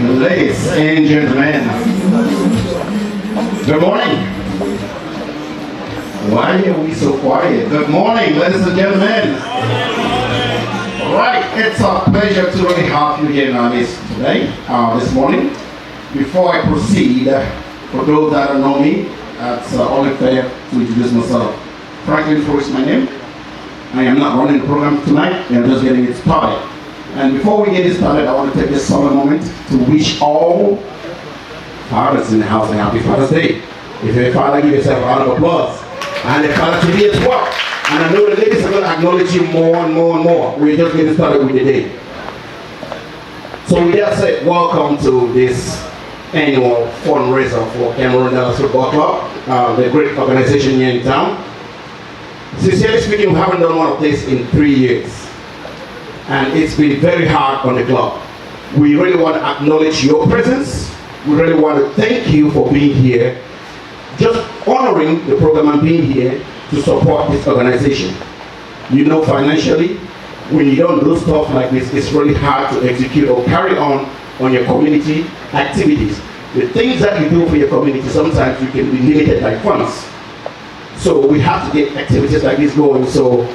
Ladies and gentlemen, good morning. Why are we so quiet? Good morning, ladies and gentlemen. Right, it's a pleasure to really have you here in our midst today, this morning. Before I proceed, for those that don't know me, it's only fair to introduce myself. Franklin Ford is my name. I am not running the program tonight, I'm just getting it started. And before we get it started, I want to take this solemn moment to wish all fathers in the house a happy Father's Day. If you're a father, give yourself a round of applause. And the father to be as well. And I know the ladies are going to acknowledge you more and more and more. We're just getting started with the day. So with that said, welcome to this annual fundraiser for Camdal FC Football Club, the great organization here in town. Sincerely speaking, we haven't done one of these in 3 years. And it's been very hard on the club. We really want to acknowledge your presence. We really want to thank you for being here, just honoring the program and being here to support this organization. You know, financially, when you don't do stuff like this, it's really hard to execute or carry on your community activities. The things that you do for your community, sometimes you can be limited by funds. So we have to get activities like this going so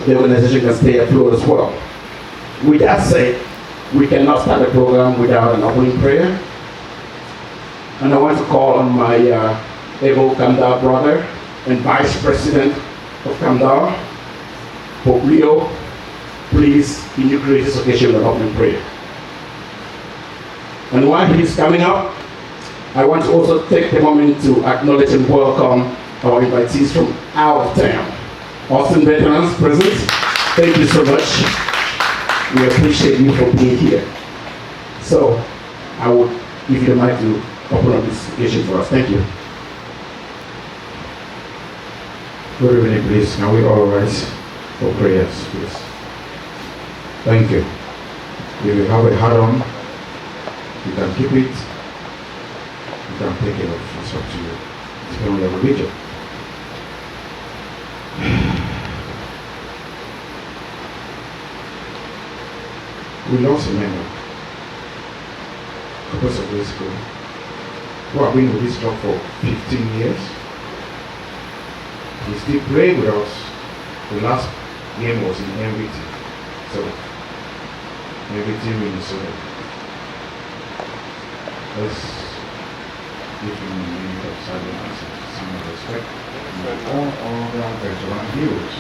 the organization can stay afloat as well. With that said, we cannot start the program without an opening prayer. And I want to call on my able Camdal brother and Vice President of Camdal, Pope Leo. Please, can you grace this occasion with an opening prayer? And while he is coming up, I want to also take the moment to acknowledge and welcome our invitees from out of town. Austin veterans present, thank you so much. We appreciate you for being here. So, I would give you the mic to open up this occasion for us. Thank you. Good evening, please. Can we all rise for prayers, please? Thank you. If you have a hat on, you can keep it. You can take it off. It's up to you. It's on your religion. We lost a member a couple of years ago who have been with this club for 15 years. He still played with us. The last game was in MVT. So, MVT Minnesota. Let's give him a minute of silence and some respect. And all other veteran heroes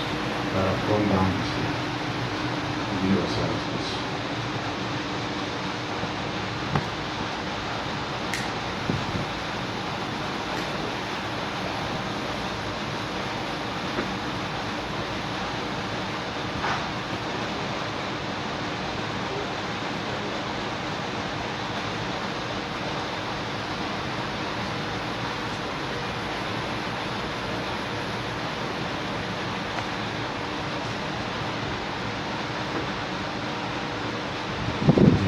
that have gone down to give us this.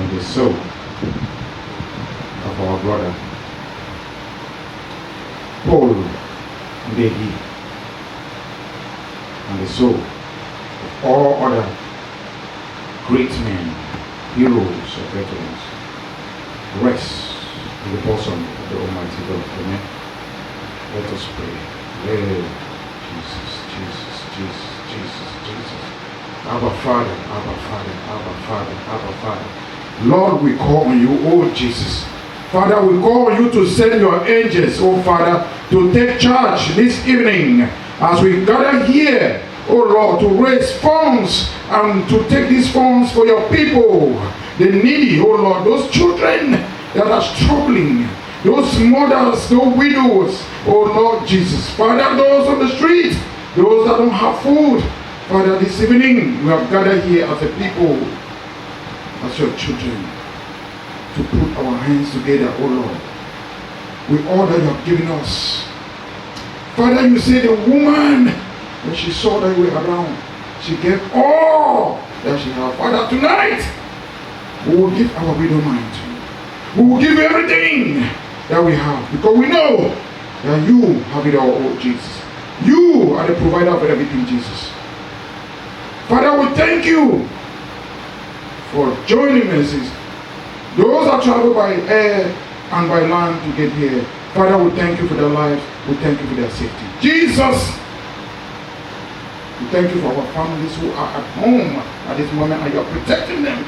The soul of our brother Paul Ndegi, and the soul of all other great men, heroes of veterans, rest in the bosom of the Almighty God. Amen. Let us pray. Jesus, Jesus, Jesus, Jesus, Jesus. Abba Father, Abba Father, Abba Father, Abba Father. Lord, we call on you, oh Jesus. Father, we call on you to send your angels, oh Father, to take charge this evening as we gather here, oh Lord, to raise funds and to take these funds for your people, the needy, oh Lord, those children that are struggling, those mothers, those widows, oh Lord Jesus. Father, those on the street, those that don't have food. Father, this evening we have gathered here as a people, as your children, to put our hands together, oh Lord, with all that you have given us. Father, you say the woman, when she saw that we were around, she gave all that she had. Father, tonight, we will give our widow mind to you. We will give everything that we have, because we know that you have it all, oh Jesus. You are the provider of everything, Jesus. Father, we thank you for joining mercies Those that travel by air and by land to get here, Father, we thank you for their lives. We thank you for their safety. Jesus, we thank you for our families who are at home at this moment, and you are protecting them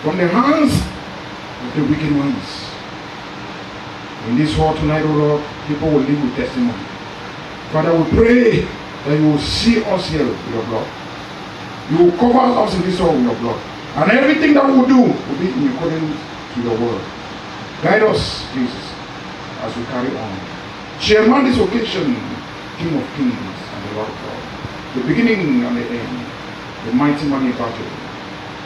from the hands of the wicked ones. In this hall tonight, O Lord, people will live with testimony. Father, we pray that you will see us here with your blood. You will cover us in this hall with your blood. And everything that we will do will be in accordance to your word. Guide us, Jesus, as we carry on. Chairman this occasion, King of Kings and the Lord of Lords, the beginning and the end, the mighty man in battle.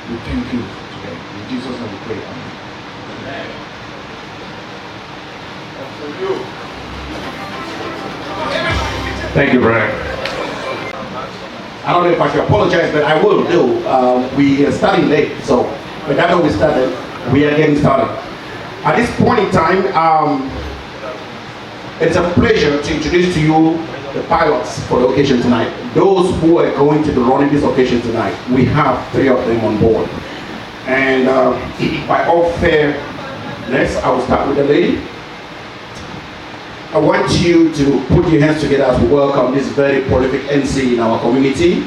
We thank you today. In Jesus' name we pray. Amen. Thank you, Brian. I don't know if I should apologize, but I will do. We are starting late, so but that's when we started. We are getting started. At this point in time, it's a pleasure to introduce to you the pilots for the occasion tonight. Those who are going to be running this occasion tonight, we have 3 of them on board. And by all fairness, I will start with the lady. I want you to put your hands together as we welcome this very prolific MC in our community.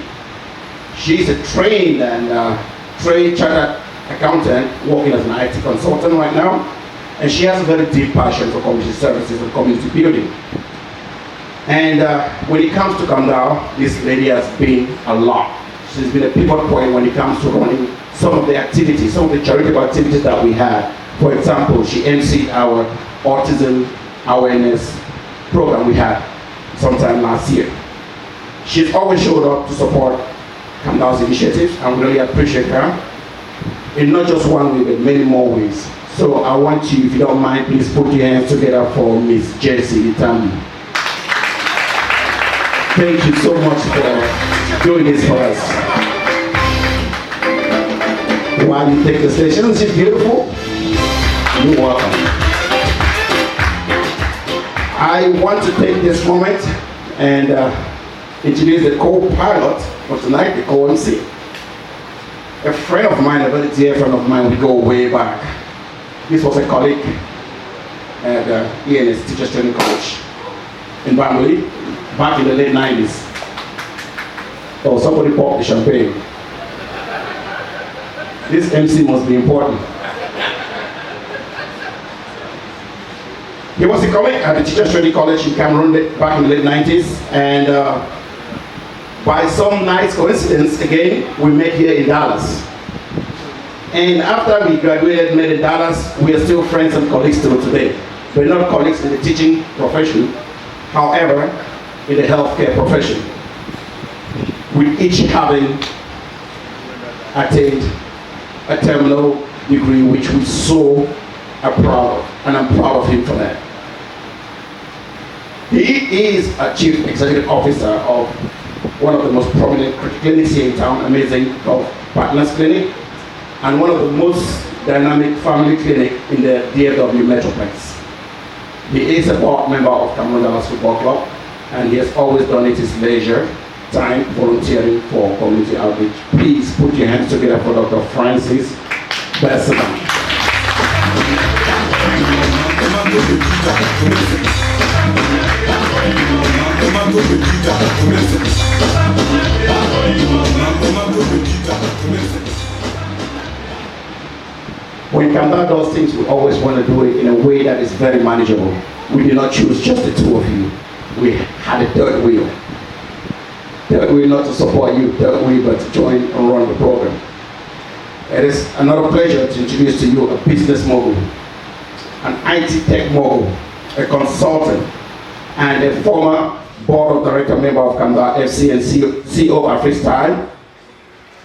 She's a trained chartered accountant working as an IT consultant right now. And she has a very deep passion for community services and community building. And when it comes to Camdal, this lady has been a lot. She's been a pivot point when it comes to running some of the activities, some of the charitable activities that we had. For example, she emceed our autism awareness program we had sometime last year. She's always showed up to support Camdal's initiatives, and we really appreciate her in not just one way, but many more ways. So I want you, if you don't mind, please put your hands together for Miss Jessie Itambi. Thank you so much for doing this for us. While you take the stage, isn't she beautiful? You're welcome. I want to take this moment and introduce the co-pilot for tonight, the co-MC. A friend of mine, a very dear friend of mine, we go way back. This was a colleague at ENS Teachers Training College in Bamley back in the late 90s. Oh, somebody popped the champagne. This MC must be important. He was a colleague at the Teachers Training College in Cameroon back in the late 90s, and by some nice coincidence, again, we met here in Dallas. And after we graduated and met in Dallas, we are still friends and colleagues till today. We're not colleagues in the teaching profession, however, in the healthcare profession. With each having attained a terminal degree, which we so are proud of, and I'm proud of him for that. He is a chief executive officer of one of the most prominent clinics here in town, amazing Health Partners Clinic, and one of the most dynamic family clinic in the DFW Metroplex. He is a board member of Cameroon Dallas Football Club, and he has always done it his leisure time volunteering for community outreach. Please put your hands together for Dr. Francis Besseman. When Camdal does things, we always want to do it in a way that is very manageable. We did not choose just the 2 of you. We had a third wheel. Third wheel not to support you, third wheel but to join and run the program. It is another pleasure to introduce to you a business mogul, an IT tech mogul, a consultant, and a former board of director member of Camdal FC and CEO of Freestyle.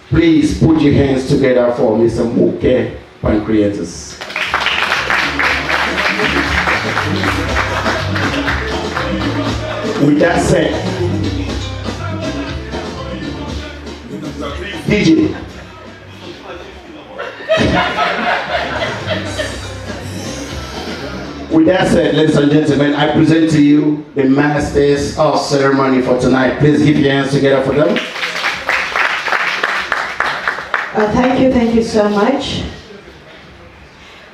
Please put your hands together for Mr. Muke Pancreatus. With that said, DJ. With that said, ladies and gentlemen, I present to you the masters of ceremony for tonight. Please give your hands together for them. Thank you so much.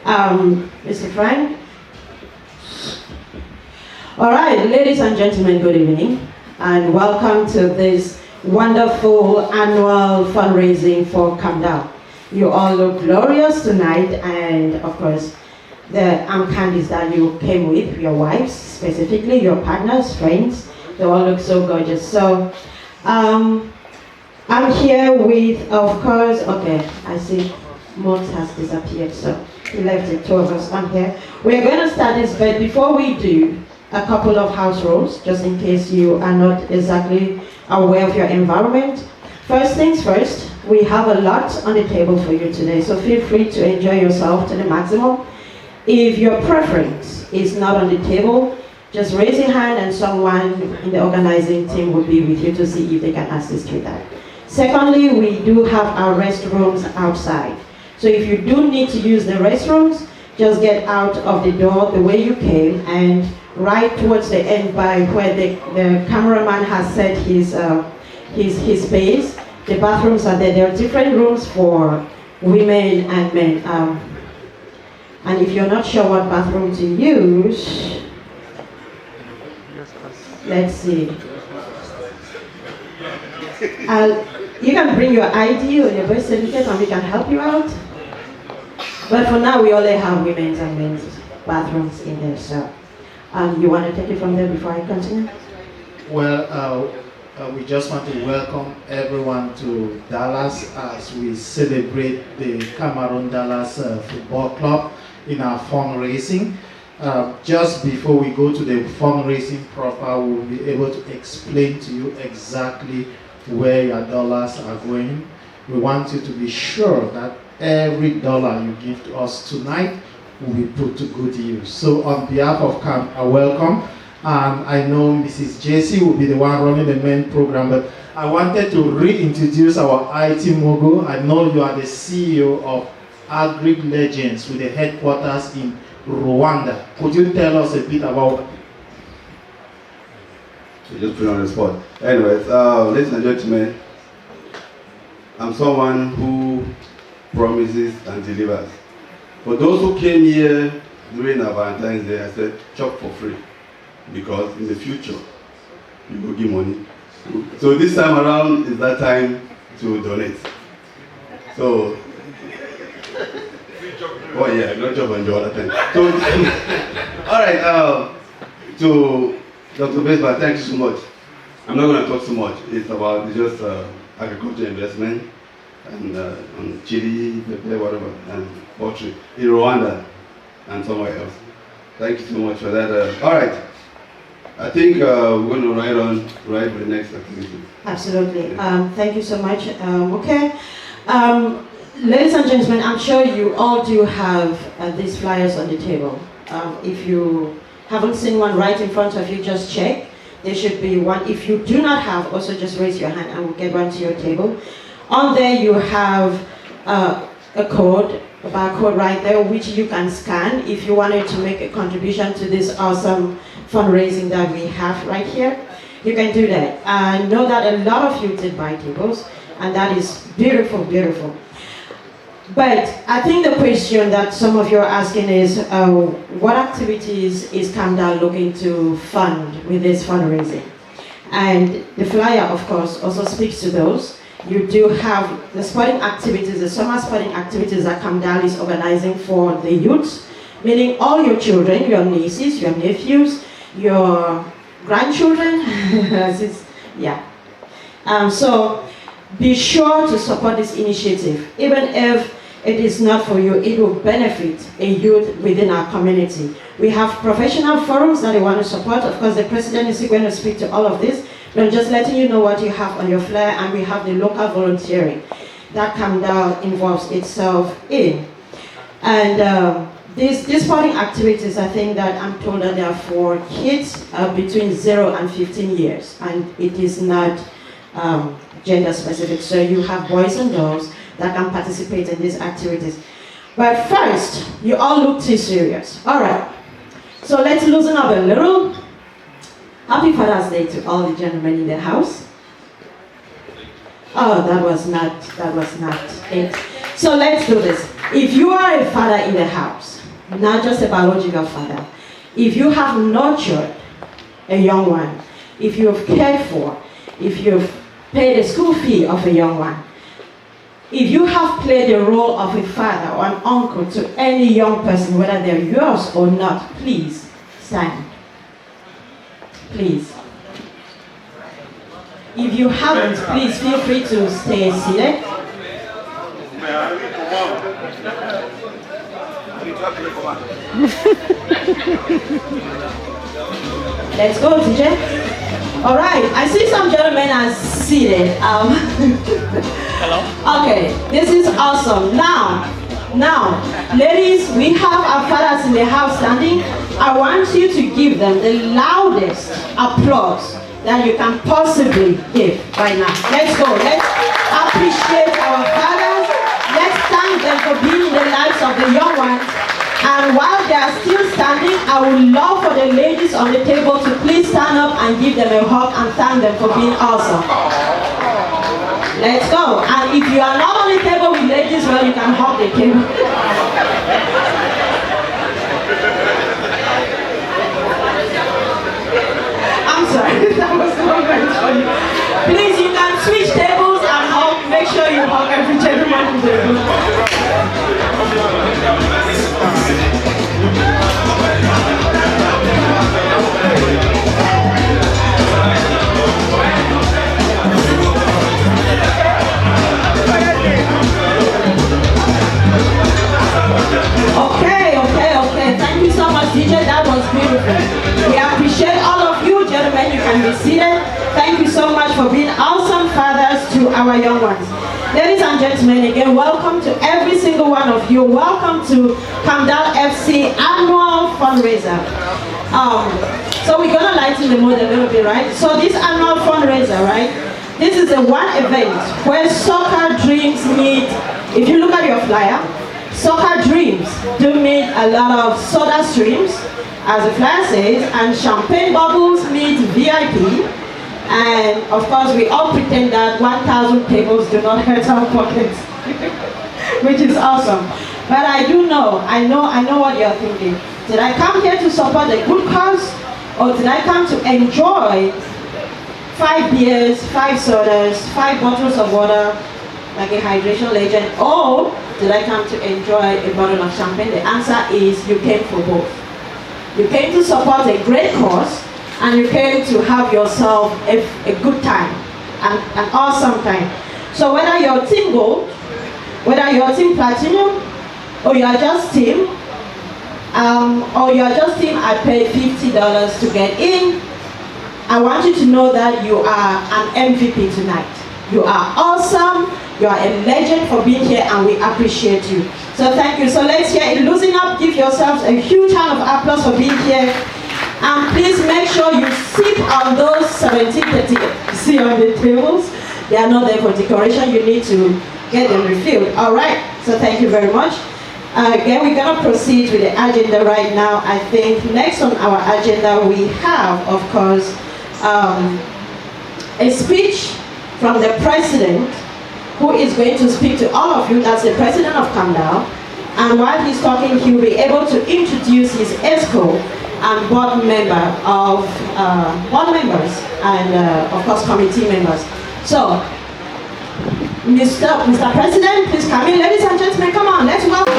Mr. Frank. All right, ladies and gentlemen, good evening, and welcome to this wonderful annual fundraising for Camdal. You all look glorious tonight, and of course, the candies that you came with, your wives, specifically your partners, friends, they all look so gorgeous. So, I'm here with, of course, okay, I see Mox has disappeared, so he left the two of us on here. We're going to start this, but before we do, a couple of house rules, just in case you are not exactly aware of your environment. First things first, we have a lot on the table for you today, so feel free to enjoy yourself to the maximum. If your preference is not on the table, just raise your hand and someone in the organizing team will be with you to see if they can assist with that. Secondly, we do have our restrooms outside. So if you do need to use the restrooms, just get out of the door the way you came and right towards the end by where the cameraman has set his space. The bathrooms are there. There are different rooms for women and men. And if you're not sure what bathroom to use, let's see. You can bring your ID or your birth certificate and we can help you out. But for now, we only have women's and men's bathrooms in there. So, you want to take it from there before I continue? Well, we just want to welcome everyone to Dallas as we celebrate the Cameroon Dallas Football Club in our fundraising. Just before we go to the fundraising proper, we'll be able to explain to you exactly where your dollars are going. We want you to be sure that every dollar you give to us tonight will be put to good use. So on behalf of Cam, welcome. I know Mrs. JC will be the one running the main program, but I wanted to reintroduce our IT mogul. I know you are the CEO of Agri Legends with the headquarters in Rwanda. Could you tell us a bit about? You just put it on the spot. Anyways, ladies and gentlemen, I'm someone who promises and delivers. For those who came here during our Valentine's Day, I said, chop for free. Because in the future, you will give money. So this time around is that time to donate. So, oh yeah, no job on the other time. So, all right, to Dr. Besba, thank you so much. I'm not going to talk so much. It's just agriculture investment and on chili, pepper, whatever, and poultry in Rwanda and somewhere else. Thank you so much for that. All right. I think we're going to ride for the next activity. Absolutely. Thank you so much. Okay. Ladies and gentlemen, I'm sure you all do have these flyers on the table. If you haven't seen one right in front of you, just check. There should be one. If you do not have, also just raise your hand and we'll get one to your table. On there you have a code, a barcode right there, which you can scan if you wanted to make a contribution to this awesome fundraising that we have right here. You can do that. I know that a lot of you did buy tables, and that is beautiful, beautiful. But I think the question that some of you are asking is, what activities is Camdal looking to fund with this fundraising? And the flyer, of course, also speaks to those. You do have the sporting activities, the summer sporting activities that Camdal is organizing for the youths, meaning all your children, your nieces, your nephews, your grandchildren. Yeah. So be sure to support this initiative. Even if it is not for you, it will benefit a youth within our community. We have professional forums that we want to support. Of course, the president is going to speak to all of this, but I'm just letting you know what you have on your flyer, and we have the local volunteering that Camdal involves itself in. And these sporting activities, I think that I'm told that they are for kids between 0 and 15 years, and it is not gender specific. So you have boys and girls that can participate in these activities. But first, you all look too serious. All right, so let's loosen up a little. Happy Father's Day to all the gentlemen in the house. Oh, that was not it. So let's do this. If you are a father in the house, not just a biological father. If you have nurtured a young one, if you have cared for, if you've paid the school fee of a young one, if you have played the role of a father or an uncle to any young person, whether they're yours or not, please stand. Please. If you haven't, please feel free to stay seated. Let's go, TJ. All right, I see some gentlemen are seated. Hello? Okay, this is awesome. Now, ladies, we have our fathers in the house standing. I want you to give them the loudest applause that you can possibly give right now. Let's go. Let's appreciate our fathers. Let's thank them for being in the lives of the young ones. And while they are still standing, I would love for the ladies on the table to please stand up and give them a hug and thank them for being awesome. Let's go. And if you are not on the table with ladies, well, you can hug the table. I'm sorry, that was not meant for you. Please, you can switch tables and hug. Make sure you hug every gentleman in the room. Okay. Thank you so much, DJ. That was beautiful. We appreciate all of you, gentlemen. You can be seated. Thank you so much for being awesome fathers to our young ones. Ladies and gentlemen, again, welcome to every single one of you. Welcome to Camdal FC annual fundraiser. So we're gonna lighten the mood a little bit, right? So this annual fundraiser, right? This is a one event where soccer dreams meet. If you look at your flyer, soccer dreams do meet a lot of soda streams, as the flyer says, and champagne bubbles meet VIP. And of course, we all pretend that 1,000 tables do not hurt our pockets, which is awesome. But I know what you're thinking. Did I come here to support a good cause, or did I come to enjoy 5 beers, 5 sodas, 5 bottles of water, like a hydration legend, or did I come to enjoy a bottle of champagne? The answer is you came for both. You came to support a great cause, and you came to have yourself a good time, an awesome time. So whether you're team gold, whether you're team platinum, or you are just team, I paid $50 to get in, I want you to know that you are an MVP tonight. You are awesome, you are a legend for being here, and we appreciate you. So thank you. So let's hear it. Loosen up, give yourselves a huge round of applause for being here. And please make sure you sip on those 1730 you see on the tables. They are not there for decoration. You need to get them refilled. All right. So thank you very much. Again, we're going to proceed with the agenda right now. I think next on our agenda we have, of course, a speech from the president, who is going to speak to all of you. That's the president of Camdal. And while he's talking, he will be able to introduce his ESCO and board members and of course committee members. So, Mr. President, please come in. Ladies and gentlemen, come on, let's welcome.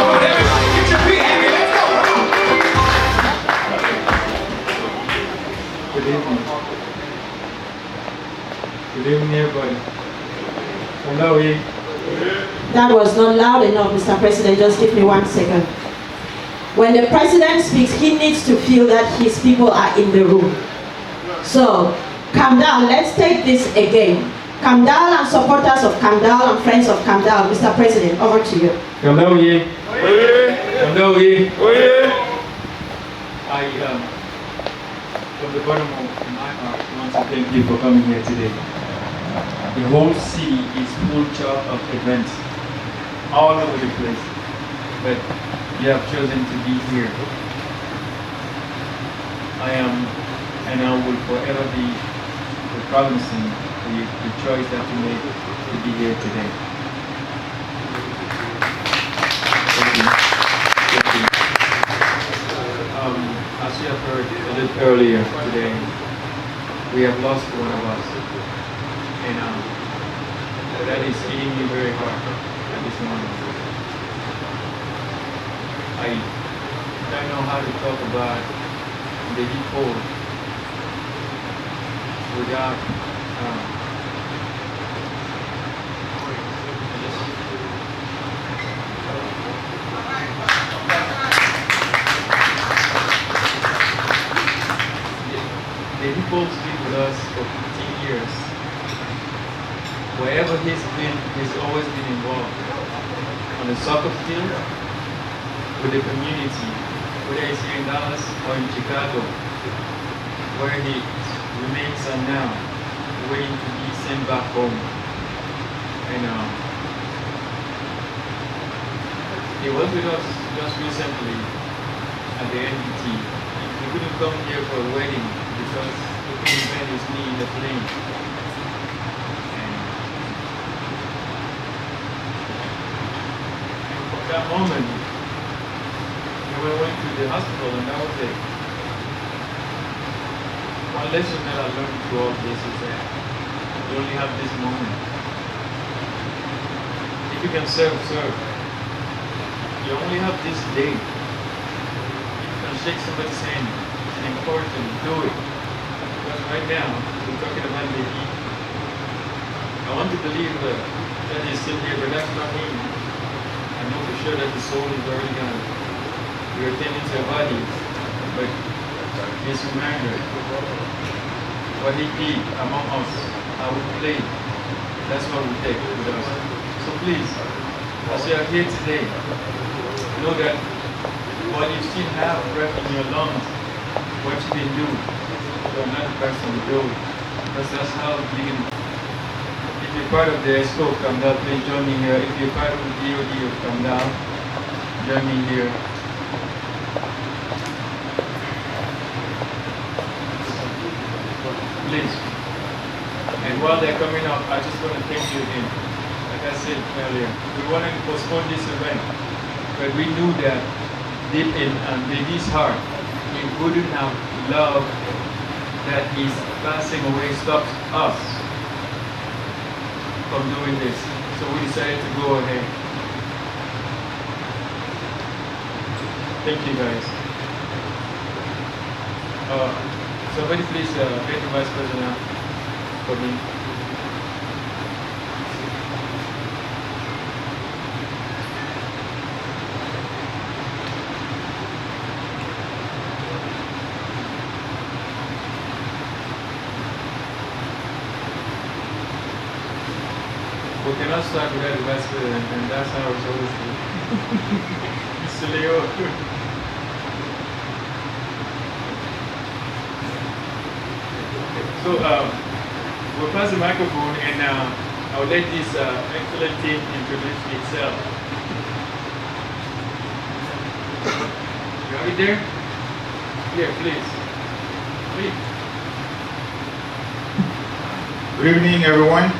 Good evening. Good evening, everybody. Hello, E. That was not loud enough, Mr. President. Just give me 1 second. When the president speaks, he needs to feel that his people are in the room. So, Camdal, let's take this again. Camdal and supporters of Camdal and friends of Camdal, Mr. President, over to you. Hello, E. Hello, E. From the bottom of my heart, I want to thank you for coming here today. The whole city is full of events all over the place, but you have chosen to be here. I am, and I will forever be recognizing the choice that you made to be here today. Thank you. Thank you. sounded earlier today. We have lost one of us. And that is hitting me very hard at this moment. I don't know how to talk about the people without the people's been with us for 15 years. Wherever he's been, he's always been involved. On the soccer field, with the community, whether it's here in Dallas or in Chicago, where he remains now, waiting to be sent back home. And he was with us just recently at the NBT. He couldn't come here for a wedding because he couldn't bend his knee in the plane. And from that moment, we went to the hospital, and that was it. One lesson that I learned through all this is that you only have this moment. If you can serve, serve. You only have this day. If you can shake somebody's hand and encourage them, do it. Because right now, we're talking about the heat. I want to believe that he's still here, but that's not him. I know for sure that the soul is already gone. We're attending to our bodies, but he's remembered what he did among us, how we played. That's what we take with us. So please, as you are here today, know that while you still have breath in your lungs, what you can do to another person to do it. Because that's how you can. If you're part of the ESCO, Camdal, please join me here. If you're part of the DOD of Camdal, join me here. Please. And while they're coming up, I just want to thank you again. Like I said earlier, we wanted to postpone this event, but we knew that deep in Baby's heart, he wouldn't have loved that his passing away stops us from doing this. So we decided to go ahead. Thank you guys. Somebody please get the Vice President for me. We cannot start without the Vice President, and that's how it's always been. Mr. Leo. So we'll pass the microphone, and I'll let this excellent team introduce itself. You have it there? Here, please. Please. Good evening, everyone.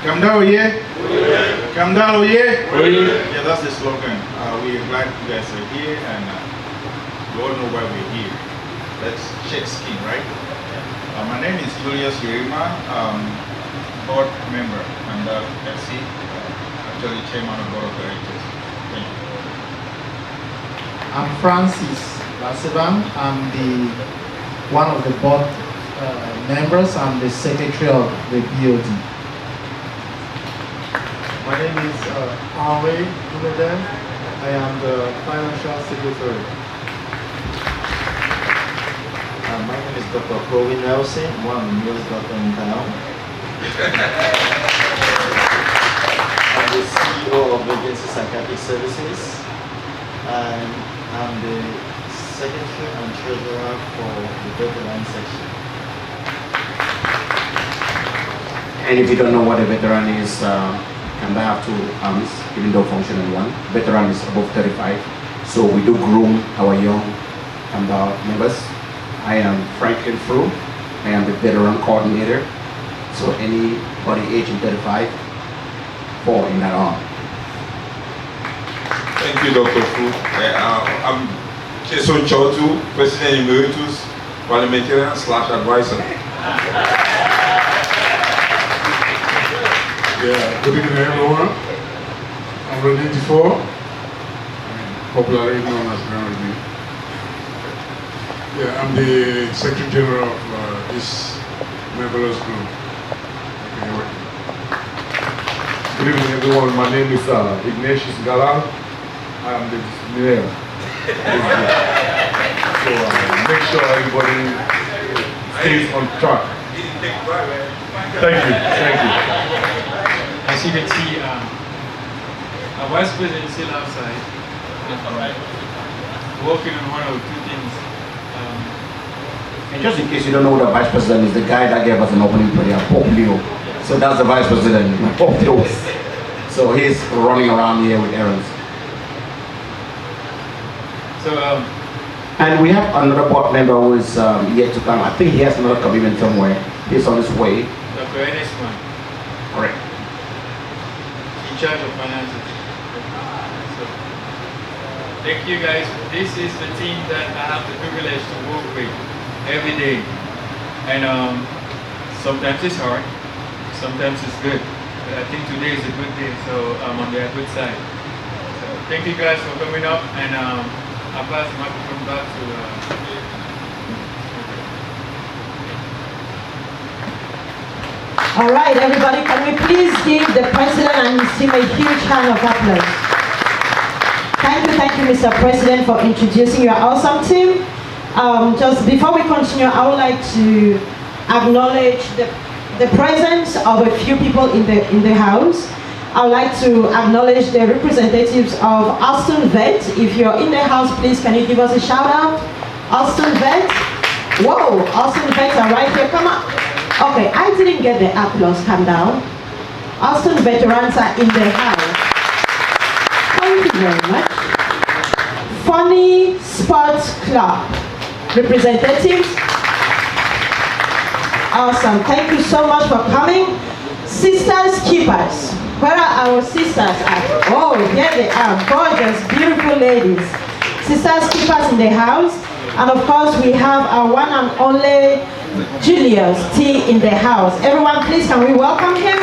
Camdal, yeah? Camdal, yeah? Yeah, that's the slogan. We're glad you guys are here, and you all know why we're here. Let's shake skin, right? My name is Julius Yerima, board member, Camdal FC, actually chairman of board of directors. Thank you. I'm Francis Laseban. I'm one of the board members. I'm the secretary of the BOD. My name is Henri Dumedan. I am the financial secretary. My name is Dr. Corey Nelson, one of the newest doctors in town. I'm the CEO of Emergency Psychiatric Services, and I'm the secretary and treasurer for the veteran section. And if you don't know what a veteran is, Camdal have two arms, even though functional one. Veteran is above 35, so we do groom our young Camdal members. I am Franklin Fru. I am the veteran coordinator. So anybody aging 35 fall in that arm. Thank you, Dr. Fu. I'm Jason Chotu, President Emeritus, Parliamentarian / Advisor. Yeah, good evening everyone. I'm René Dufour, popularly known as Grand René. Yeah, I'm the Secretary General of this marvelous group. Okay, good evening everyone. My name is Ignatius Galal. I am the mayor. So make sure everybody stays on track. Thank you. As you can see, our Vice President is still outside, working on one or two things. And just in case you don't know who the Vice President is, the guy that gave us an opening prayer, Pope Leo. So that's the Vice President, Pope Leo. So he's running around here with errands. So, and we have another board member who is yet to come. I think he has another commitment somewhere. He's on his way. Dr. Ernest Man, Correct. in charge of finances. So, thank you guys. This is the team that I have the privilege to work with every day. And sometimes it's hard, sometimes it's good. But I think today is a good day, so I'm on their good side. So thank you guys for coming up, and I'll pass the microphone back to All right, everybody, can we please give the President and his team a huge hand of applause? Thank you, Mr. President, for introducing your awesome team. Just before we continue, I would like to acknowledge the presence of a few people in the house. I would like to acknowledge the representatives of Austin Vet. If you're in the house, please can you give us a shout out? Austin Vet. Whoa, Austin Vets are right here. Come on. Okay, I didn't get the applause. Camdal. Austin veterans are in the house. Thank you very much. Funny Sports Club representatives. Awesome. Thank you so much for coming. Sisters Keepers. Where are our sisters at? Oh, here they are. Gorgeous, beautiful ladies. Sisters Keepers in the house. And of course, we have our one and only Julius T in the house. Everyone, please, can we welcome him?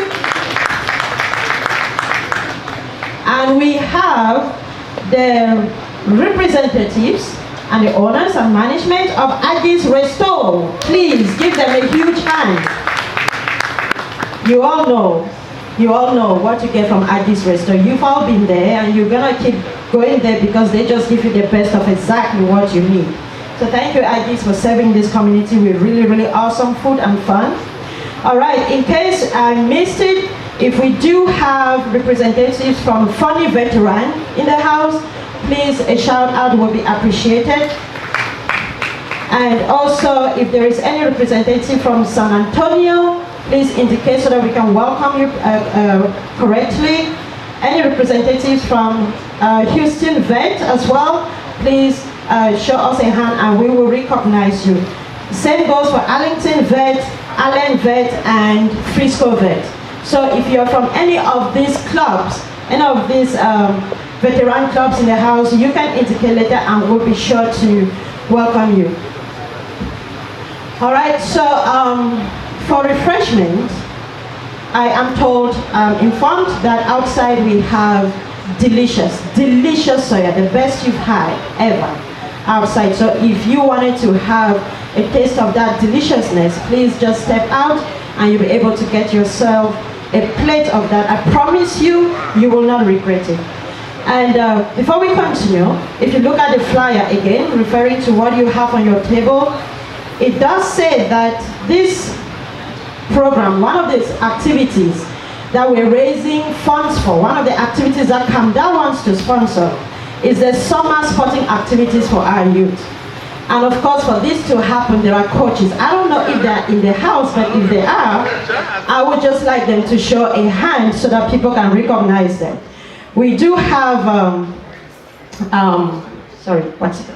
And we have the representatives and the owners and management of Addis Restore. Please give them a huge hand. You all know what you get from Addis Restore. You've all been there, and you're gonna keep going there because they just give you the best of exactly what you need. So thank you, Addis, for serving this community with really, really awesome food and fun. All right, in case I missed it, if we do have representatives from Funny Veteran in the house, please, a shout out will be appreciated. And also, if there is any representative from San Antonio, please indicate so that we can welcome you correctly. Any representatives from Houston Vet as well, please show us a hand and we will recognize you. Same goes for Arlington Vet, Allen Vet, and Frisco Vet. So if you're from any of these clubs, any of these veteran clubs in the house, you can indicate later and we'll be sure to welcome you. All right, so for refreshment, I am informed that outside we have delicious soya, the best you've had ever outside. So if you wanted to have a taste of that deliciousness, please just step out and you'll be able to get yourself a plate of that. I promise you, you will not regret it. And before we continue, if you look at the flyer again, referring to what you have on your table, it does say that this program, one of these activities that we're raising funds for, one of the activities that Camdal wants to sponsor, is the summer sporting activities for our youth. And of course, for this to happen, there are coaches. I don't know if they're in the house, but if they are, I would just like them to show a hand so that people can recognize them. We do have, sorry, what's it?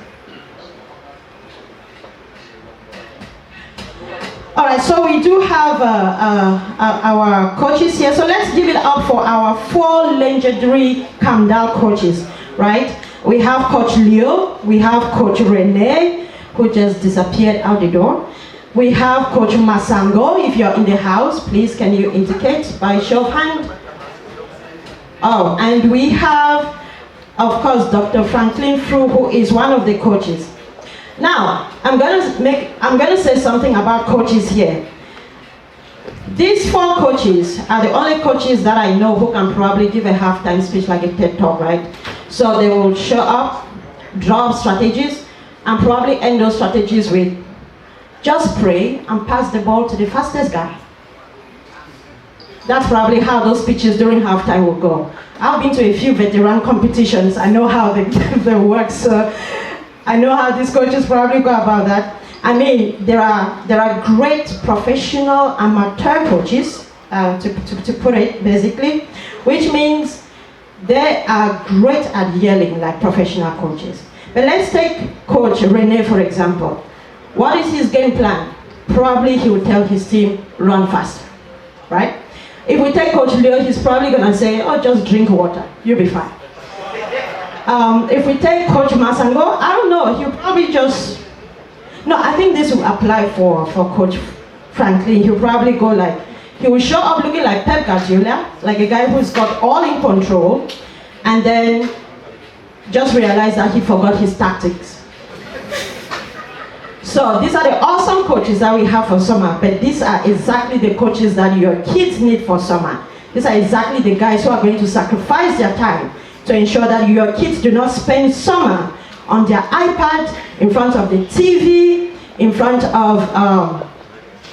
All right, so we do have our coaches here. So let's give it up for our 4 legendary Camdal coaches, right? We have Coach Leo, we have Coach Rene, who just disappeared out the door. We have Coach Masango. If you're in the house, please can you indicate by show of hand? Oh, and we have, of course, Dr. Franklin Fru, who is one of the coaches. Now, I'm gonna say something about coaches here. These 4 coaches are the only coaches that I know who can probably give a halftime speech like a TED Talk, right? So they will show up, draw up strategies, and probably end those strategies with just pray and pass the ball to the fastest guy. That's probably how those speeches during halftime will go. I've been to a few veteran competitions. I know how they work, so I know how these coaches probably go about that. I mean, there are great professional amateur coaches, to put it basically, which means they are great at yelling like professional coaches. But let's take Coach Rene, for example. What is his game plan? Probably he will tell his team, run faster, right? If we take Coach Leo, he's probably gonna say, oh, just drink water, you'll be fine. If we take Coach Masango, I don't know, he'll probably just, no, I think this will apply for Coach Franklin. He'll probably go like, he will show up looking like Pep Guardiola, like a guy who's got all in control, and then just realize that he forgot his tactics. So these are the awesome coaches that we have for summer, but these are exactly the coaches that your kids need for summer. These are exactly the guys who are going to sacrifice their time to ensure that your kids do not spend summer on their iPad, in front of the TV, in front of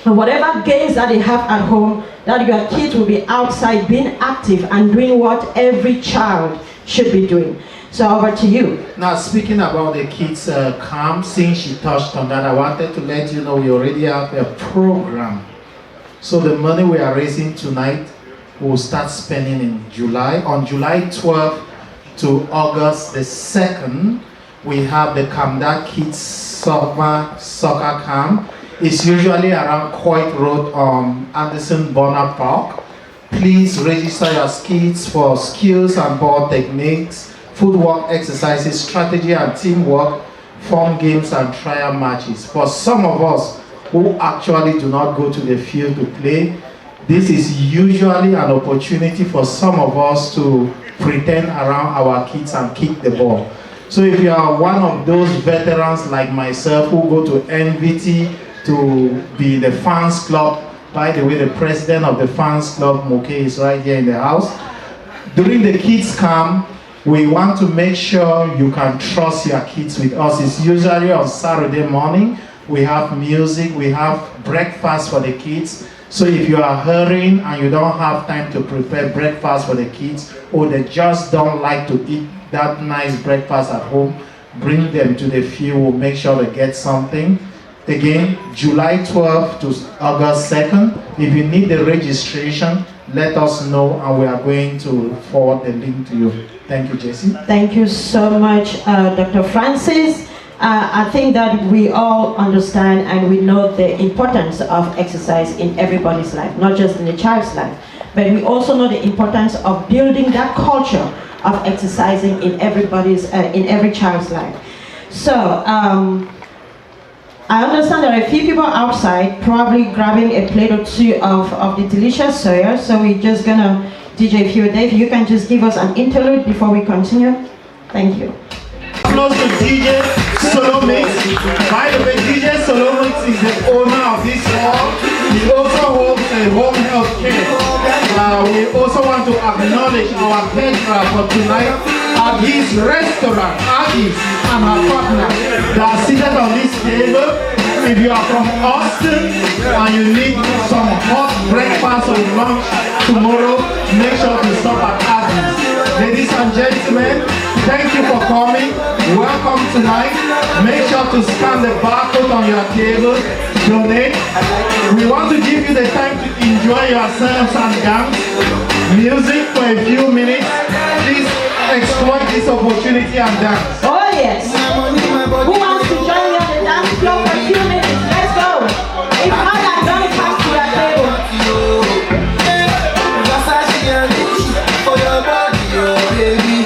whatever games that they have at home, that your kids will be outside being active and doing what every child should be doing. So over to you. Now, speaking about the kids camp, since she touched on that, I wanted to let you know we already have a program. So the money we are raising tonight, we'll start spending in July. On July 12th to August the 2nd, we have the Camdal Kids Soccer Camp. It's usually around Coit Road on Anderson Bonner Park. Please register your kids for skills and ball techniques, footwork exercises, strategy and teamwork, fun games and trial matches. For some of us who actually do not go to the field to play, this is usually an opportunity for some of us to pretend around our kids and kick the ball. So if you are one of those veterans like myself who go to NVT to be the fans club, by the way, the president of the fans club, Moke, is right here in the house. During the kids camp, we want to make sure you can trust your kids with us. It's usually on Saturday morning. We have music, we have breakfast for the kids. So if you are hurrying and you don't have time to prepare breakfast for the kids, or they just don't like to eat that nice breakfast at home, bring them to the field. We'll make sure they get something. Again, July 12th to August 2nd. If you need the registration, let us know and we are going to forward the link to you. Thank you, Jesse. Thank you so much, Dr. Francis. I think that we all understand and we know the importance of exercise in everybody's life, not just in the child's life, but we also know the importance of building that culture of exercising in every child's life. So, I understand there are a few people outside probably grabbing a plate or two of the delicious soya, so we're just gonna DJ Dave, you can just give us an interlude before we continue. Thank you. Close to DJ Solomix. By the way, DJ Solomix is the owner of this hall. He also holds a home health care. We also want to acknowledge our caterer for tonight, Aggies Restaurant, Aggies and her partner. They are seated on this table. If you are from Austin and you need some hot breakfast or lunch tomorrow, make sure to stop at Aggies. Ladies and gentlemen, thank you for coming. Welcome tonight. Make sure to scan the barcode on your table. Donate. We want to give you the time to enjoy yourselves and dance. Music for a few minutes. Please exploit this opportunity and dance. Oh yes. Who wants to join me on the dance floor for a few minutes? Let's go. If not, I'm going to pass to your table. For your body, oh baby.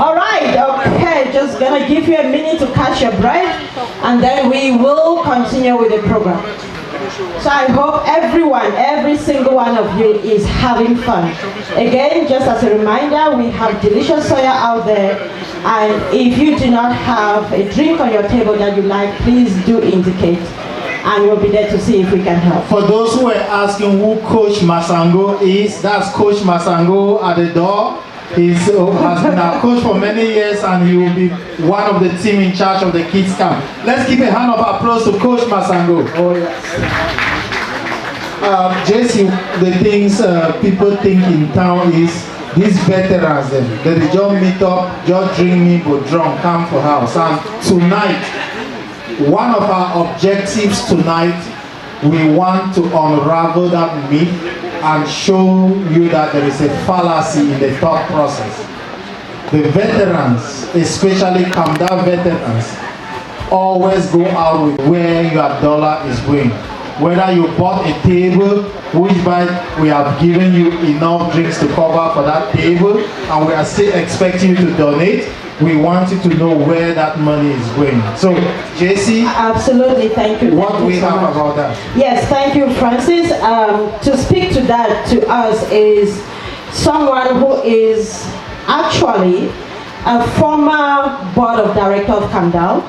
All right, okay, just gonna give you a minute to catch your breath and then we will continue with the program. So I hope everyone, every single one of you is having fun. Again, just as a reminder, we have delicious soya out there, and if you do not have a drink on your table that you like, please do indicate and we'll be there to see if we can help. For those who are asking who Coach Masango is, that's Coach Masango at the door. He has been our coach for many years and he will be one of the team in charge of the kids camp. Let's give a hand of applause to Coach Masango. Oh yes. Jesse, the things people think in town is these veterans, they just meet up, just dreaming but drunk, come for house. And tonight, one of our objectives tonight, we want to unravel that myth and show you that there is a fallacy in the thought process. the veterans, especially Camdal veterans, always go out with where your dollar is going. Whether you bought a table, which by we have given you enough drinks to cover for that table, and we are still expecting you to donate, we want you to know where that money is going. So, JC, absolutely, thank you. What do we have about that? Yes, thank you, Francis. To speak to that to us is someone who is actually a former board of director of Camdal,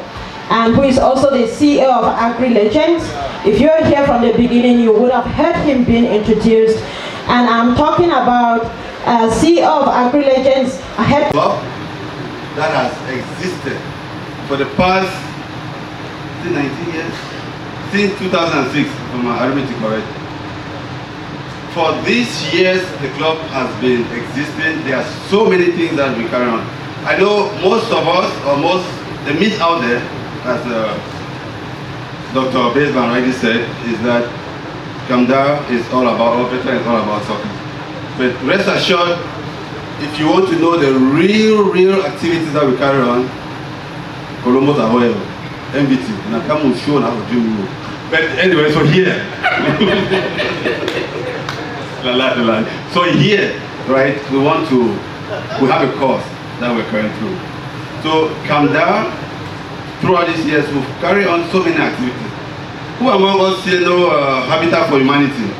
and who is also the CEO of Agri Legends. If you're here from the beginning, you would have heard him being introduced. And I'm talking about CEO of Agri Legends. Club that has existed for the past 19 years, since 2006, if my arithmetic correct. For these years, the club has been existing. There are so many things that we carry on. I know most of us, or the myth out there, as Dr. Baseman already said, is that Camdal is all about veteran, is all about soccer. But rest assured, if you want to know the real activities that we carry on, Columbus Ahoyo, MVT, and I come show now for June. But anyway, so here, so here, right, we have a course that we're carrying through. So Camdal, throughout these years, we've carried on so many activities. Who among us here know Habitat for Humanity?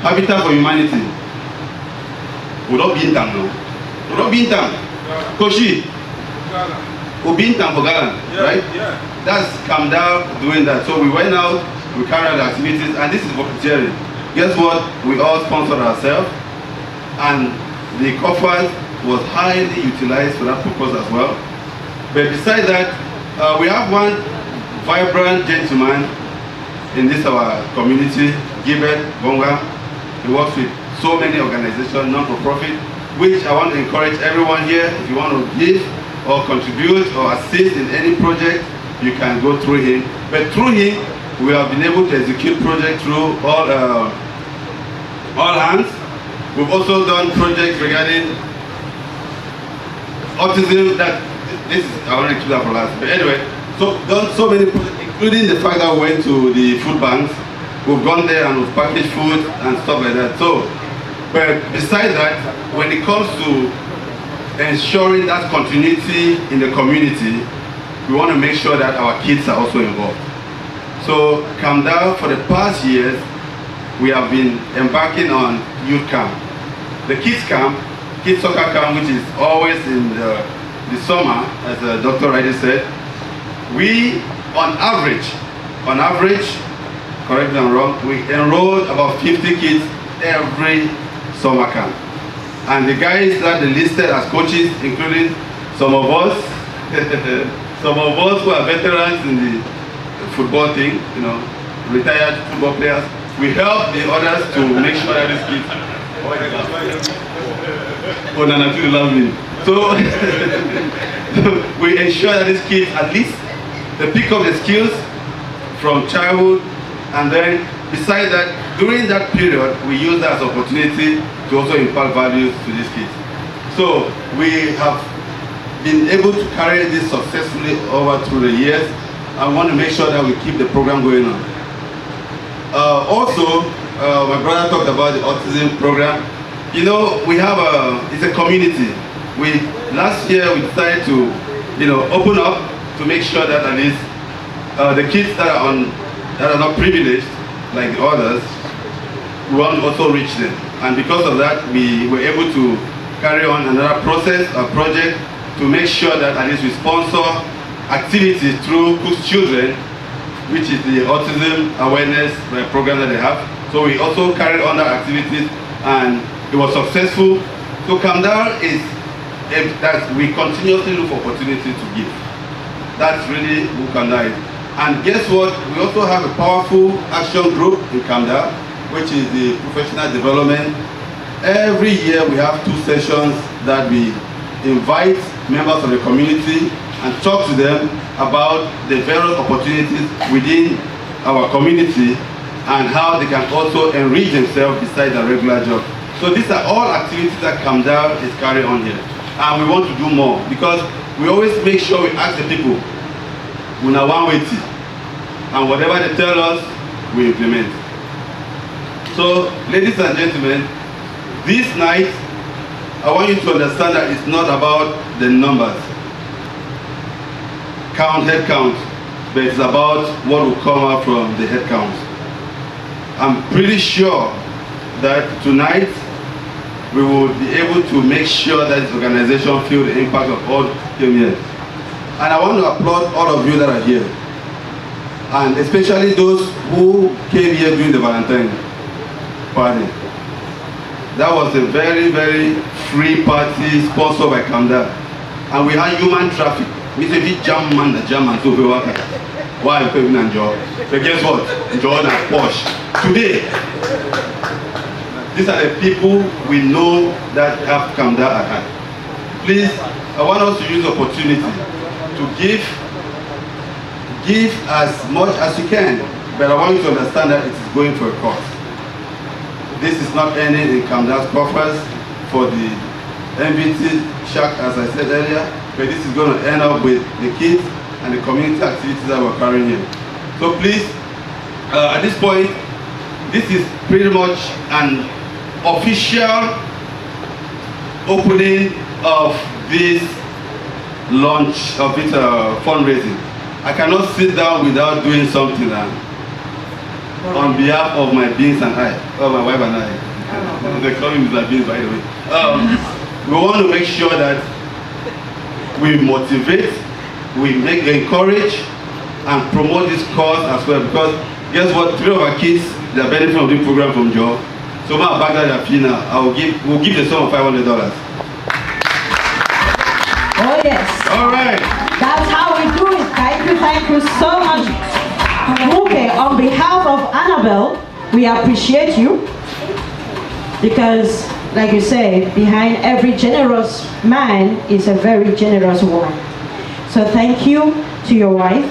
Habitat for Humanity. We don't be in town now. We don't be in town. Koshi. We be in town for Galan, right? Yeah. That's Camdal doing that. So we went out, we carried out the activities, and this is volunteering. Guess what? We all sponsored ourselves, and the coffers was highly utilized for that purpose as well. But besides that, we have one vibrant gentleman in this our community, Gilbert Bonga. He works with so many organizations, non-for-profit, which I want to encourage everyone here, if you want to give or contribute or assist in any project, you can go through him. But through him, we have been able to execute projects through all hands. We've also done projects regarding autism. I want to keep that for last. But anyway, so done so many projects, including the fact that we went to the food banks. We've gone there and we've packaged food and stuff like that. So, but besides that, when it comes to ensuring that continuity in the community, we want to make sure that our kids are also involved. So, Camdal, for the past years, we have been embarking on youth camp. The kids camp, kids soccer camp, which is always in the summer, as the doctor already said, we, on average, correct me if I'm wrong, we enrolled about 50 kids every summer camp. And the guys that they listed as coaches, including some of us who are veterans in the football thing, retired football players, we help the others to make sure that these kids, oh, Nana, you love me. So, we ensure that these kids, at least, they pick up the skills from childhood, and then, besides that, during that period, we use that as an opportunity to also impart values to these kids. So, we have been able to carry this successfully over through the years. I want to make sure that we keep the program going on. Also, my brother talked about the autism program. We have it's a community. Last year we decided to, open up to make sure that at least the kids that are not privileged like the others, we want to also reach them. And because of that, we were able to carry on another process, a project, to make sure that at least we sponsor activities through Cook's Children, which is the autism awareness program that they have. So we also carried on that activities, and it was successful. So Camdal is that we continuously look for opportunity to give. That's really who Camdal is. And guess what? We also have a powerful action group in Camdal, which is the professional development. Every year we have 2 sessions that we invite members of the community and talk to them about the various opportunities within our community and how they can also enrich themselves besides their regular job. So these are all activities that Camdal is carrying on here. and we want to do more because we always make sure we ask the people, una one way tea, and whatever they tell us, we implement. So, ladies and gentlemen, this night, I want you to understand that it's not about the numbers, head count, but it's about what will come out from the head count. I'm pretty sure that tonight we will be able to make sure that this organization feel the impact of all who came here. And I want to applaud all of you that are here, and especially those who came here during the Valentine party. That was a very, very free party sponsored by Camdal. And we had human traffic. We said, we jam man, so we were why you couldn't enjoy? But guess what? Enjoy and Porsche. Today, these are the people we know that have Camdal at hand. Please, I want us to use the opportunity to give as much as you can, but I want you to understand that it is going for a cause. This is not ending in Camdal's coffers for the MVT shack, as I said earlier, but this is going to end up with the kids and the community activities that we're carrying here. So please, at this point, this is pretty much an official opening of this launch of this fundraising. I cannot sit down without doing something on behalf of my beings and I, or my wife and I. They call me Mr. Beans, by the way. We want to make sure that we motivate, we encourage, and promote this cause as well. Because guess what? 3 of our kids, they are benefiting from this program from Joe. So my back that they're now, we'll give the sum of $500. Oh yes. All right. That's how we do it. Thank you so much. Okay, on behalf of Annabelle, we appreciate you because, like you say, behind every generous man is a very generous woman. So thank you to your wife.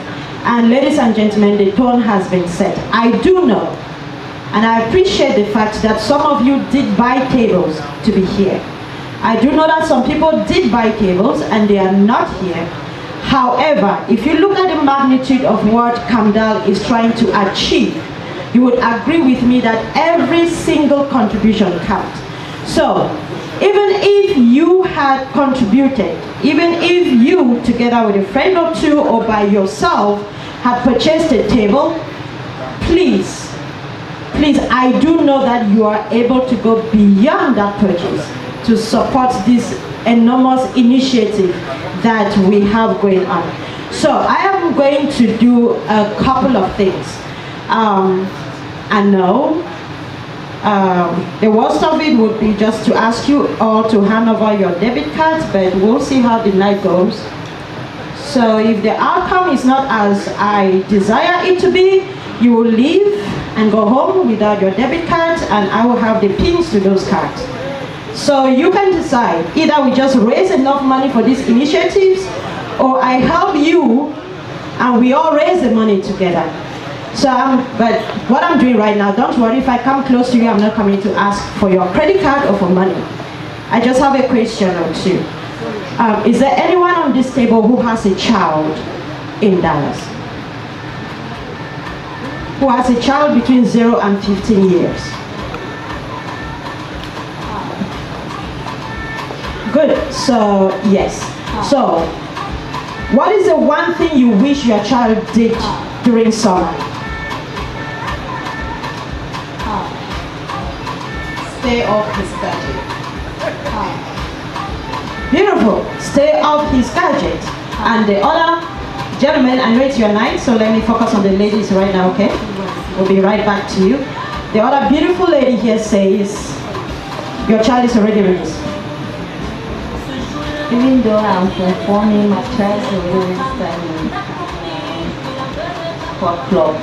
And ladies and gentlemen, the tone has been set. I do know, and I appreciate the fact that some of you did buy tables to be here. I do know that some people did buy tables and they are not here. However, if you look at the magnitude of what Camdal is trying to achieve, you would agree with me that every single contribution counts. So, even if you had contributed, even if you, together with a friend or two or by yourself, had purchased a table, please, I do know that you are able to go beyond that purchase to support this enormous initiative that we have going on. So I am going to do a couple of things. I know the worst of it would be just to ask you all to hand over your debit cards, but we'll see how the night goes. So if the outcome is not as I desire it to be, you will leave and go home without your debit cards, and I will have the pins to those cards. So you can decide, either we just raise enough money for these initiatives, or I help you and we all raise the money together. So, but what I'm doing right now, don't worry, if I come close to you, I'm not coming to ask for your credit card or for money. I just have a question or two. Is there anyone on this table who has a child in Dallas? Who has a child between 0 and 15 years? Good, so yes. So, what is the one thing you wish your child did during summer? Stay off his gadget. Beautiful, stay off his gadget. And the other gentlemen, I know it's your night, so let me focus on the ladies right now, okay? We'll be right back to you. The other beautiful lady here says, your child is already raised. Even though I'm performing, my child is always standing for club.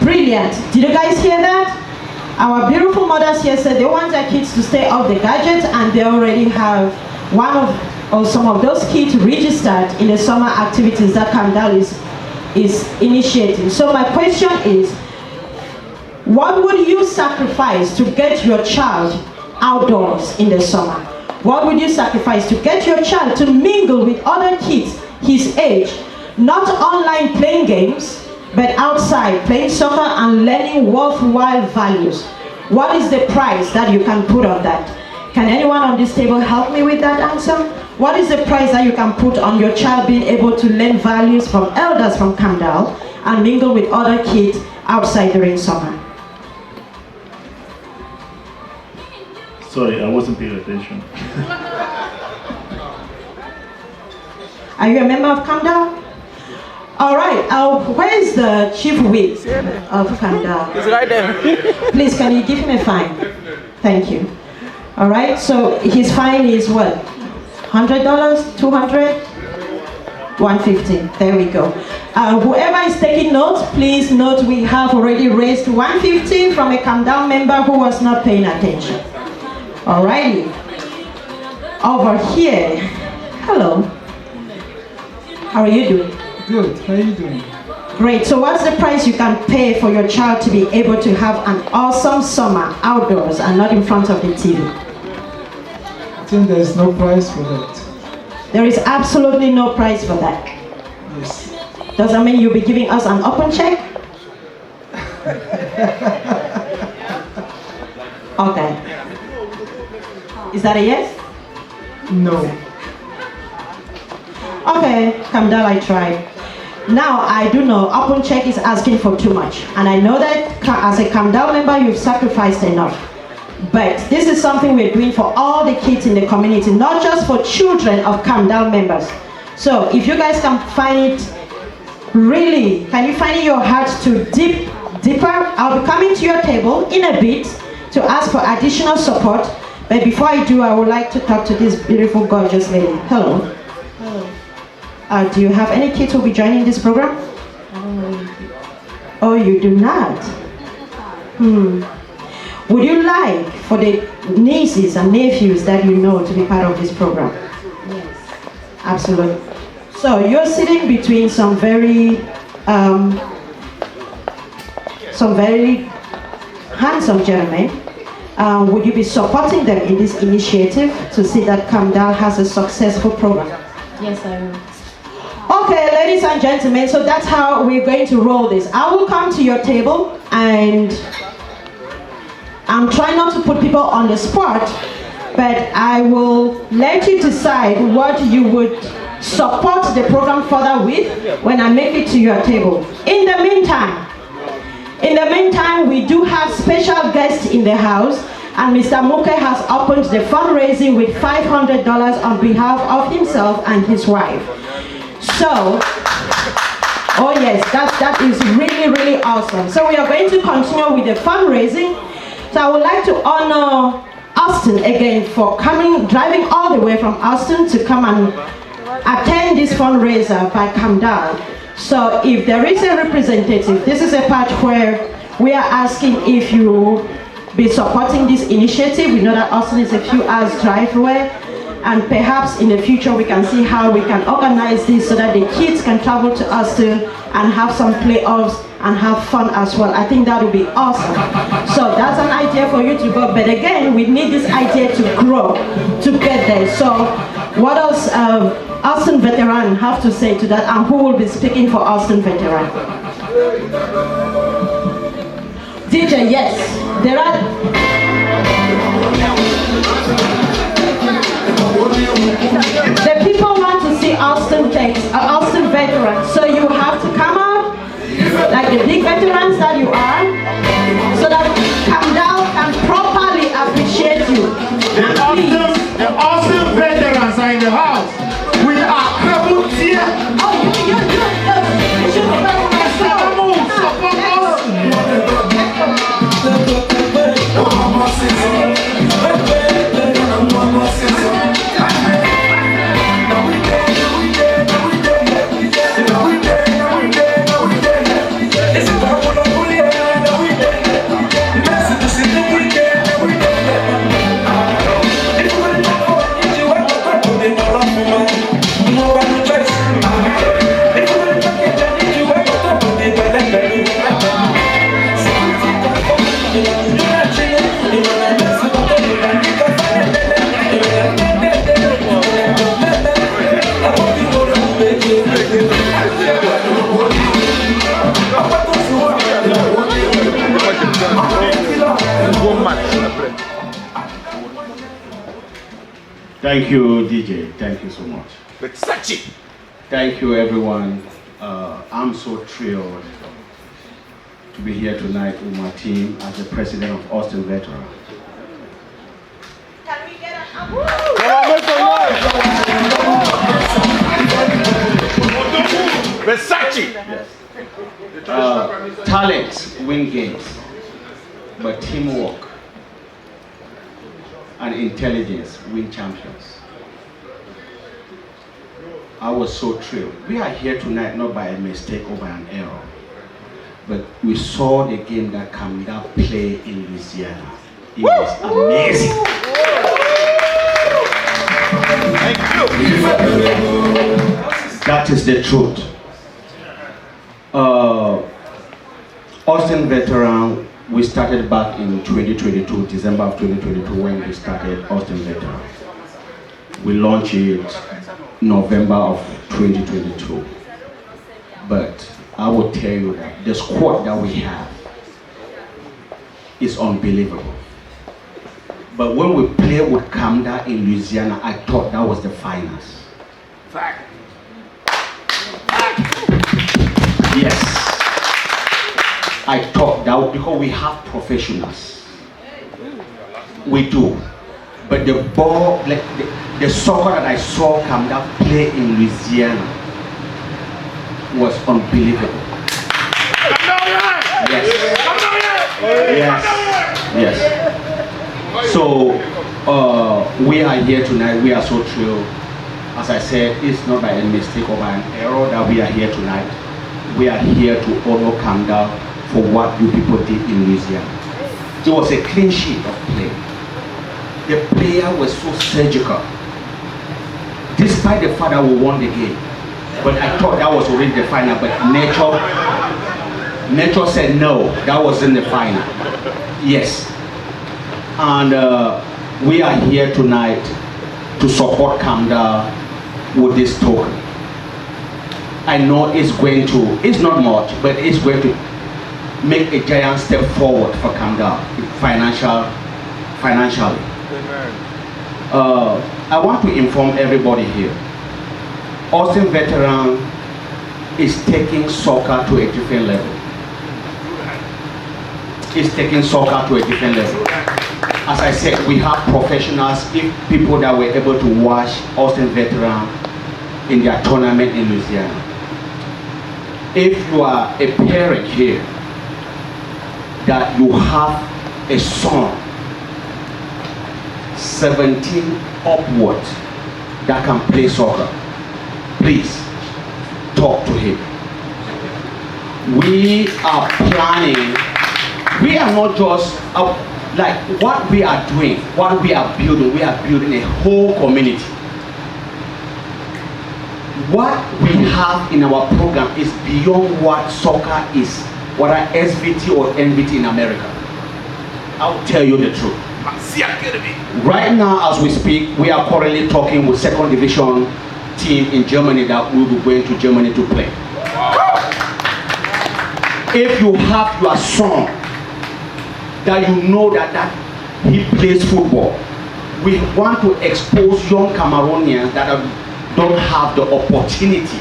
Brilliant. Did you guys hear that? Our beautiful mothers here said they want their kids to stay off the gadgets, and they already have one of or some of those kids registered in the summer activities that Camdal is initiating. So my question is, what would you sacrifice to get your child outdoors in the summer? What would you sacrifice to get your child to mingle with other kids his age? Not online playing games, but outside playing soccer and learning worthwhile values. What is the price that you can put on that? Can anyone on this table help me with that answer? What is the price that you can put on your child being able to learn values from elders from Camdal and mingle with other kids outside during summer? Sorry, I wasn't paying attention. Are you a member of Camdal? All right, where's the chief whip of Camdal? He's right there. Please, can you give him a fine? Thank you. All right, so his fine is what? $100, $200, $150. There we go. Whoever is taking notes, please note we have already raised $150 from a Camdal member who was not paying attention. All righty. Over here. Hello. How are you doing? Good. How are you doing? Great. So what's the price you can pay for your child to be able to have an awesome summer outdoors and not in front of the TV? I think there is no price for that. There is absolutely no price for that. Yes. Does that mean you'll be giving us an open check? Okay. Is that a yes? No. Okay, Camdal, I tried. Now, I do know open check is asking for too much. And I know that as a Camdal member, you've sacrificed enough. But this is something we're doing for all the kids in the community, not just for children of Camdal members. So if you guys can find it, really, can you find it in your heart to dip deeper? I'll be coming to your table in a bit to ask for additional support. But before I do, I would like to talk to this beautiful, gorgeous lady. Hello. Hello. Do you have any kids who will be joining this program? I don't know. Oh, you do not? Would you like for the nieces and nephews that you know to be part of this program? Yes. Absolutely. So you're sitting between some very handsome gentlemen. Would you be supporting them in this initiative to see that Camdal has a successful program? Yes, I will. Okay, ladies and gentlemen, so that's how we're going to roll this. I will come to your table and I'm trying not to put people on the spot, but I will let you decide what you would support the program further with when I make it to your table. In the meantime, we do have special guests in the house, and Mr. Muke has opened the fundraising with $500 on behalf of himself and his wife. So, oh yes, that is really, really awesome. So we are going to continue with the fundraising. So I would like to honor Austin again for driving all the way from Austin to come and attend this fundraiser by Camdal. So if there is a representative, this is a part where we are asking if you be supporting this initiative. We know that Austin is a few hours drive away, and perhaps in the future we can see how we can organize this so that the kids can travel to Austin and have some playoffs and have fun as well. I think that would be awesome. So that's an idea for you to go, but again, we need this idea to grow, to get there. So what else Austin Veteran have to say to that, and who will be speaking for Austin Veteran? DJ, yes, there are... The people want to see Austin Veterans, so you have to come out like the big veterans that you are, so that Camdal can properly appreciate you. The awesome veterans are in the house. We are crippled here. Oh, you should support It's Thank you, DJ. Thank you so much. Versace. Thank you, everyone. I'm so thrilled to be here tonight with my team as the president of Austin Veteran. Can we get a Versace. Yes. Talents win games, but teamwork and intelligence win champions. I was so thrilled. We are here tonight not by a mistake or by an error, but we saw the game that Camdal play in Louisiana. It was amazing. Thank you. That is the truth. Austin Veteran, we started back in 2022, December of 2022, when we started Austin Veteran. We launched it November of 2022. But I will tell you that the squad that we have is unbelievable. But when we played with Camdal in Louisiana, I thought that was the finals. Fact. Yes. I thought that because we have professionals. We do. But the ball, like the soccer that I saw Camdal play in Louisiana was unbelievable. Yes. Yes. Yes. So we are here tonight. We are so thrilled. As I said, it's not by a mistake or by an error that we are here tonight. We are here to honor Camdal for what you people did in Louisiana. It was a clean sheet of play. The player was so surgical. Despite the fact that we won the game, but I thought that was already the final. But nature said no, that wasn't the final. Yes, and we are here tonight to support Camdal with this token. I know it's not much, but it's going to make a giant step forward for Camdal financially. I want to inform everybody here. Austin Veteran is taking soccer to a different level. It's taking soccer to a different level. As I said, we have professionals, people that were able to watch Austin Veteran in their tournament in Louisiana. If you are a parent here, that you have a son 17 upward that can play soccer, please talk to him. We are planning, we are not just like what we are doing, what we are building a whole community. What we have in our program is beyond what soccer is, whether SVT or NVT in America. I'll tell you the truth. Right now, as we speak, we are currently talking with second division team in Germany that will be going to Germany to play. If you have your son that you know that he plays football, we want to expose young Cameroonians that don't have the opportunity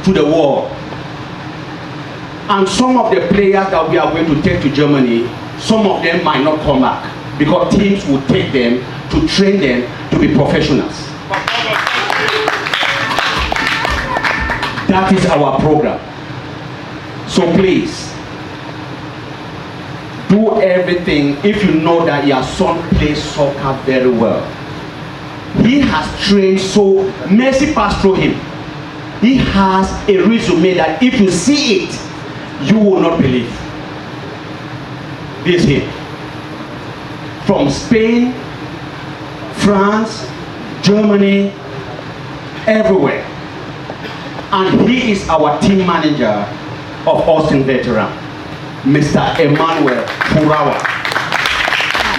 to the world. And some of the players that we are going to take to Germany, some of them might not come back because teams will take them to train them to be professionals. That is our program. So please, do everything. If you know that your son plays soccer very well, he has trained, so Messi passed through him. He has a resume that if you see it, you will not believe. This here. From Spain, France, Germany, everywhere. And he is our team manager of Austin Veteran, Mr. Emmanuel Furawa.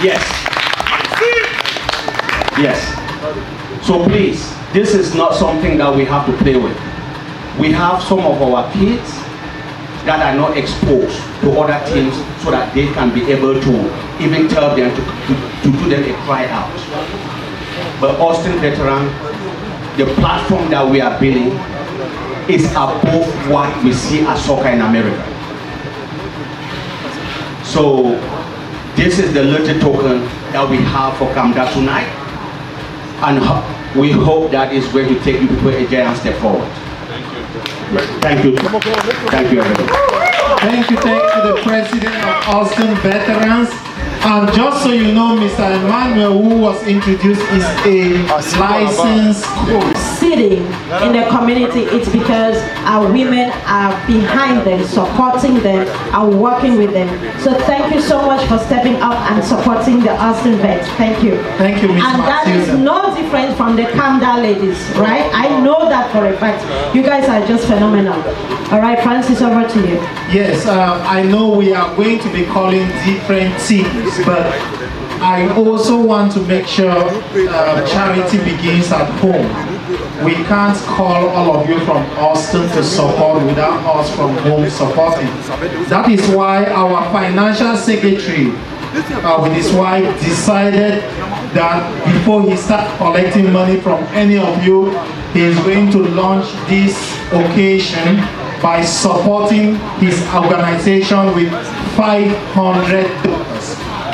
Yes. Yes. So please, this is not something that we have to play with. We have some of our kids that are not exposed to other teams so that they can be able to even tell them to do them a cry out. but Austin Veteran, the platform that we are building is above what we see as soccer in America. So this is the little token that we have for Camdal tonight, and we hope that is going to take you people a giant step forward. Thank you. Thank you, everybody. Thank you the President of Austin Veterans. And just so you know, Mr. Emmanuel, who was introduced, is a licensed coach. Sitting in the community, it's because our women are behind them, supporting them and working with them. So thank you so much for stepping up and supporting the Austin Vets. Thank you. Thank you, Ms. And that is no different from the Camdal ladies, right? I know that for a fact. You guys are just phenomenal. All right, Francis, over to you. Yes, I know we are going to be calling different teams, but I also want to make sure charity begins at home. We can't call all of you from Austin to support without us from home supporting. That is why our financial secretary with his wife decided that before he starts collecting money from any of you, he is going to launch this occasion by supporting his organization with $500.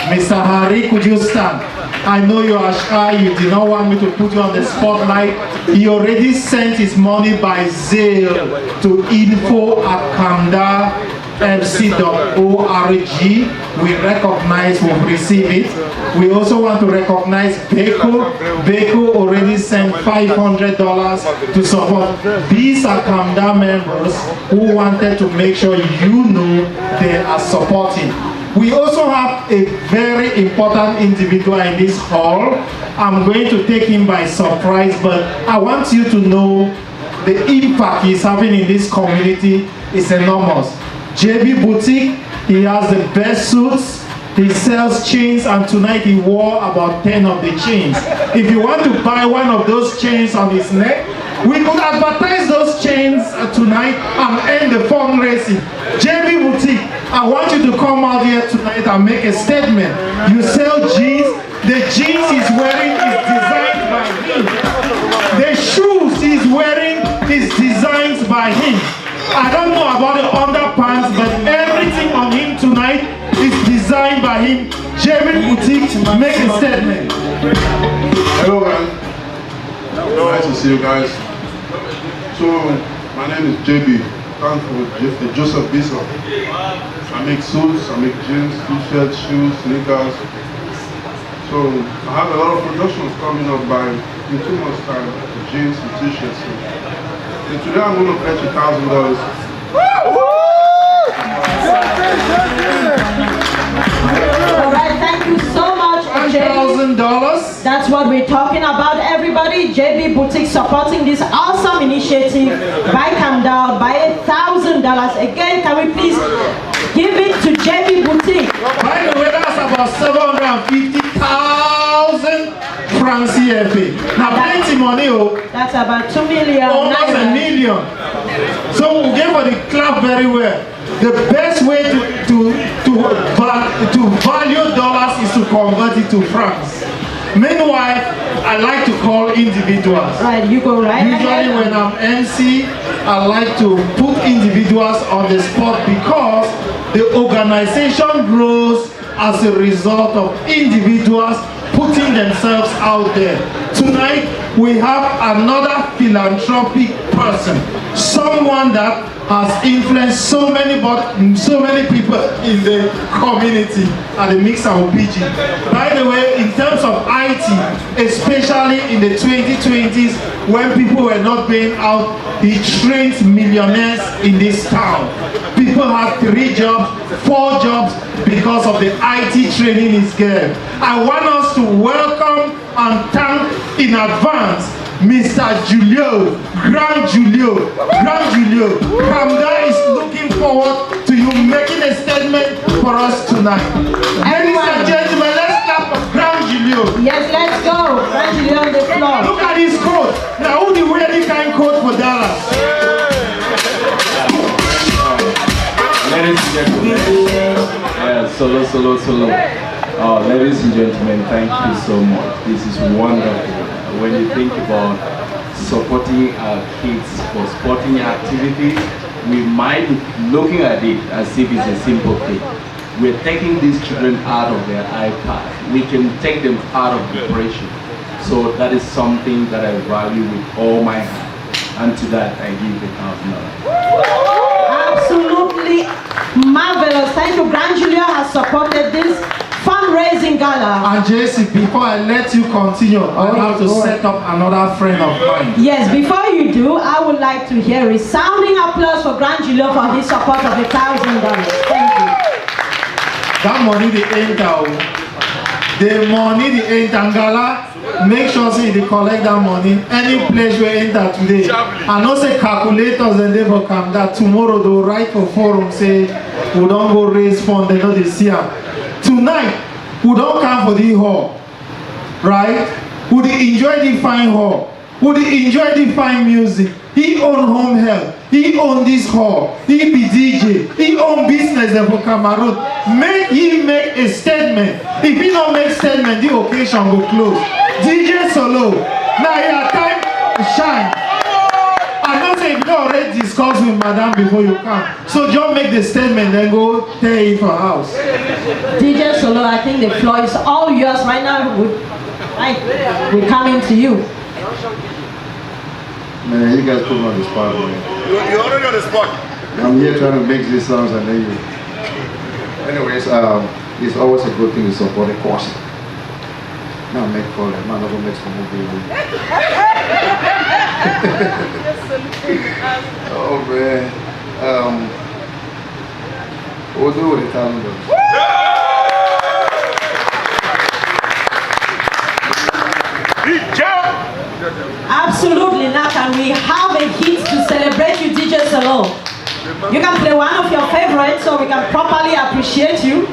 Mr. Harry, could you stand? I know you are shy, you did not want me to put you on the spotlight. He already sent his money by Zelle to info@camdalfc.org. We recognize, we've received it. We also want to recognize Beko. Beko already sent $500 to support. These are Camdal members who wanted to make sure you know they are supporting. We also have a very important individual in this hall. I'm going to take him by surprise, but I want you to know the impact he's having in this community is enormous. JB Boutique, he has the best suits, he sells chains, and tonight he wore about 10 of the chains. If you want to buy one of those chains on his neck, we could advertise those chains tonight and end the fundraising. JB Boutique, I want you to come out here tonight and make a statement. You sell jeans, the jeans he's wearing is designed by him. The shoes he's wearing is designed by him. I don't know about the underpants, but everything on him tonight is designed by him. JB Boutique, make a statement. Hello guys, nice to see you guys. So, my name is JB, stand for Joseph Bishop. I make suits, I make jeans, t-shirts, shoes, sneakers. So, I have a lot of productions coming up in 2 months' time, jeans and t-shirts. And today I'm going to pledge $1,000. Alright, thank you so much, $1,000. That's what we're talking about, everybody. JB Boutique supporting this awesome initiative by Camdal by $1,000. Again, can we please give it to JB Boutique? By the way, that's about 750,000 francs CFA. Now, plenty money, oh. That's about 2 million. Almost $1 million. So we'll give for the clap very well. The best way to value dollars is to convert it to francs. Meanwhile, I like to call individuals. Right, you go right Usually ahead. when I'm MC, I like to put individuals on the spot because the organization grows as a result of individuals putting themselves out there. Tonight, we have another philanthropic person, someone that has influenced so many people in the community at the Mix and PG. By the way, in terms of IT, especially in the 2020s when people were not paying out, he trained millionaires in this town. People had 3 jobs, 4 jobs because of the IT training he's given. I want us to welcome and thank in advance Mr. Julio, Grand Julio. Camdal is looking forward to you making a statement for us tonight. Ladies and gentlemen, let's clap for Grand Julio. Yes, let's go. Grand Julio on the floor. Look at his coat. Now, who do wear this kind of coat for Dallas? Ladies and gentlemen, solo. Ladies and gentlemen, thank you so much. This is wonderful. when you think about supporting our kids for sporting activities, we might be looking at it as if it's a simple thing. We're taking these children out of their iPad. We can take them out of depression. So that is something that I value with all my heart. And to that, I give $1,000. Absolutely marvelous. Thank you. Grand Julia has supported this fundraising gala. And JC, before I let you continue, I have to set up another friend of mine. Yes, before you do, I would like to hear a resounding applause for Grand Julia for his support of $1,000. Thank you. That money they enter. The money they enter gala. Make sure say they collect that money. Any place we enter today. I know say calculators and they will come that tomorrow they will write for forum say we don't go raise fund, they know they see them. Tonight, we don't come for the hall, right? We enjoy the fine hall. We enjoy the fine music. He own home health. He own this hall. He be DJ. He own business for Cameroon. Make he make a statement. If he don't make statement, the occasion will close. DJ Solo. Now your time to shine. I know say you already discussed with Madam before you come. So just make the statement and go tell it for house. DJ Solo, I think the floor is all yours right now. We're coming to you. Man, you guys put me on the spot, man. You're already on the spot. I'm here trying to make these songs and then you. Anyways, it's always a good thing to support a cause. Now make call it, man, I'm gonna make some movie. Oh man. We'll do what the time does. Absolutely. Now can we have a hit to celebrate you, DJ Solo? You can play one of your favorites so we can properly appreciate you.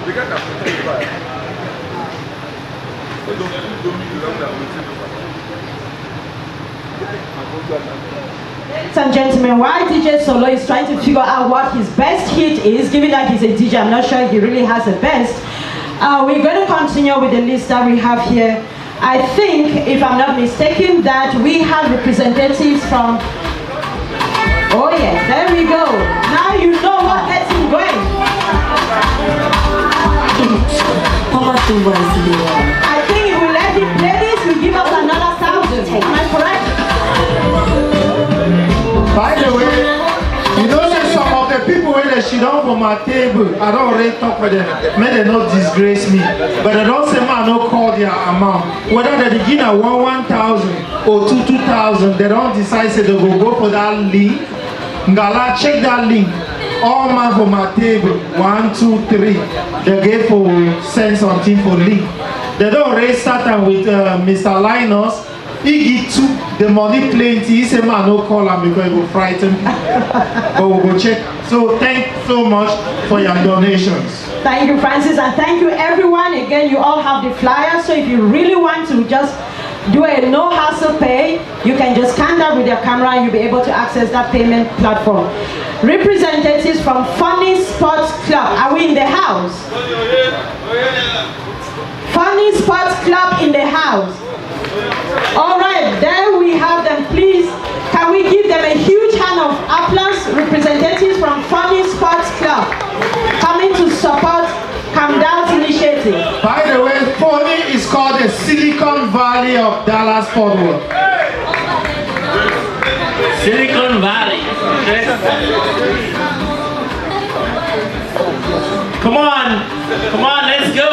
Ladies and gentlemen, while DJ Solo is trying to figure out what his best hit is, given that he's a DJ, I'm not sure he really has a best. We're going to continue with the list that we have here. I think, if I'm not mistaken, that we have representatives from... Oh yes, there we go. Now you know what gets him going. I think if we let him play this, we give us another 1,000. Am I correct? By the way, you know that some of the people when they sit down for my table, I don't already talk with them, may they not disgrace me. But they don't say man no call their amount. Whether they begin at 1,000 or 2,000, they don't decide say they will go for that link. Ngala check that link. All man for my table, 1, 2, 3. They get for send something for link. They don't already start with Mr. Linus. He took the money plenty. He said, man, no call him because he will frighten people. But we'll go check. So thank you so much for your donations. Thank you, Francis, and thank you, everyone. Again, you all have the flyer. So if you really want to just do a no-hassle pay, you can just scan that with your camera and you'll be able to access that payment platform. Representatives from Funny Sports Club. Are we in the house? Funny Sports Club in the house. All right, there we have them. Please, can we give them a huge hand of applause? Representatives from Funny Sports Club coming to support Camdal's initiative. By the way, Funny is called the Silicon Valley of Dallas Fort Worth. Silicon Valley. Come on, let's go.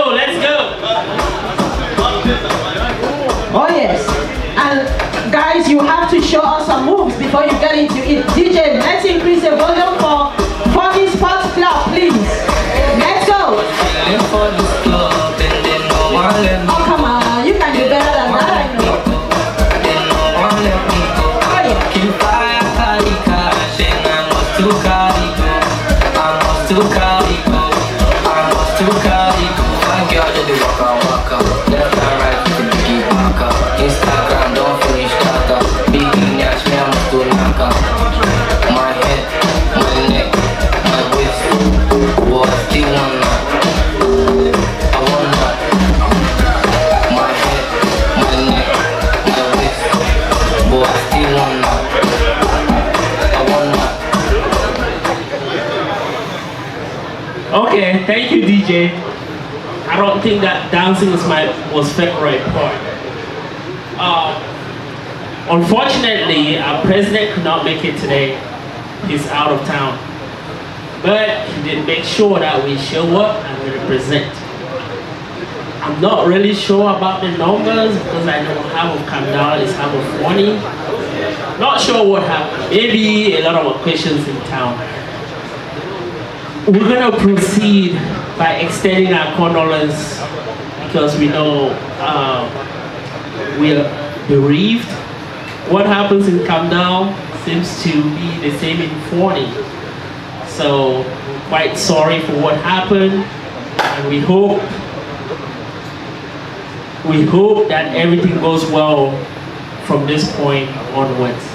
Oh yes, and guys, you have to show us some moves before you get into it. DJ, let's increase the volume for Funny Sports Club, please. Let's go. Oh come on, you can do better than that, I know. Instagram, don't finish data. Big yash, me I'm to knock up. My head, my neck, my waist. What do you want now? I want that. My head, my neck, my waist. Okay, thank you, DJ. I don't think that dancing is my most favorite part. Unfortunately, our president could not make it today. He's out of town. But he did make sure that we show up and we represent. I'm not really sure about the numbers because I know half of Camdal is half of Funny. Not sure what happened. Maybe a lot of questions in town. We're gonna proceed by extending our condolence because we know we're bereaved. What happens in Camdal seems to be the same in Funny. So quite sorry for what happened, and we hope that everything goes well from this point onwards.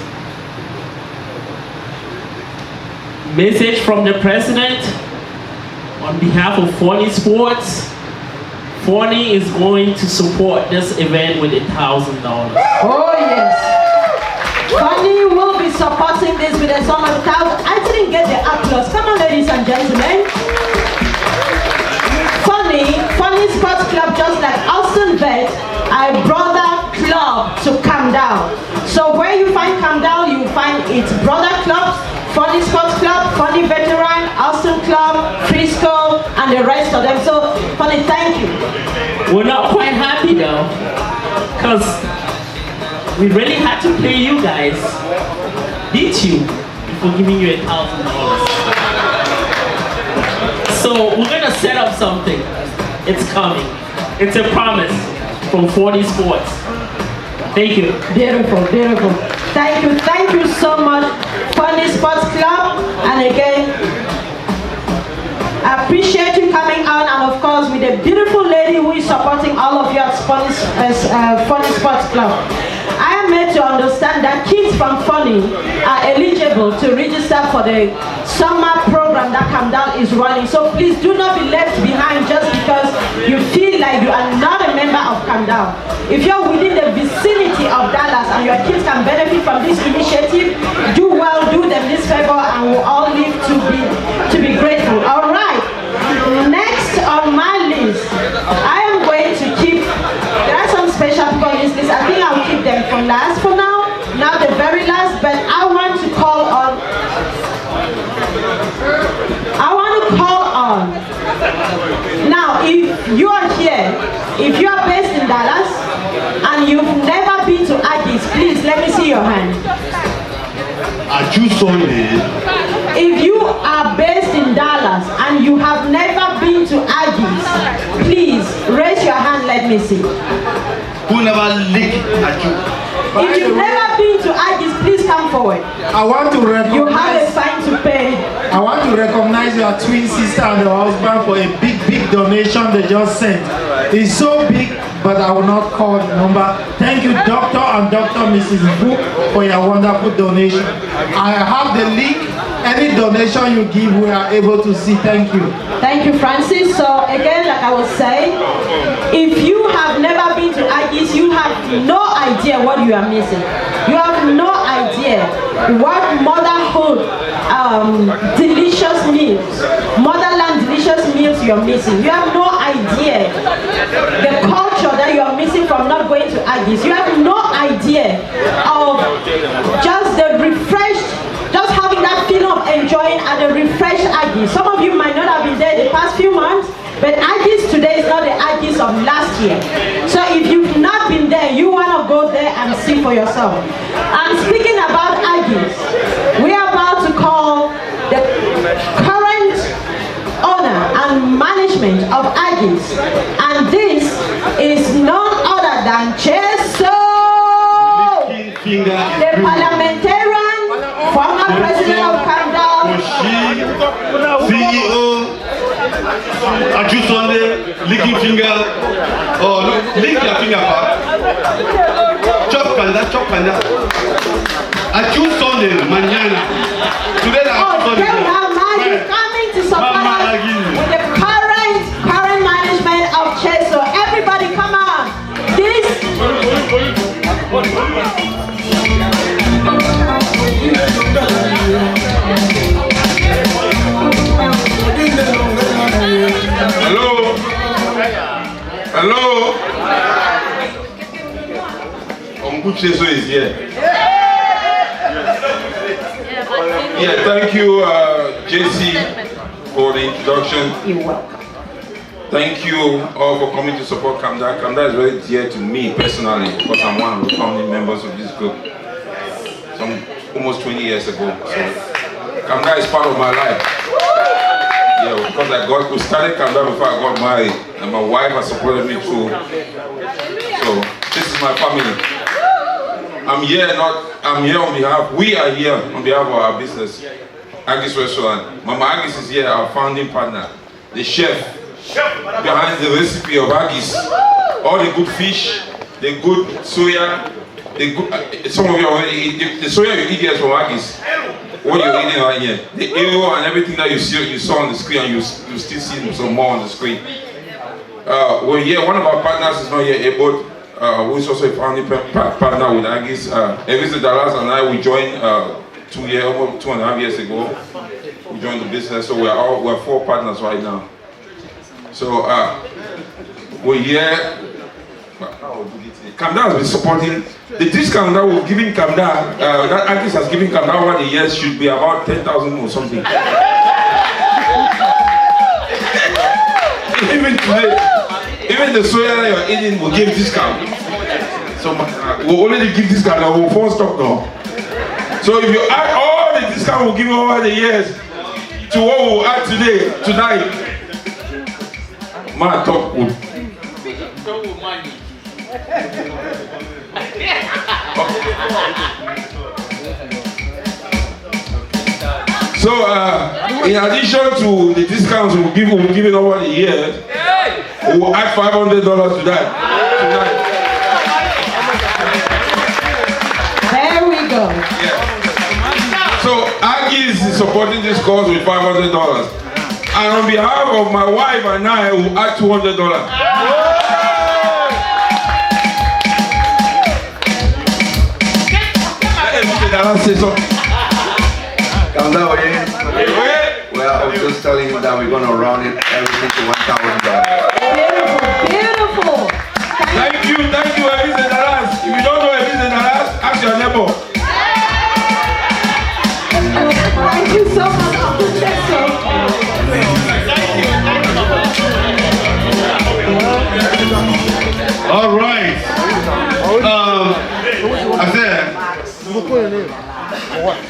Message from the president on behalf of Funny Sports. Funny is going to support this event with $1,000. Oh yes. Funny will be supporting this with a sum of $1,000. I didn't get the applause. Come on, ladies and gentlemen. Funny Sports Club, just like Austin Vet, a brother club to Camdal. So where you find Camdal, you find its brother clubs, Funny Sports Club, Funny Veteran, Austin Club, Frisco, and the rest of them. So, Funny, thank you. We're not quite happy though, because we really had to pay you guys, did you, before giving you $1,000. So we're gonna set up something. It's coming. It's a promise from 40 Sports. Thank you. Beautiful, beautiful. Thank you so much, Funny Sports Club. And again, I appreciate you coming out, and of course with the beautiful lady who is supporting all of you at Funny Sports Club. I am made to understand that kids from Funny are eligible to register for the summer program that Camdal is running. So please do not be left behind just because you feel like you are not a member of Camdal. If you're within the vicinity of Dallas and your kids can benefit from this initiative, do well, do them this favor, and we'll all live to be grateful. All right. Next on my list, I am going to keep, there are some special people on this list. I think I'll keep them for last for now, not the very last, but I want to call on, now if you are here, if you are based in Dallas, and you've never been to Aggies, please let me see your hand. If you are based in Dallas and you have never been to Aggies, please raise your hand, let me see. Who never licked at you? If you've never been to Aggies, please come forward. I want to recognize. You have a fine to pay. I want to recognize your twin sister and her husband for a big donation they just sent. It's so big, but I will not call the number. Thank you, Dr. and Dr. Mrs. Book, for your wonderful donation. I have the link. Any donation you give, we are able to see. Thank you. Thank you, Francis. So again, like I was saying, if you have never been to Aggies, you have no idea what you are missing. You have no idea what motherhood, delicious meals, motherland delicious meals you're missing. You have no idea the culture that you are missing from not going to Aggies. You have no idea of just the refreshed, just having that feeling of enjoying at the refreshed Aggies. Some of you might not have been there the past few months, but Aggies today is not the Aggies of last year. So if you've not been there, you want to go there and see for yourself. And speaking about Aggies, we are about to call the current owner and management of Aggies. And this is none other than Cheso, the parliamentarian, former president of Camdal, CEO, Aju Sunday, licking finger, lick your finger back. Chop panda. Aju Sunday, mañana. Today, here we have Maggie coming to support us with the current management of Cheso. Everybody come on. Cheso is here. Yeah, thank you, JC, for the introduction. You're welcome. Thank you all for coming to support Camdal. Camdal is very dear to me personally because I'm one of the founding members of this group. Some almost 20 years ago. So Camdal is part of my life. Yeah, because we started Camdal before I got married, and my wife has supported me through. So this is my family. I'm here on behalf. We are here on behalf of our business, Aggies Restaurant. Mama Aggies is here, our founding partner, the chef behind the recipe of Aggies. All the good fish, the good soya, the good. Some of you already eat the soya you eat here is from Aggies. What you're eating right here, the arrow and everything that you saw on the screen, and you still see some more on the screen. We're here. One of our partners is not here, Ebot, who is also a founding partner with Aggies. Evisa Dallas and I, we joined almost 2.5 years ago. We joined the business, so we're 4 partners right now. So we're here. Camdal has been supporting the discount that we're giving Camdal. That Aggies has given Camdal over the years should be about 10,000 or something. Even today, even the soya that you're eating will give discount. So we'll only give discount and we'll force stock now. So if you add all the discount we'll give over the years to what we'll add tonight, man, talk good. So in addition to the discounts we'll give it over the years, we'll add $500 to that tonight. There we go. Yeah. So Aggies is supporting this cause with $500. And on behalf of my wife and I, we'll add $200. Camdal, well, I was just telling him that we're going to round it everything to $1,000. Beautiful. Thank you, Evisa Dallas. If you don't know Evisa Dallas, ask your neighbor. Thank you so much. All right. I said,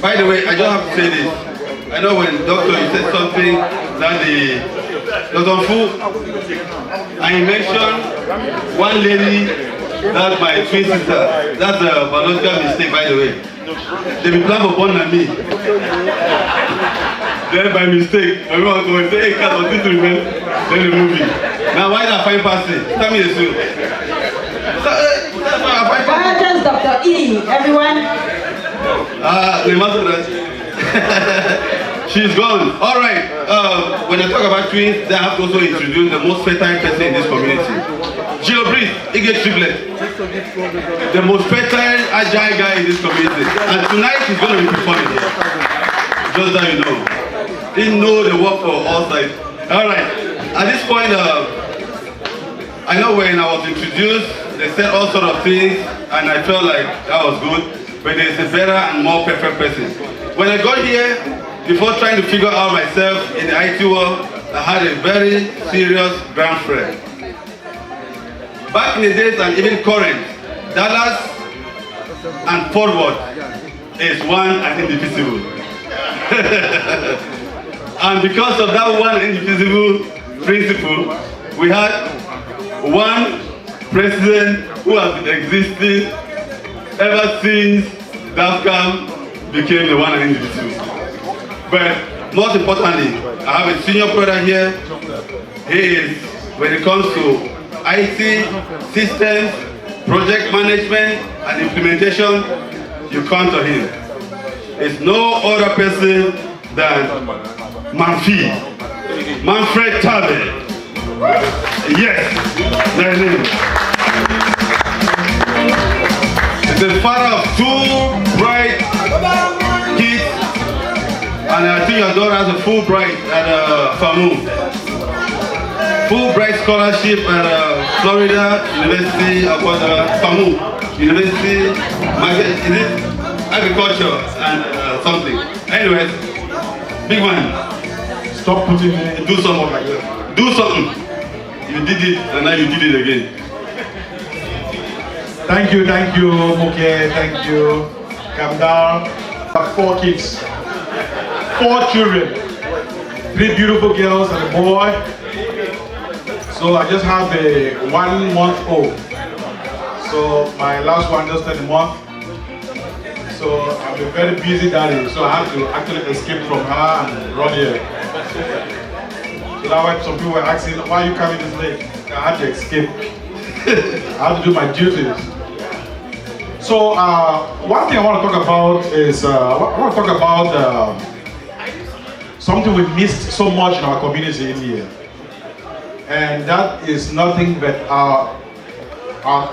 by the way, I just have to say this. I know when Doctor you said something that the Dr. Fu, I mentioned one lady, that's my twin sister. That's a biological mistake, by the way. They be planned for born than me. Then by mistake, everyone go and say, hey, cat, what's this to remember? Then the movie. Now, why that fine person? Tell me the truth. Just Dr. E, everyone. She's gone. All right. When I talk about twins, I have to also introduce the most fertile person in this community. Gio Breeze, he gets triplet. The most fertile, agile guy in this community. And tonight he's going to be performing here. Just that you know. He knows the work for all sides. All right. At this point, I know when I was introduced, they said all sort of things, and I felt like that was good. But there's a better and more perfect person. When I got here, before trying to figure out myself in the IT world, I had a very serious ground friend. Back in the days and even current, Dallas and forward is one and indivisible. And because of that one indivisible principle, we had one president who has been existing ever since DAFCAM became the one and indivisible. But most importantly, I have a senior brother here. He is, when it comes to IT, systems, project management, and implementation, you count on him. It's no other person than Manfred Tabe. Yes, that's him. He's the father of 2 bright kids, and I think your daughter has a Fulbright at FAMU. Fulbright scholarship at Florida University of FAMU. university, market, is it agriculture and something. Anyways, big man, stop putting me, do something like that. Do something. You did it and now you did it again. Thank you, Muke, thank you, Camdal. 4 kids, 4 children, 3 beautiful girls and a boy. So I just have a 1-month-old. So my last one just turned a month. So I'm a very busy daddy. So I had to actually escape from her and run here. So that's why some people were asking, why are you coming this late? I had to escape. I had to do my duties. So one thing I want to talk about is something we missed so much in our community in here, and that is nothing but our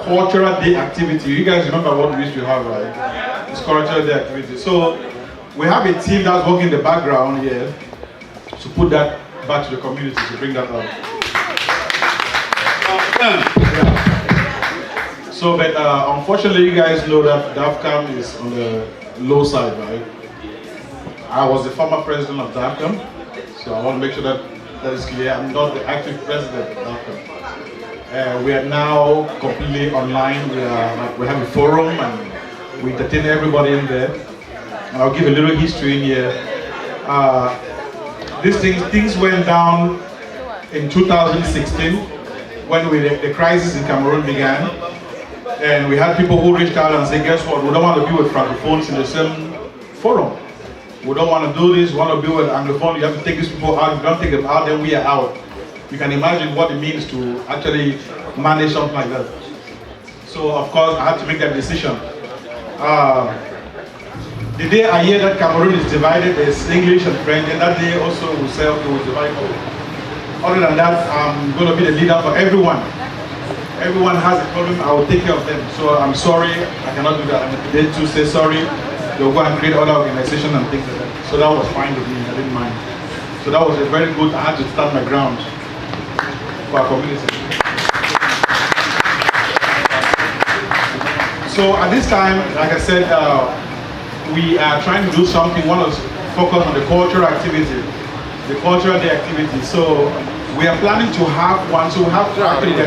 cultural day activity. You guys remember what we used to have, right? It's cultural day activity. So we have a team that's working in the background here to put that back to the community, to bring that up. Yeah. So, but unfortunately, you guys know that DAFCAM is on the low side, right? I was the former president of DAFCAM, so I want to make sure that that is clear. I'm not the active president of DAFCAM. We are now completely online. We have a forum and we entertain everybody in there. And I'll give a little history in here. Things went down in 2016 when the crisis in Cameroon began. And we had people who reached out and said, guess what, we don't want to be with francophones in the same forum. We don't want to do this, we want to be with anglophone. You have to take these people out. If you don't take them out, then we are out. You can imagine what it means to actually manage something like that. So of course, I had to make that decision. The day I hear that Cameroon is divided, there's English and French, and that day also we say, okay, we'll divide. Other than that, I'm going to be the leader for everyone. Everyone has a problem, I will take care of them. So I'm sorry, I cannot do that. And they too say sorry, they'll go and create other organizations and things like that. So that was fine with me, I didn't mind. So that was a very good, I had to stand my ground for our community. So at this time, like I said, we are trying to do something. We want to focus on the cultural activity, the cultural day activity. So we are planning to have one. So we have actually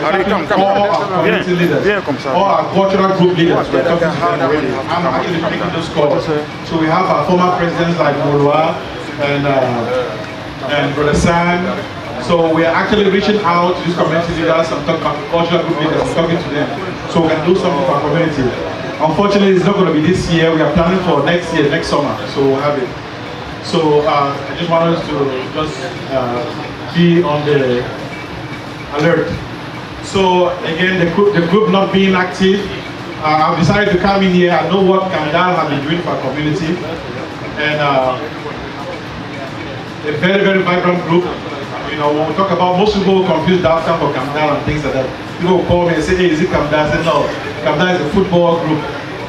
all our community leaders, all our cultural group leaders. We're talking to them already. I'm actually making those calls. So we have our former presidents like Molwa and Brother Sam. So we are actually reaching out to these community leaders and cultural group leaders and talking to them. So we can do something for our community. Unfortunately, it's not going to be this year. We are planning for next year, next summer. So we'll have it. So I just want us to just be on the alert. So again, the group not being active, I've decided to come in here. I know what Camdal has been doing for our community, and a very, very vibrant group. You know, when we talk about, most people confuse DAFCAM for Camdal and things like that. People will call me and say, hey, is it Camdal? I say, no, Camdal is a football group.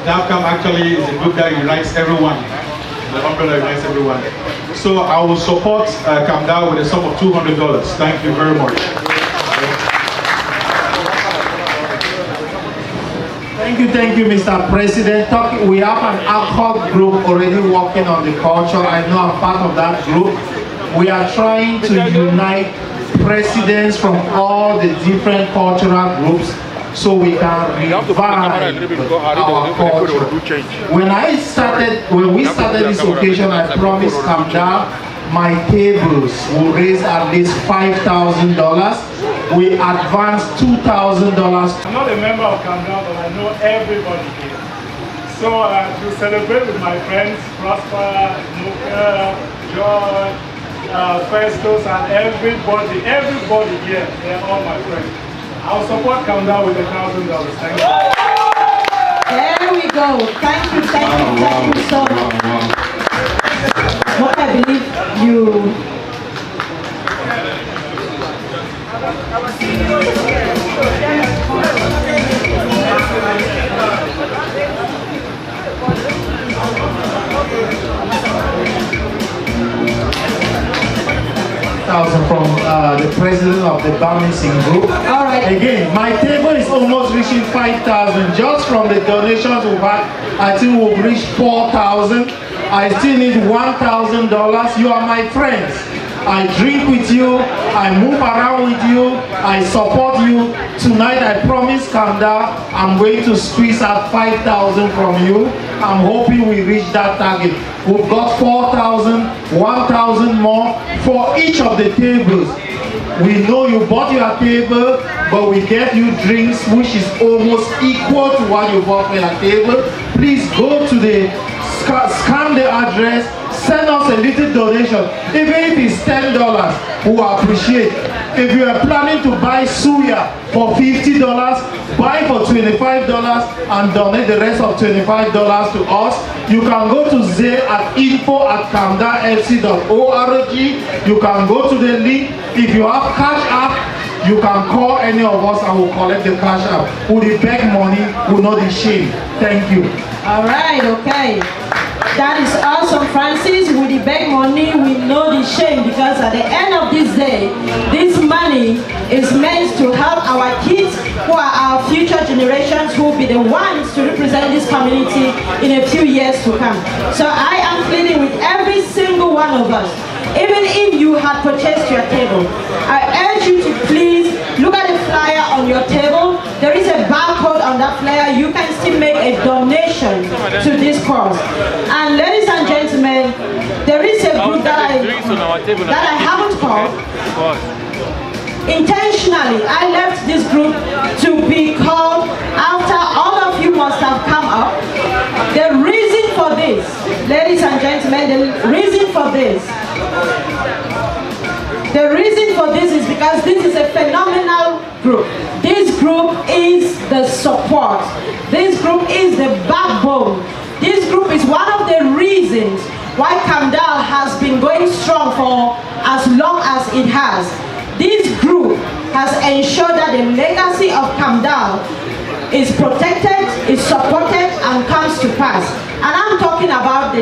DAFCAM actually is a group that unites everyone. The umbrella unites everyone. So I will support Camdal with a sum of $200. Thank you very much. Thank you, Mr. President. We have an ad hoc group already working on the culture. I know I'm part of that group. We are trying to unite presidents from all the different cultural groups so we can revive our culture. When we started this occasion, I promised Camdal my tables will raise at least $5,000. We advanced $2,000. I'm not a member of Camdal, but I know everybody here. So to celebrate with my friends, Prosper, Nuka, George, Festus, and everybody here, they're all my friends. I'll support Camdal with $1,000. Thank you. There we go. Thank you so much. What I believe you. 5,000 from the president of the balancing group. All right. Again, my table is almost reaching 5,000. Just from the donations we've had, I think we've reached 4,000. I still need $1,000. You are my friends. I drink with you, I move around with you, I support you. Tonight I promise Camdal, I'm going to squeeze out 5,000 from you. I'm hoping we reach that target. We've got 4,000, 1,000 more for each of the tables. We know you bought your table, but we get you drinks which is almost equal to what you bought for your table. Please go to the, scan the address, send us a little donation. Even if it's $10, we will appreciate. If you are planning to buy suya for $50, buy for $25 and donate the rest of $25 to us. You can go to info@camdalfc.org. You can go to the link. If you have cash app, you can call any of us and we'll collect the cash app. Will the beg money, will not be shame. Thank you. All right, okay. That is awesome, Francis. With the beg money, we know the shame, because at the end of this day, this money is meant to help our kids who are our future generations, who will be the ones to represent this community in a few years to come. So I am pleading with every single one of us, even if you had purchased your table, I urge you to please look at the flyer on your table. There is a barcode on that flyer. You can still make a donation to this cause. And ladies and gentlemen, there is a group that I haven't called. Intentionally, I left this group to be called after all of you must have come up. The reason for this, ladies and gentlemen, the reason for this is because this is a phenomenal group. This group is the support. This group is the backbone. This group is one of the reasons why Camdal has been going strong for as long as it has. This group has ensured that the legacy of Camdal is protected, is supported, and comes to pass. And I'm talking about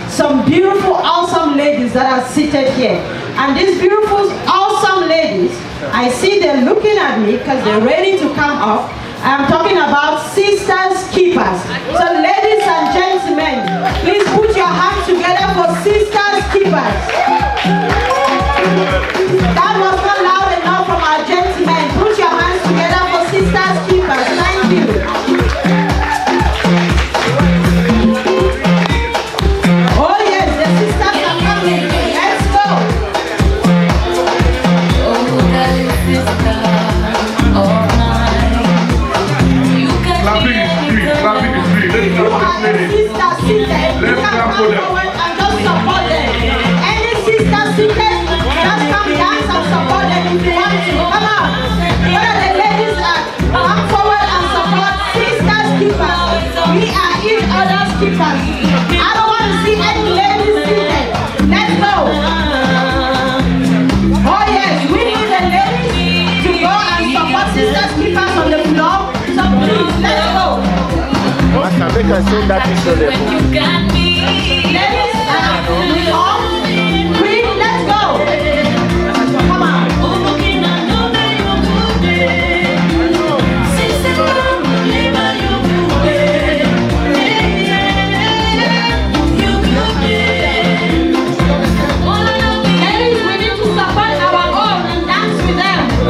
some beautiful, awesome ladies that are seated here. And these beautiful, awesome ladies, I see them looking at me because they're ready to come up. I'm talking about Sisters Keepers. So ladies and gentlemen, please put your hands together for Sisters Keepers. That was not loud enough from our gentlemen. Put your hands together for Sisters Keepers. Thank you. Oh yes, the sisters are coming. Let's go. Clapping is free. Let's clap this lady. Let's clap for them. And just support them. Any sister seated, just come dance and support them if you want to. Come on. Where the ladies are, come forward and support Sisters Keepers. We are each other's keepers. I don't want to see any ladies seated. Let's go. Oh yes, we need the ladies to go and support Sisters Keepers on the floor. So please, let's go. I can make a sing that is so level. Ladies, all queen, let's go. Come on. Ladies, we need to support our own and dance with them. Let's go.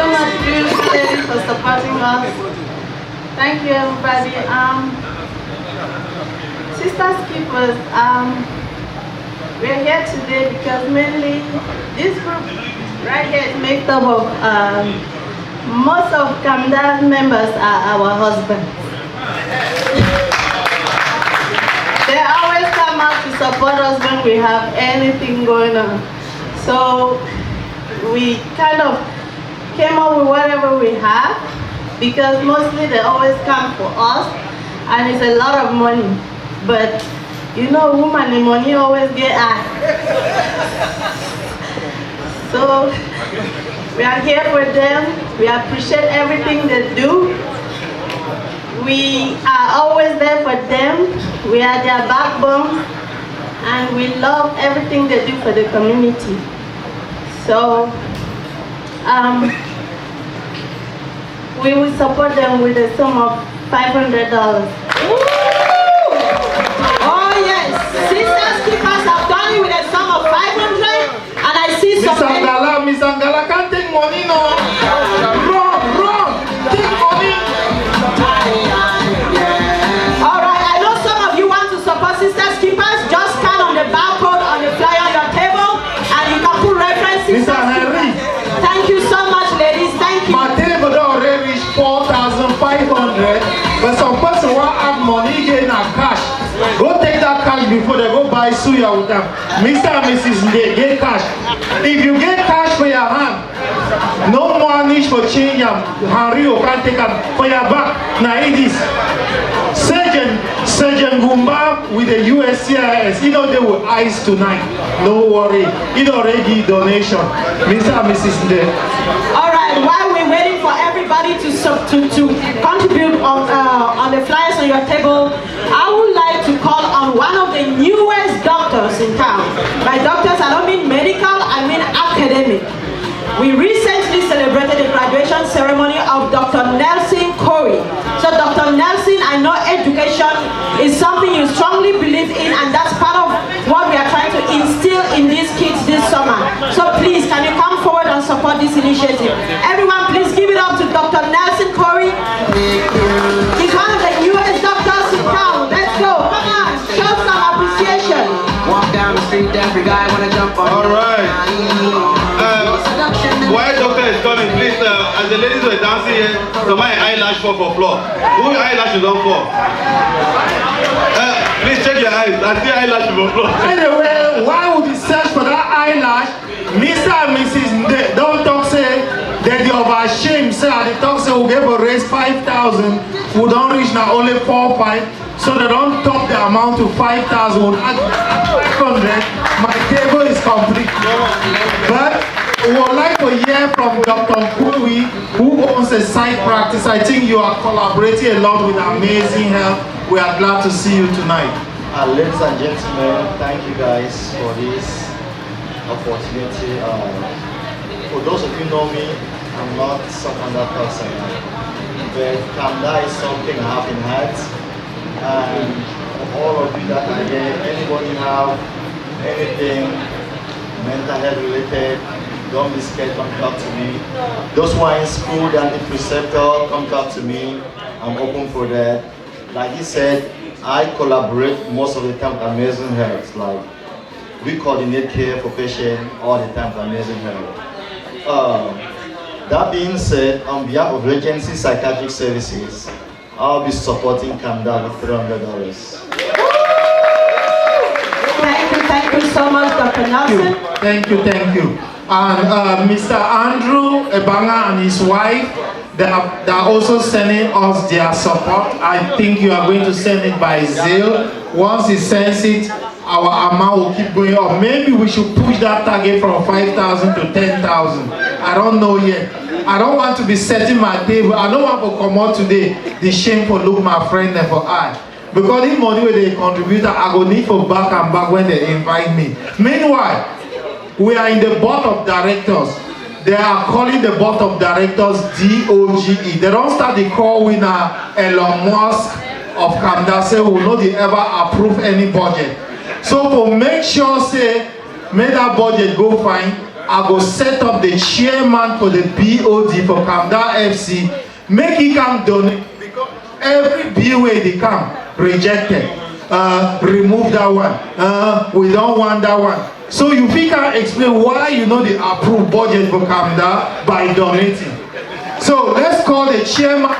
much, beautiful ladies, for supporting us. Thank you, everybody. Sisters Keepers, we're here today because mainly this group right here is made up of most of Camdal members are our husbands. They always come out to support us when we have anything going on. So we kind of came up with whatever we have, because mostly they always come for us and it's a lot of money. But you know, woman, the money always get high. So we are here for them. We appreciate everything they do. We are always there for them. We are their backbone, and we love everything they do for the community. So we will support them with a sum of $500. Oh yes, Sisters Keepers have done it with a sum of 500, and I see some. Miss Angala can't take money, no. Run, take money. All right, I know some of you want to support Sisters Keepers. Just scan on the barcode on the flyer on your table, and you can put reference. Mr. Henry. Thank you so much, ladies. Thank you. My table already reached 4,500, but some person want have money again and cash. Go take that cash before they go buy suya with them. Mr. and Mrs. They get cash. If you get cash for your hand, no money for change them. Henry, you can't take them for your back. Now it is. Surgeon Gumba with the USCIS, you know they will ice tonight. No worry. It already donation. Mr. and Mrs. Day. All right, while we're waiting for everybody to contribute on the flyers on your table, I would like to call on one of the newest doctors in town. By doctors, I don't mean medical, I mean academic. We recently celebrated the graduation ceremony of Dr. Nelson Corey. So Dr. Nelson, I know education is something you strongly believe in, and that's part of what we are trying to instill in these kids this summer. So please, can you come forward and support this initiative? Everyone, please give it up to Dr. Nelson Corey. He's one of the newest doctors in town. Let's go. Come on, show some appreciation. Walk down the street, every guy wanna jump on. All right. While doctor is coming, please, as the ladies were dancing here, my eyelash fall for floor. Who eyelash don't fall? Please check your eyes. I see eyelash for floor. Anyway, why would you search for that eyelash? Mr. and Mrs. Don't talk say that they are ashamed. Say they talk say we gave a raise 5,000. We don't reach now only 4-5. So they don't top the amount to 5,000. At 500, my table is complete. But we would like to hear from Dr. Nkui, who owns a site practice. I think you are collaborating a lot with Amazing Health. We are glad to see you tonight. Ladies and gentlemen, thank you guys for this opportunity. For those of you who know me, I'm not some other person. But Camdal is something I have in heart. And for all of you that are here, anybody have anything mental health related, don't be scared, come talk to me. Those who are in school and the preceptor, come talk to me. I'm open for that. Like he said, I collaborate most of the time with Amazing Health. Like, we coordinate care for patients all the time with Amazing Health. That being said, on behalf of Regency Psychiatric Services, I'll be supporting Camdal with $300. Thank you so much, Dr. Nelson. Thank you. And Mr. Andrew Ebanga and his wife, they are also sending us their support. I think you are going to send it by Zelle. Once he sends it, our amount will keep going up. Maybe we should push that target from 5,000 to 10,000. I don't know yet. I don't want to be setting my table. I don't want to come out today the shame for look my friend and for I. Because the money where they contribute, I go need for back and back when they invite me. Meanwhile, we are in the board of directors. They are calling the board of directors DOGE. They don't start the call with Elon Musk of Camdal say we will not ever approve any budget. So for make sure say make that budget go fine, I go set up the chairman for the BOD for Camdal FC, make he come donate, because every bill where they come, rejected, remove that one, we don't want that one. So you can explain why you know the approved budget for Camdal by donating. So let's call the chairman,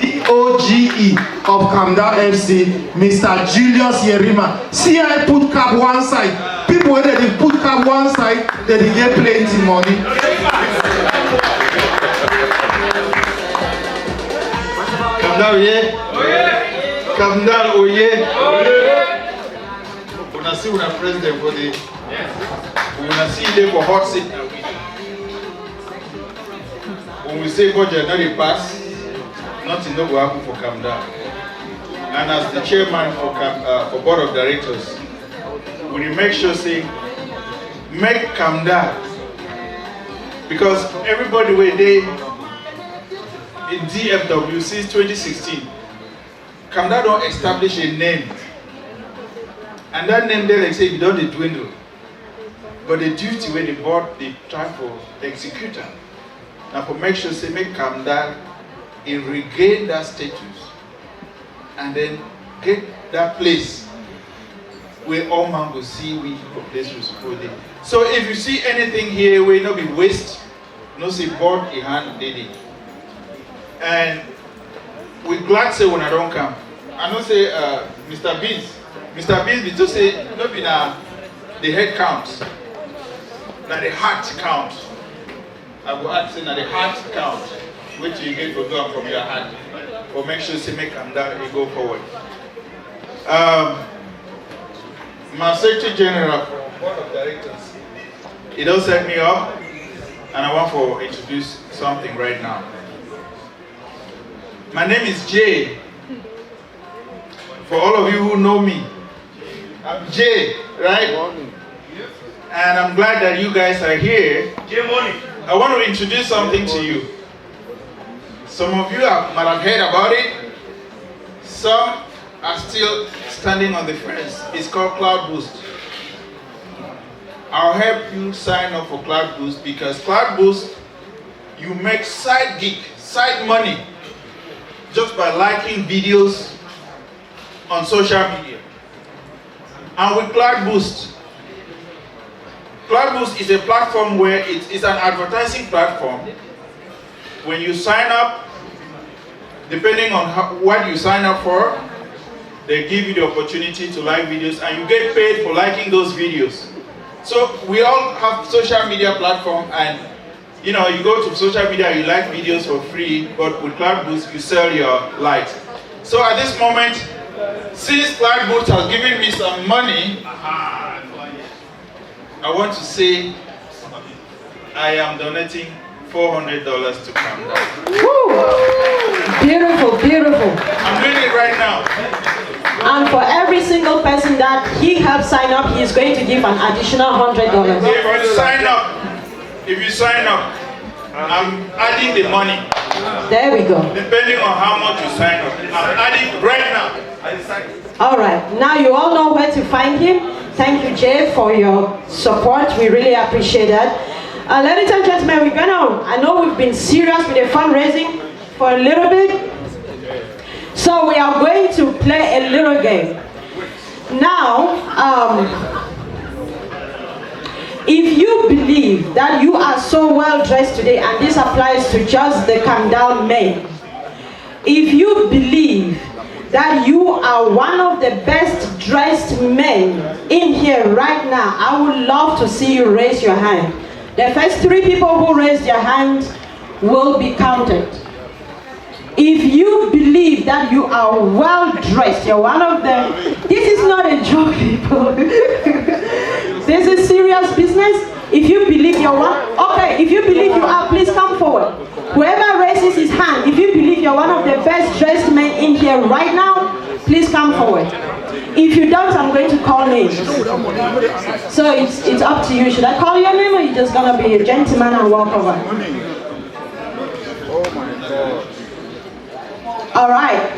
the DOGE of Camdal FC, Mr. Julius Yerima. See, I put cap one side. People when they put cap one side, they get plenty money. Camdal oye! Camdal oye! When I see when I president for the, when I see them for hot seat. When we say budget not a pass, nothing will happen for Camdal. And as the chairman for board of directors, we make sure say make Camdal, because everybody where they in DFW since 2016, Camdal don't establish a name, and that name there, like say, it don't dwindle. But the duty where the board they try for the executor. Now for make sure say make Camdal and regain that status and then get that place where all man will see we the place we support it. So if you see anything here where not be waste, no say board a hand did it. And we glad say when I don't come. I don't say Mr. Beans be to say not be now the head count, now the heart count. I will add say now the heart count, which you get to go from your heart, for make sure say make Camdal you go forward. My Secretary General for Board of Directors, he don't set me up, and I want to introduce something right now. My name is Jay. For all of you who know me, I'm Jay, right? And I'm glad that you guys are here. Jay Money. I want to introduce something to you. Some of you might have heard about it. Some are still standing on the fence. It's called Cloud Boost. I'll help you sign up for Cloud Boost, because Cloud Boost, you make side gig, side money, just by liking videos on social media. And with Cloud Boost is a platform where it is an advertising platform. When you sign up, depending on what you sign up for, they give you the opportunity to like videos, and you get paid for liking those videos. So we all have social media platform, and you know, you go to social media, you like videos for free, but with Cloud Boost, you sell your likes. So at this moment, since Cloud Boost has given me some money, I want to say I am donating $400 to Camdal. Beautiful, beautiful. I'm doing it right now. And for every single person that he helps sign up, he is going to give an additional $100. If you sign up, I'm adding the money. There we go. Depending on how much you sign up, I'm adding right now. All right, now you all know where to find him. Thank you, Jay, for your support. We really appreciate that. Ladies and gentlemen, we're gonna, I know we've been serious with the fundraising for a little bit. So we are going to play a little game. Now, if you believe that you are so well dressed today, and this applies to just the Camdal men, if you believe that you are one of the best dressed men in here right now, I would love to see you raise your hand. The first 3 people who raise their hands will be counted. If you believe that you are well dressed, you're one of them. This is not a joke, people. This is serious business. If you believe you're one, okay, if you believe you are, please come forward. Whoever raises his hand, if you believe you're one of the best dressed men in here right now, please come forward. If you don't, I'm going to call names. So it's up to you. Should I call your name, or you're just gonna be a gentleman and walk over? Oh my God. All right.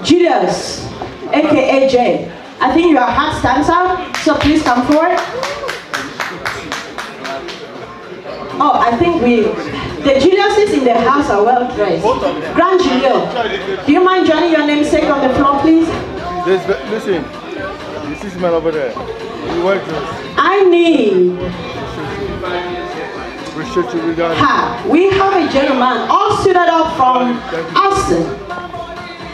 Julius, aka Jay. I think your heart stands out, so please come forward. Oh, I think the Juliuses in the house are well dressed. Grand Julio, do you mind joining your namesake on the floor, please? Listen, this is man over there. You well dressed. I need. We have a gentleman all suited up from Austin.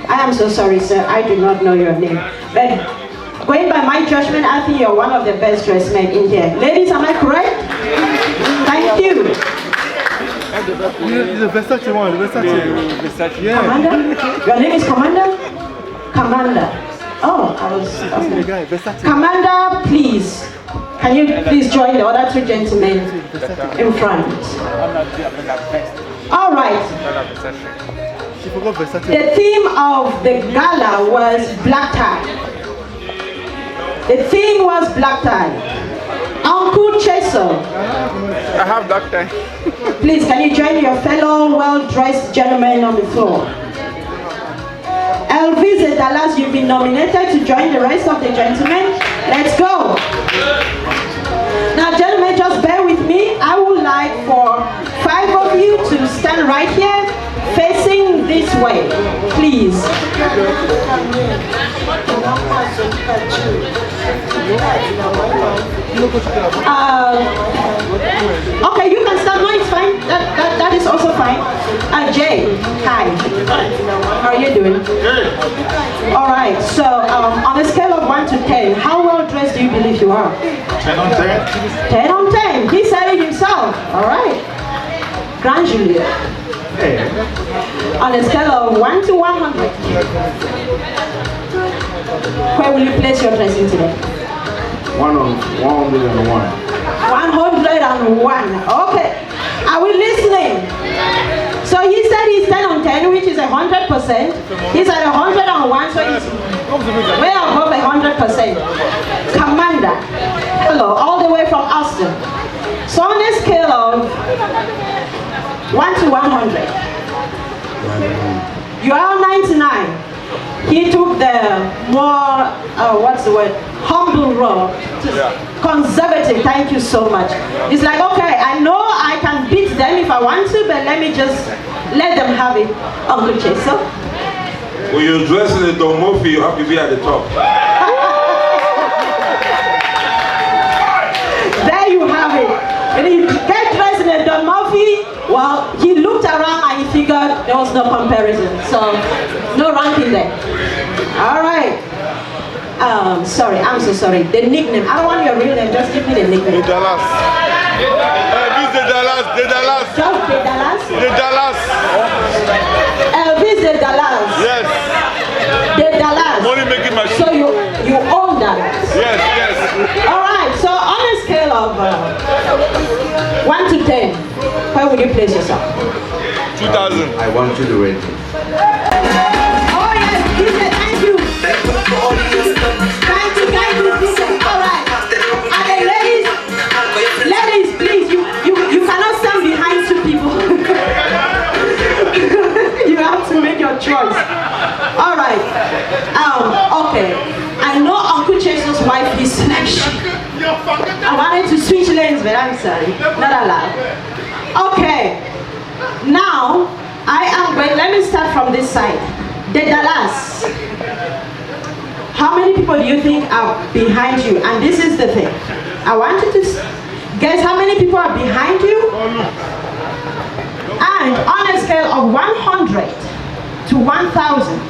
I am so sorry, sir. I do not know your name. But going by my judgment, I think you're one of the best dressed men in here. Ladies, am I correct? Thank you. The Versace one, the Versace. Yeah. Commander? Your name is Commander? Commander. Oh, I was. Commander, please. Can you please join the other two gentlemen in front? All right. The theme of the gala was black tie. The theme was black tie. Uncle Cheso. I have black tie. Please, can you join your fellow well-dressed gentlemen on the floor? Elvis and Dallas, you've been nominated to join the rest of the gentlemen. Let's go. Now, gentlemen, just bear with me. I would like for 5 of you to stand right here, facing this way, please. Okay, you can stand. No, it's fine. That is also fine. Jay, hi. How are you doing? Good. All right. So, on a scale of 1 to 10, how well dressed do you believe you are? 10 on 10. 10 on 10. He said it himself. All right. Grand Julia. On a scale of 1 to 100, where will you place your dressing today? 101. 101. Okay. Are we listening? So he said he's 10 on 10, which is 100%. He's at 101, so he's way above 100%. Commander. Hello, all the way from Austin. So on a scale of 1 to 100, you are 99. He took the more, humble road. Conservative, thank you so much. It's like, okay, I know I can beat them if I want to, but let me just let them have it. Uncle Cheso. When you're dressed in a Don Murphy, you have to be at the top. There you have it. When you get dressed in a Don Murphy, well, he looked around and he figured there was no comparison. So, no ranking there. All right. Sorry, I'm so sorry. The nickname. I don't want your real name, just give me the nickname. The Dallas. Elvis the Dallas. The Dallas. Just the Dallas? The Dallas. Elvis the Dallas. Yes. The Dallas. Money making machine. So you own Dallas? Yes, yes. All right, so on a scale of 1 to 10, where would you place yourself? 2000. I want you to rate it. Oh yes, thank you. Thank you. All right. And then ladies, please, you cannot stand behind two people. You have to make your choice. All right. Okay. I know Uncle Cheso's wife is like I wanted to switch lanes, but I'm sorry, not allowed. Okay. Now I am going. Let me start from this side. The Dallas. How many people do you think are behind you? And this is the thing. I want you to guess how many people are behind you. And on a scale of 100 to 1,000,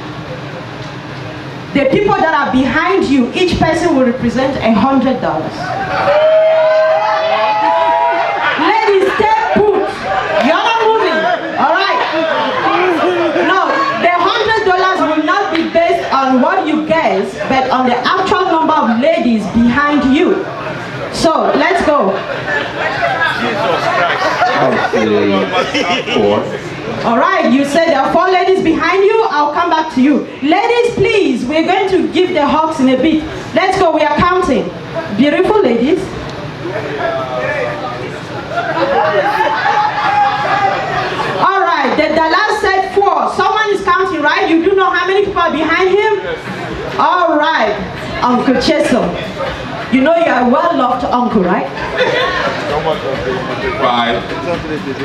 the people that are behind you, each person will represent $100. Ladies, stay put. You're not moving. All right. No, the $100 will not be based on what you guess, but on the actual number of ladies behind you. So let's go. Four. All right, you said there are 4 ladies behind you. I'll come back to you. Ladies, please, we're going to give the hugs in a bit. Let's go, we are counting. Beautiful ladies. All right, the Dallas said 4. Someone is counting, right? You do know how many people are behind him? All right, Uncle Cheso. You know you are a well-loved uncle, right? 5.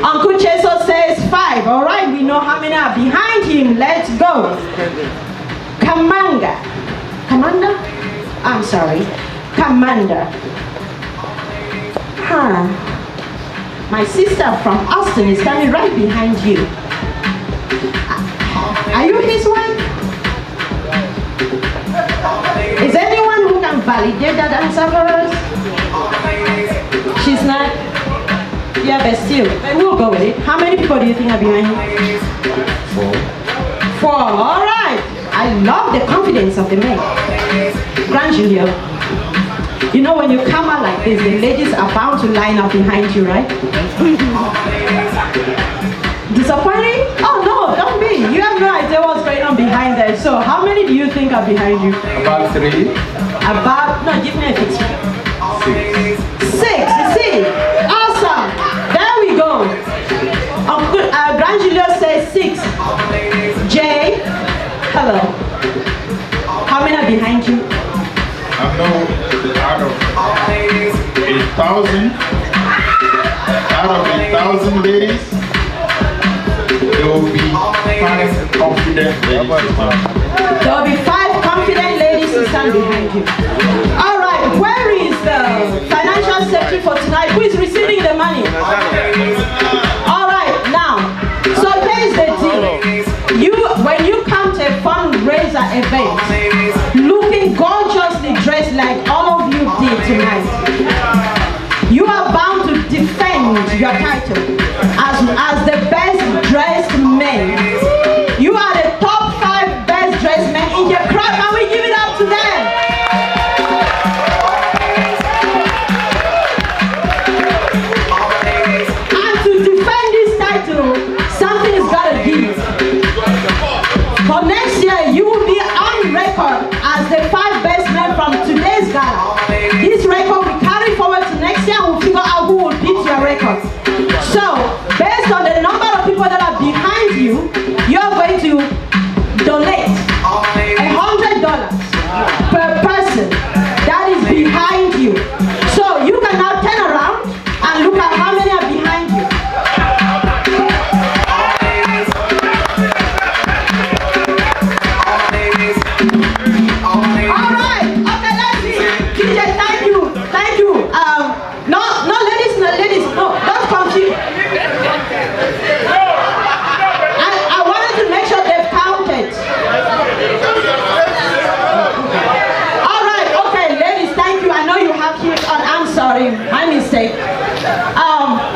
Uncle Cheso says 5. All right, we know how many are behind him. Let's go. Commander. I'm sorry. Commander. My sister from Austin is coming right behind you. Are you his wife? Is anyone who can validate that answer for us? She's not? Yeah, but still, we'll go with it. How many people do you think are behind you? 4. All right. I love the confidence of the men. Grand Julio, you know when you come out like this, the ladies are bound to line up behind you, right? Disappointing? Oh no, don't be. You have no idea what's going on behind there. So how many do you think are behind you? About 3. No, give me a fix. 6. You see? Awesome. There we go. Grand Julio says 6. Jay, hello. How many are behind you? I know out of 1,000 ladies, there will be 5 confident ladies. There will be 5 confident ladies to stand behind you. All right, where is the financial secretary for tonight? Who is receiving the money? All right, now, so here's the deal. When you come to a fundraiser event, looking gorgeously dressed like all of you did tonight, you are bound to defend your title as the best dressed men. You are the top 5 best dressed men in the crowd, and we give it up to them. And to defend this title, something is gotta give. For next year, you will be on record as the 5 best men from today's gala. This record will carry forward to next year, and we'll figure out who will beat your record. So, based on the number of people that are behind you, you're going to donate $100 per person that is behind you. So, you can now turn around and look at how many are behind you. My mistake.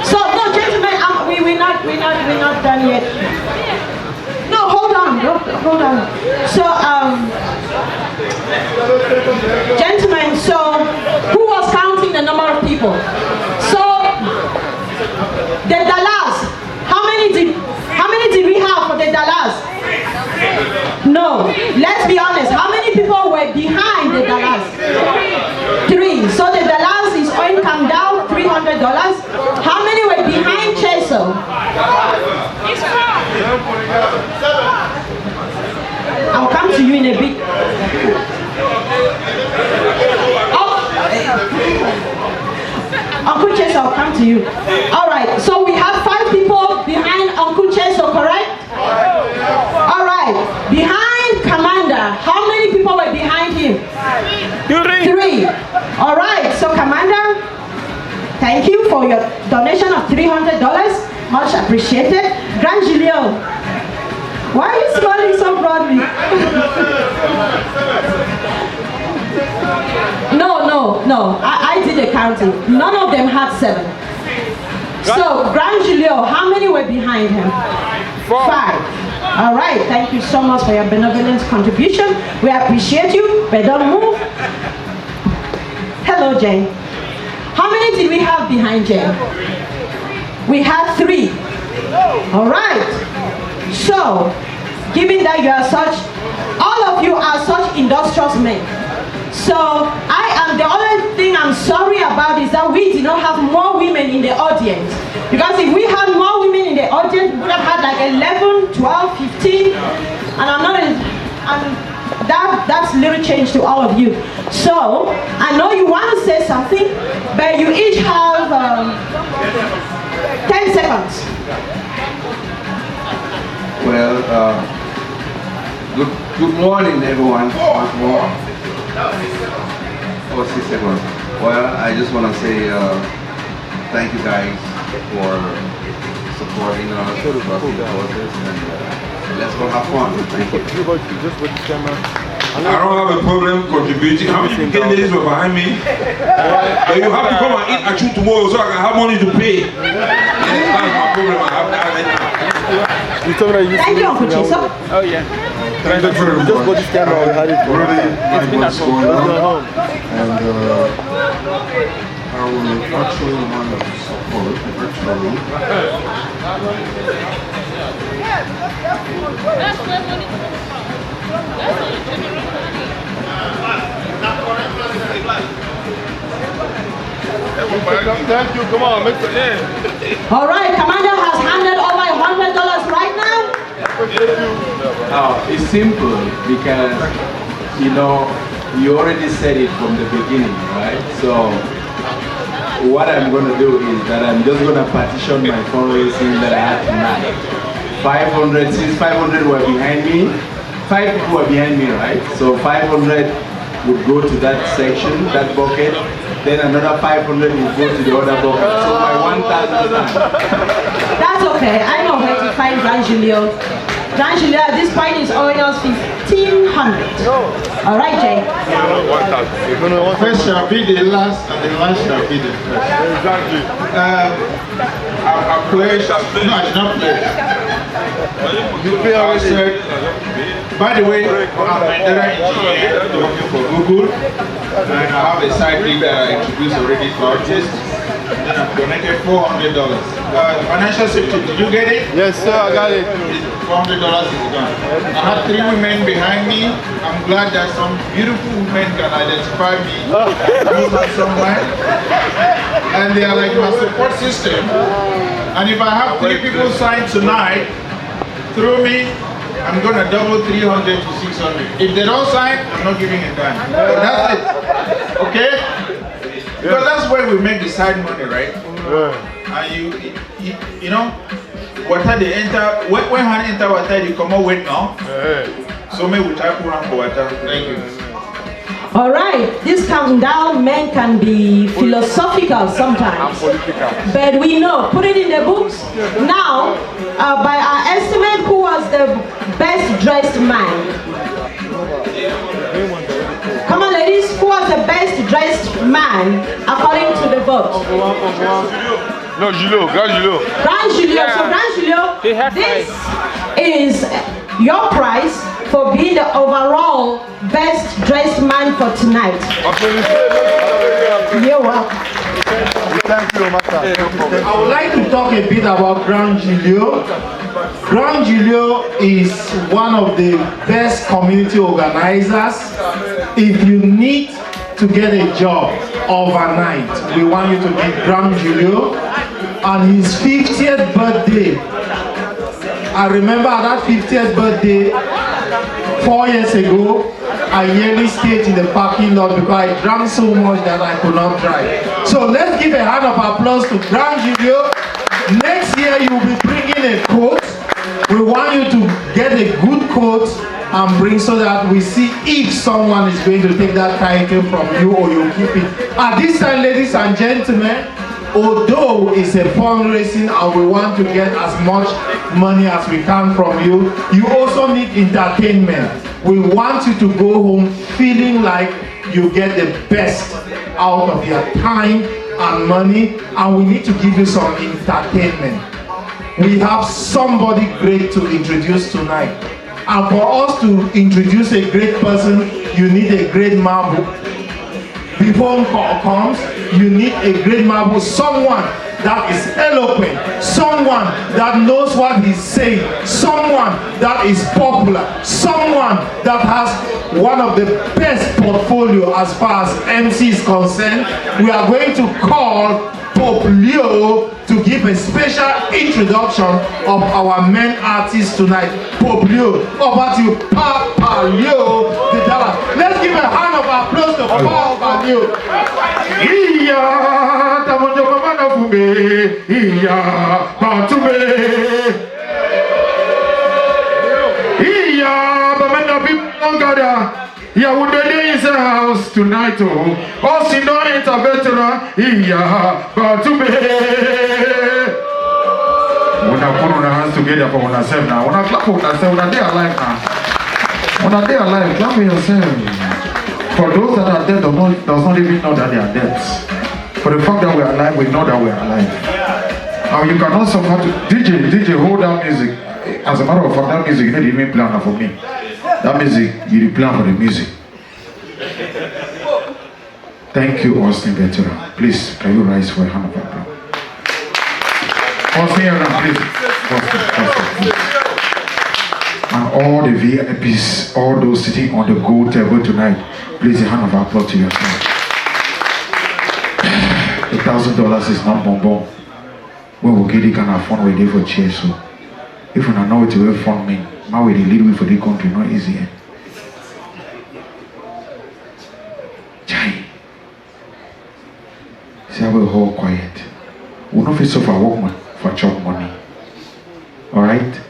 So no, gentlemen, we're not done yet. No, hold on. So gentlemen, so who was counting the number of people? So the dollars. How many did we have for the dollars? No. Let's be honest. How many people were behind the dollars? 3. So the dollars is owing Camdal $300. How many were behind Cheso? I'll come to you in a bit. Uncle Cheso, I'll come to you. All right. So we have 5 people behind Uncle Cheso, correct? All right. Behind Commander, how many people were behind him? 3. All right. So Commander, thank you for your donation of $300. Much appreciated. Grand Julio, why are you smiling so broadly? No. I did the counting. None of them had 7. So, Grand Julio, how many were behind him? 5. All right. Thank you so much for your benevolent contribution. We appreciate you, but don't move. Hello, Jane. How many did we have behind Jane? We had 3. All right. So, given that you are all of you are such industrious men. So, the only thing I'm sorry about is that we did not have more women in the audience. Because if we had more women in the audience, we would have had like 11, 12, 15. And that's little change to all of you. So I know you want to say something, but you each have 10 seconds. Well, good morning, everyone. Once more. Oh, 6 seconds. Well, I just want to say thank you guys for supporting us, and let's go have fun. Thank you. Just with the camera. I don't have a problem contributing. How many ladies were behind me? But you have to come and eat at you tomorrow so I can have money to pay. That's my problem. I have that right now. You told me that you Thank you, Uncle Chiso. Oh, yeah. Just got this camera, we had it for Really like what's going on. And I will actually want to support virtually. Thank you, come on, make it in. All right, Commander has handed over $100 right now. It's simple because, you know, you already said it from the beginning, right? So what I'm going to do is that I'm just going to partition my fundraising that I had tonight. 500, since 500 were behind me, 5 people were behind me, right? So 500 would go to that section, that bucket. Then another 500 will go to the other bucket. So my 1,000. That's okay. I know where to find Grand Julio. Grand Julio at this point is owing us $1,500. All right, Jay. First shall be the last, and the last shall be the first. Exactly. I pledged. No, I did not pledge. You pay already. By the way, I'm an engineer working for Google, and I have a side gig that I introduced already to artists. Then I've donated $400. Financial safety, did you get it? Yes, sir, I got it. $400 is gone. I have 3 women behind me. I'm glad that some beautiful women can identify me somewhere. And they are like my support system. And if I have 3 people sign tonight, through me, I'm going to double 300 to 600. If they don't sign, I'm not giving a dime. But that's it. Okay? Because that's where we make the side money, right? And you know, water they enter, when hand enter water, they come out with now. So maybe we try to run for water. Thank you. All right, this countdown men can be philosophical sometimes, but we know, put it in the books. Now, by our estimate, who was the best dressed man? Come on ladies, who was the best dressed man according to the vote? No, Julio, Grand Julio. Grand Julio, so Grand Julio, this is your prize for being the overall best dressed man for tonight. You're welcome. Thank you, Master. I would like to talk a bit about Grand Julio. Grand Julio is one of the best community organizers. If you need to get a job overnight, we want you to meet Grand Julio. On his 50th birthday, I remember that 50th birthday 4 years ago, I nearly stayed in the parking lot because I drank so much that I could not drive. So let's give a hand of applause to Grand Julio. Next year you'll be bringing a coat. We want you to get a good coat and bring so that we see if someone is going to take that title from you or you'll keep it. At this time, ladies and gentlemen, although it's a fundraising and we want to get as much money as we can from you, you also need entertainment. We want you to go home feeling like you get the best out of your time and money, and we need to give you some entertainment. We have somebody great to introduce tonight, and for us to introduce a great person, you need a great marble. Before comes, you need a great marble, someone that is eloquent, someone that knows what he's saying, someone that is popular, someone that has one of the best portfolio as far as MC is concerned. We are going to call Pope Leo to give a special introduction of our main artist tonight. Pope Leo, over to you, Papa Leo the Dallas. Let's give a hand of applause to Papa Leo. Iya, tamonjo mama fume. Iya, batume. Iya, bamenda people gada. Yeah, we be in the house tonight. Oh, see no interventor. Yeah, but to be. When I put our hands together for ourselves now, when I clap for ourselves, when they are alive now. When they are alive, clap for yourself. For those that are dead, does not even know that they are dead. For the fact that we are alive, we know that we are alive. Now you cannot support DJ, hold that music. As a matter of fact, that music you didn't even plan for me. That music, you did plan for the music. Thank you, Austin Veteran. Please, can you rise for a hand of applause? Austin Veteran, please. Austin, and all the VIPs, all those sitting on the gold table tonight, please, a hand of applause to yourself. $1,000 is not bonbon. When we get it, can afford we for chairs. So, if we don't know what to fund me, now we lead we for the country, not easy. Chai. See how we hold quiet. We don't feel so for workman for chop money. Alright?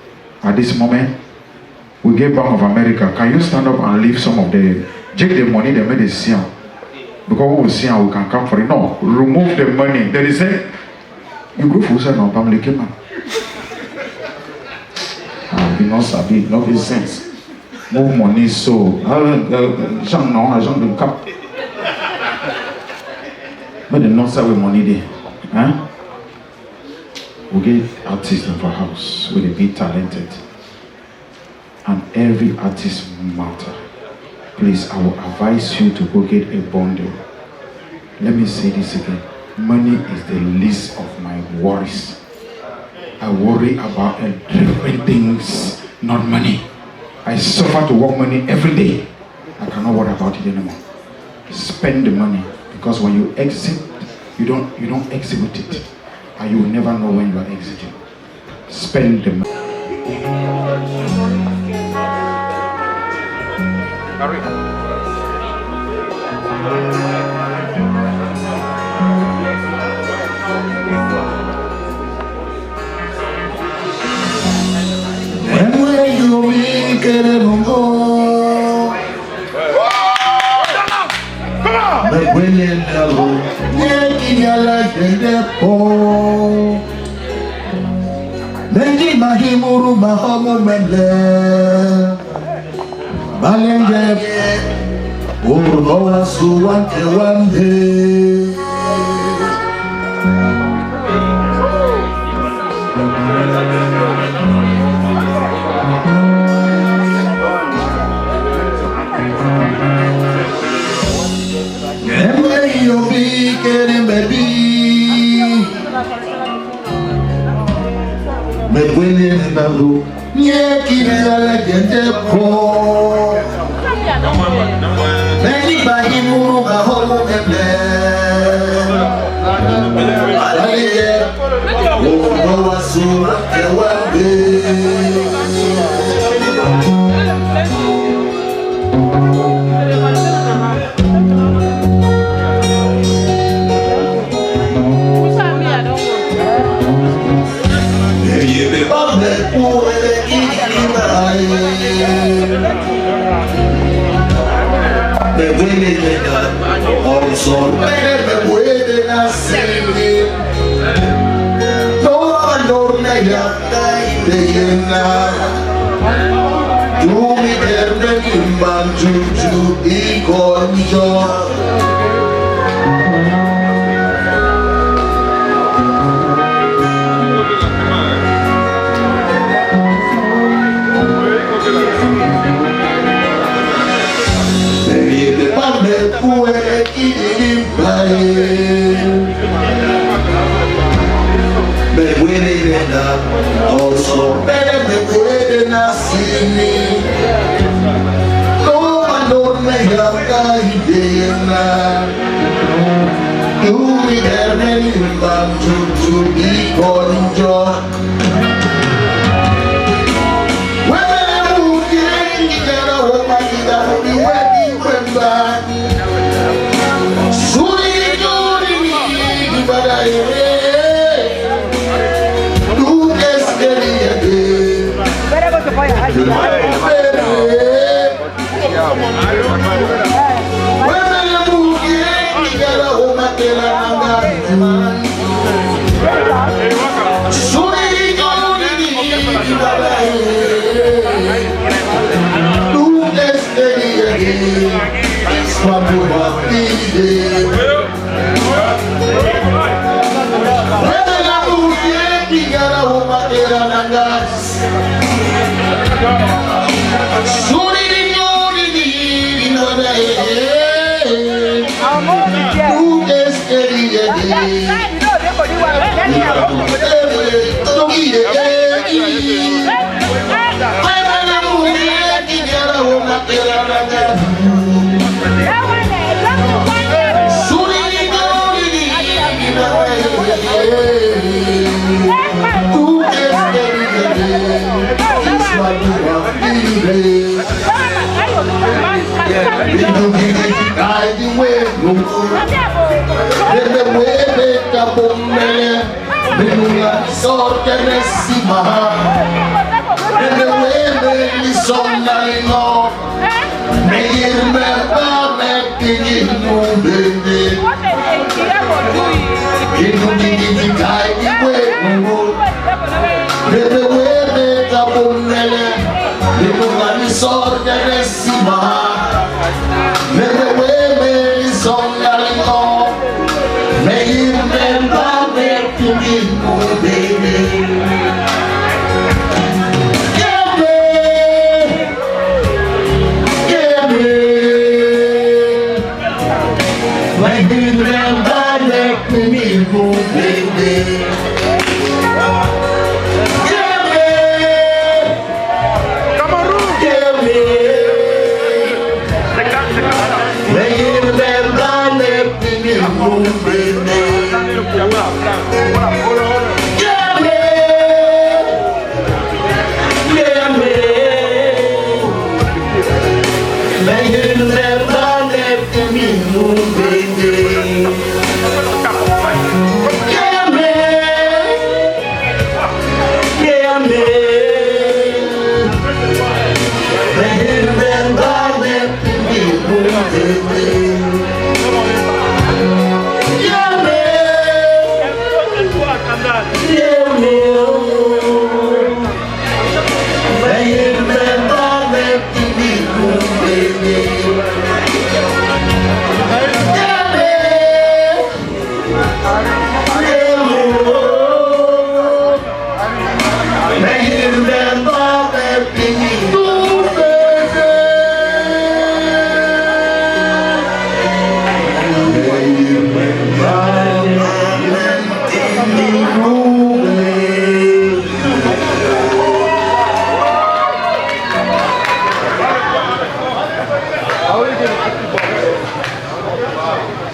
At this moment, we get Bank of America. Can you stand up and leave some of the take the money they made the siam? Because when we see how we can come for it. No, remove the money. There is a you go for say no family came man. You know, sabi, no make sense. Move money so. Jean no, Jean don't cap. But the not say with money there, huh? We get artists in our house with a bit talented, and every artist matter. Please, I will advise you to go get a bundle. Let me say this again. Money is the least of my worries. I worry about different things, not money. I suffer to work money every day. I cannot worry about it anymore. Spend the money, because when you exit, you don't exhibit it, and you will never know when you are exiting. Spend the money.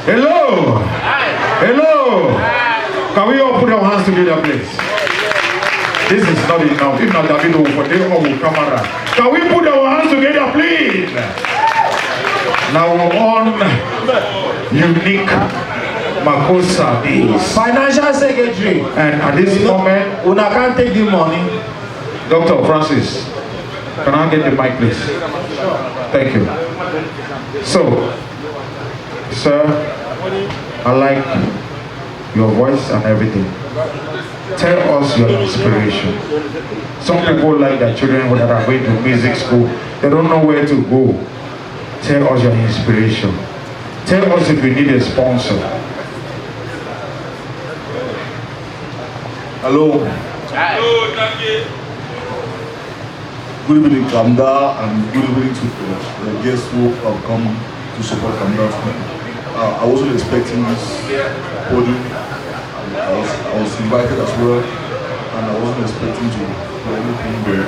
Hello! Hello! Can we all put our hands together, please? This is not enough. If not, David will for them will camera. Can we put our hands together, please? Now we're on unique Makosa is Financial Secretary. And at this moment, Una can't take the money. Dr. Francis, can I get the mic, please? Thank you. So, sir, I like your voice and everything. Tell us your inspiration. Some people like their children that are going to music school, they don't know where to go. Tell us your inspiration. Tell us if you need a sponsor. Hello. Good evening, Camdal, and good evening to the guests who have come to support Camdal. I wasn't expecting this podium. I was invited as well, and I wasn't expecting to do anything there.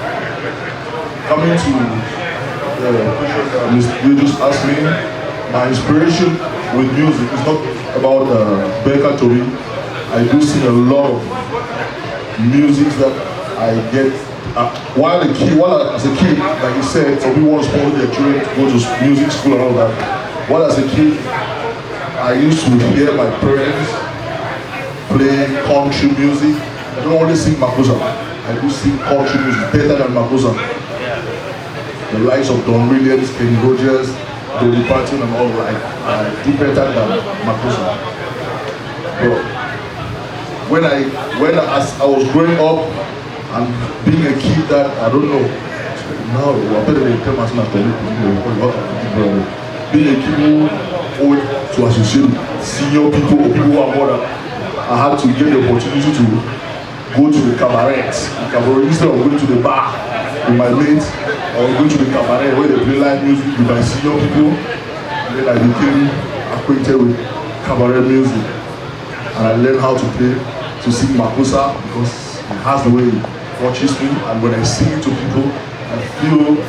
Coming to the question that Mr. You just asked me, my inspiration with music is not about Becca Tori. I do sing a lot of music that I get while as a kid, like you said, some people want to sponsor their children to go to music school and all that. While as a kid, I used to hear my parents play country music. I don't only sing Makosa. I do sing country music better than Makosa. The likes of Don Williams, Kenny Rogers, Dolly Parton and all that. I do better than Makosa. But as I was growing up and being a kid that I don't know, now we're better than tell myself being a kid who owed to associate senior people or people who are more than, I had to get the opportunity to go to the cabaret. Instead of going to the bar with my mates, I was going to the cabaret where they play live music with my senior people. And then I became acquainted with cabaret music. And I learned how to sing Makosa because it has the way it touches me. And when I sing it to people, I feel it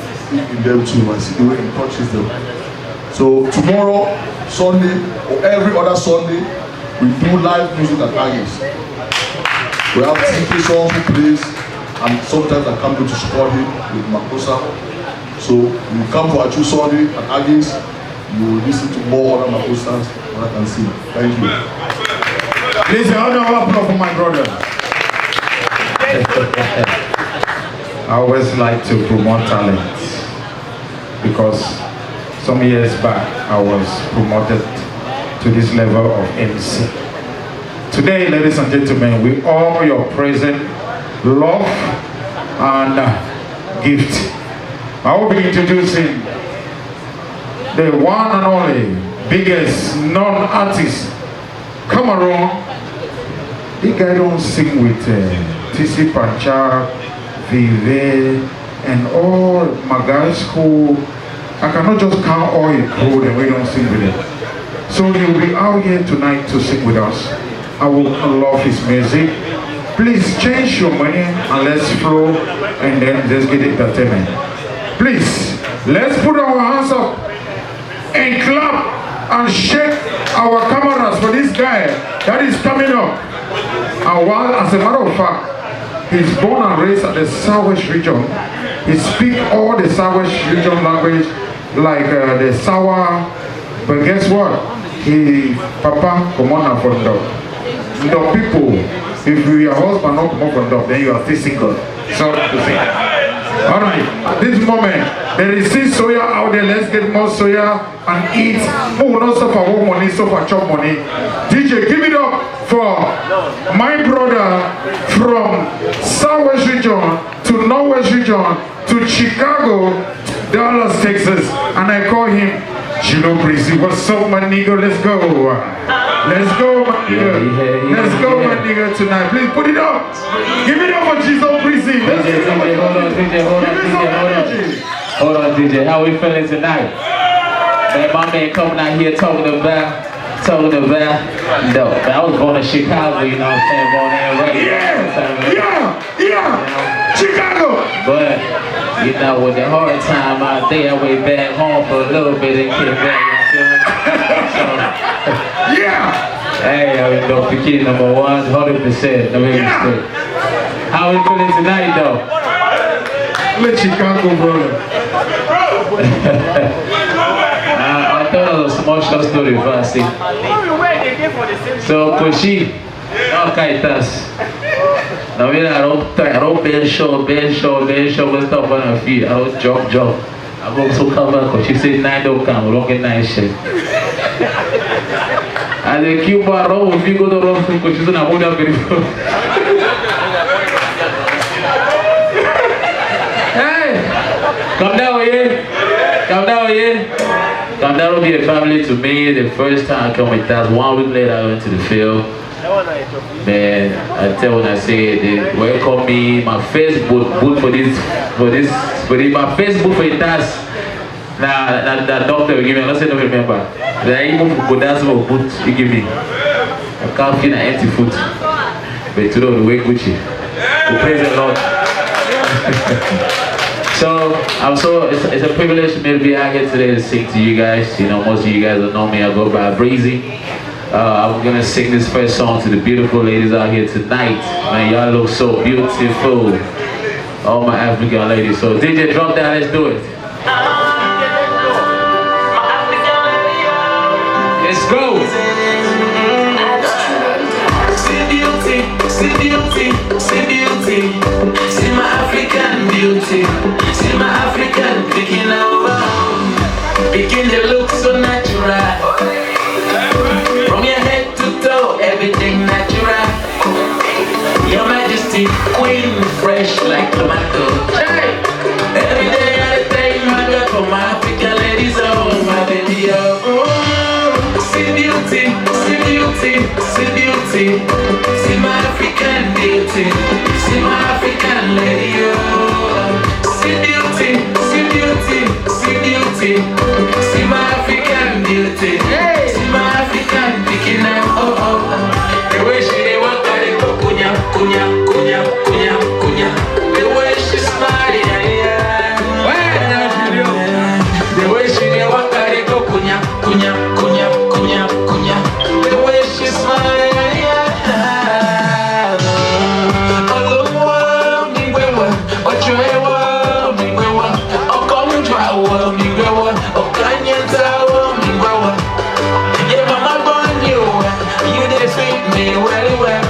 in them too. I see the way it touches them. So tomorrow, Sunday, or every other Sunday, we do live music at Aggies. We have TK songs who plays, and sometimes I come to support him with Makosa. So you come for a true Sunday at Aggies, you will listen to more other Makosas that I can sing. Thank you. Please, I don't know for my brother. I always like to promote talent because some years back I was promoted to this level of MC. Today, ladies and gentlemen, we offer your present, love and gift. I will be introducing the one and only biggest non-artist, Cameroon. The guy don't sing with TC Pancha, Vive, and all my guys who I cannot just count all your crew and we don't sing with them. So he'll be out here tonight to sing with us. I will love his music. Please change your money and let's flow and then let's get entertainment. Please, let's put our hands up and clap and shake our cameras for this guy that is coming up. And while, as a matter of fact, he's born and raised at the Southwest region. He speaks all the Southwest region language like the Sawa, but guess what? He, Papa, come on from the people, if you are husband not come from the, then you are still single. Sorry to say. Alright, at this moment, there is still soya out there. Let's get more soya and eat. Oh, not so for work money, so for chop money. DJ, give it up for my brother from Southwest region to Northwest region to Chicago, Dallas, Texas, and I call him Chilo Breezy. What's up, my nigga? Let's go. Let's go, my nigga. Let's go, my nigga, tonight. Please put it up. Give it up for Chilo Breezy. Hold on, DJ. How we feeling tonight? Man, my man coming out here talking about no. Man, I was born in Chicago, you know what I'm saying? Born in Yeah. Chicago. But you know, with the hard time out there, I went back home for a little bit and came back, you know what I'm saying? Yeah! Hey, I mean, don't forget number 100%, no mistake. How we feeling tonight, though? Let Chicago, brother. I thought it was a small short story, but I see. So, Koshi, okay, that's. Now, I don't bend show, but stuff on her feet. I don't jump. I go so cover because she said 9 don't come, we don't get 9 shit. And the Cuba road, if you go to the wrong because she's gonna hold up beautiful. Hey! Come down here. Camdal will be a family to me. The first time I come with that, 1 week later I went to the field. Man, I tell when I say they welcome me, my Facebook boot for this, my Facebook for that. Nah, that doctor will give me, I don't remember. Then even for that's what boot you give me. I can't feel an empty foot. But today the way Gucci. We praise the Lord. So it's a privilege for me to be out here today to sing to you guys. You know, most of you guys don't know me. I go by Breezy. I'm gonna sing this first song to the beautiful ladies out here tonight. Man, y'all look so beautiful. All my African ladies. So DJ, drop that, let's do it. Let's go. See beauty, see beauty, see beauty. See my African beauty. See my African picking over. Picking the look so natural. From your head to toe, everything natural. Your Majesty, Queen, fresh like tomato. Hey! Every day I take my girl for my African ladies, oh my baby, oh. See beauty, see beauty, see beauty. See my African beauty. See my African lady, oh. See beauty, see beauty, see beauty. See my African beauty. See my African picking up, oh oh oh. The way she dey walk, I dey go kunya, kunya, kunya, kunya, kunya. The way she smile, yeah, yeah. The way she dey walk, I dey go kunya, kunya, kunya, kunya, kunya. The way she smile, yeah, yeah. Olowo mi gbewa, ojo ewo mi gbewa, okomujwa wo mi gbewa, okanyenta wo mi gbewa. Yeah, mama born you, you dey sweet me well well.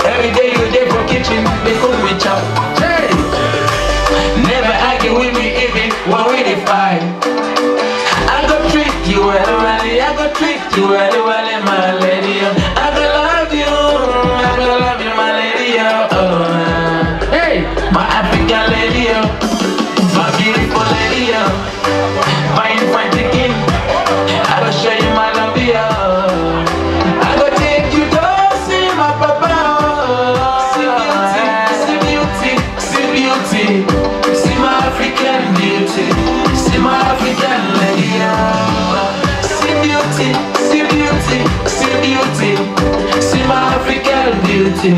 Every day you dey for kitchen, they cook me chop. Hey, never argue with me even when we dey fight. I go treat you well well, I go treat you well well, my lady. I go love you, my lady. Oh, hey, my African lady, my beautiful lady, fine fine chicken. I go show you my love, I go take you to see my papa. See beauty, see beauty, see beauty. See my African beauty. See my African lady. See beauty, see beauty, see beauty. See my African beauty.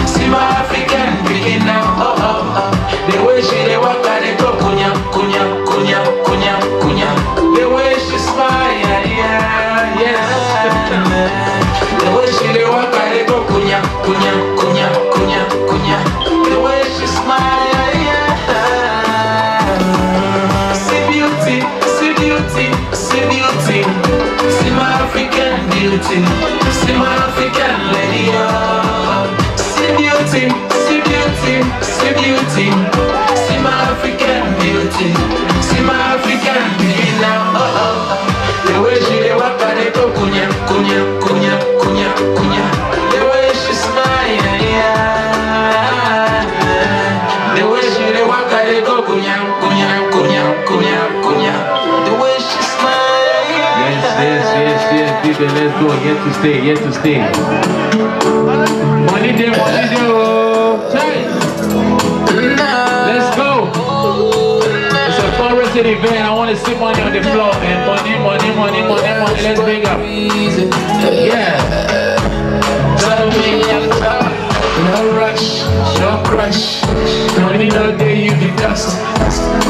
See my African picking now. Oh oh oh. The way she dey walk, I dey go kunya, kunya, kunya, kunya, kunya. The way she smile, yeah, yeah, yeah. The way she dey walk, I dey go kunya, kunya, kunya, kunya, kunya. The way she smile, yeah, yeah. See beauty, see beauty, see beauty. See my African beauty. See my African lady. Oh. See beauty, see beauty, see beauty. See my African beauty. See my African beauty now. Oh oh oh. The way she dey walk, I dey go kunya, kunya, kunya, kunya, kunya. The way she smile, yeah. The way she dey walk, I dey go kunya, kunya, kunya, kunya, kunya. The way she smile, yeah. Yes, people, let's go. Yet to stay, yet to stay. Money day, oh. Let's go. It's a fundraising event. I want to see money on the floor, man. Money, money, money, money, money. Let's bring up. Yeah. No rush, no crush. Money no day you be dust.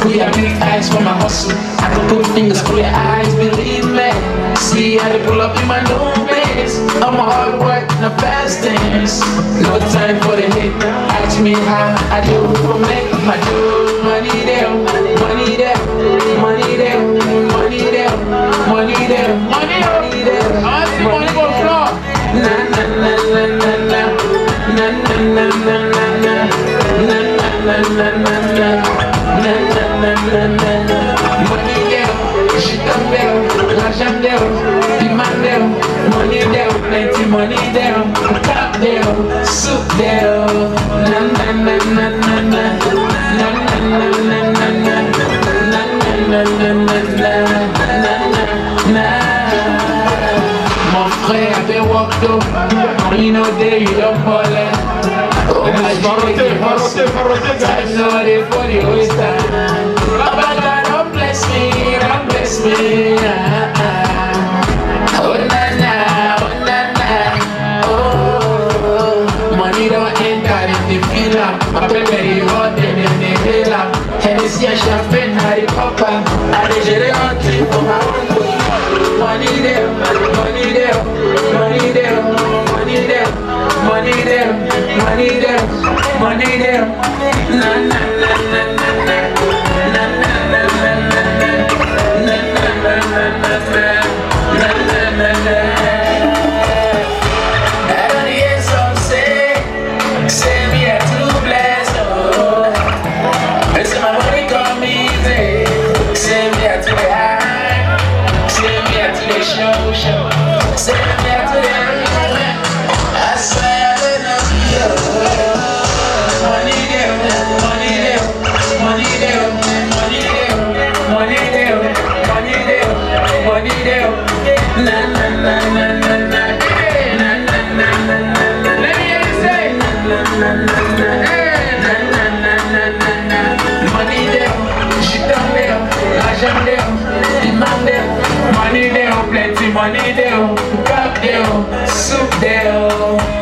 We have big eyes for my hustle. I can put fingers through your eyes, believe me. See how they pull up in my new place. I'm a hard work, no fast things. No time for the hate. Ask me how I do for make my do. Money there, money there, money there, money there, money there, money there. I see money go floor. Na na na na na na. Na na na na na na. Na na na na na na. Na na na na na na. Money there, she come there, l'argent there, demand there, money there, plenty money there, top there, soup there. Na na na na na na. Na na na na na na. Na na na na na na. Na na na. Mon frère avait walk up, you know day you don't fall in. Oh my God, time no day for the waste time. Papa God, don't bless me, don't bless me. Oh na na, oh na na, oh. Money don't enter in the villa. My baby hot and then they hail up. Hennessy and champagne, Harry Potter. I dey get it on trip for my own. Money there, money there, money there, money there, money there. Na na na na na na. Na na na na na na. Na na na na na na. Na na na na. I don't hear some say me a too blessed. Oh, say my money come easy. Say me a too high. Say me a too show. Say me a too high. I swear I don't know you. Money there, money there, money there, money there, money there, money there, money there. Na na na na na na. Na na na na na na. Let me hear you say. Na na na na na. Na na na na na na. Money there, shit down there, l'argent there, demand there. Money there, plenty money there, cup there, soup there.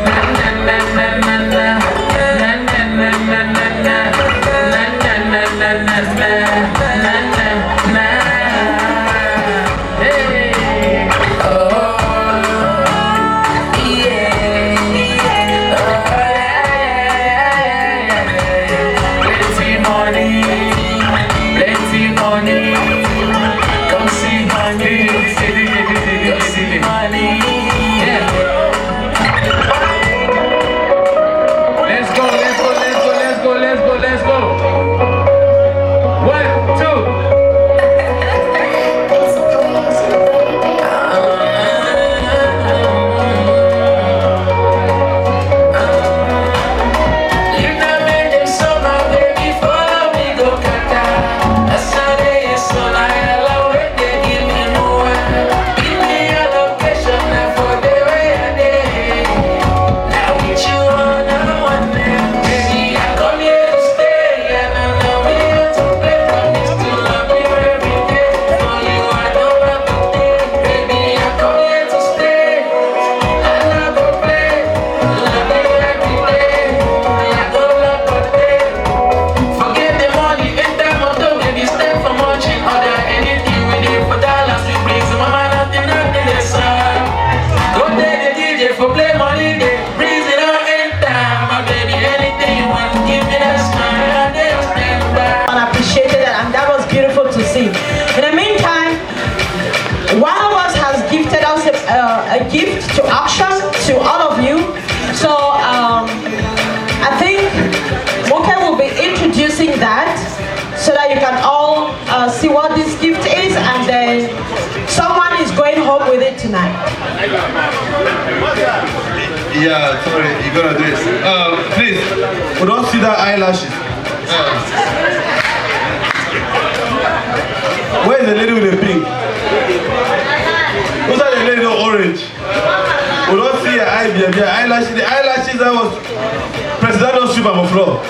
Na na na na na na. Na na na na na na. Na na na na na na. Na na na. Hey. Oh. Plenty money, come see money, come see money. Yeah. Let's go, let's go, let's go, let's go, let's go, let's go. 1, 2. Gift to auction to all of you. So I think Moke will be introducing that so that you can all see what this gift is, and then someone is going home with it tonight. Yeah, sorry, you gotta do this. Please, we don't see that eyelashes. Where is the lady with the pink? Who's that the lady with the orange? We don't see her eyelashes. The eyelashes that was President don't sweep on the floor.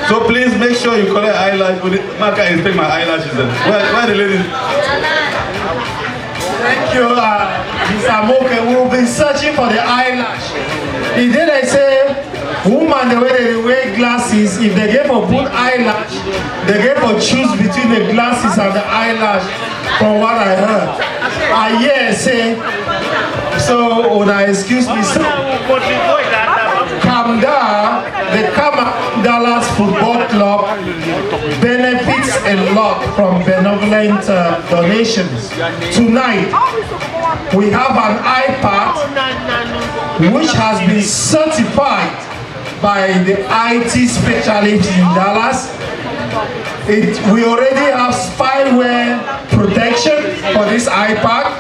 So please make sure you collect eyelashes. Man can inspect my eyelashes then. Where the lady? Thank you, Mr. Moke. We'll be searching for the eyelash. If they say, woman, the way they wear glasses, if they get for put eyelash, they get for choose between the glasses and the eyelash, from what I heard. Say, so when I excuse me, so Camdal, the Camdal Football Club benefits a lot from benevolent donations. Tonight, we have an iPad which has been certified by the IT specialists in Dallas. We already have spyware protection for this iPad.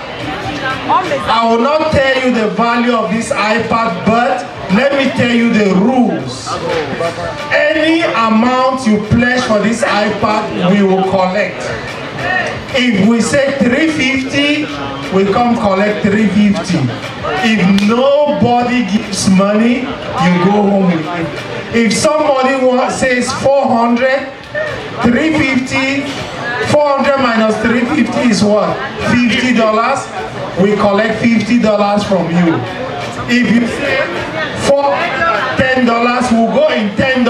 I will not tell you the value of this iPad, but let me tell you the rules. Any amount you pledge for this iPad, we will collect. If we say 350, we come collect 350. If nobody gives money, you go home with it. If somebody says 400, 350, 400 minus 350 is what? $50. We collect $50 from you. If you say $10, we'll go in $10.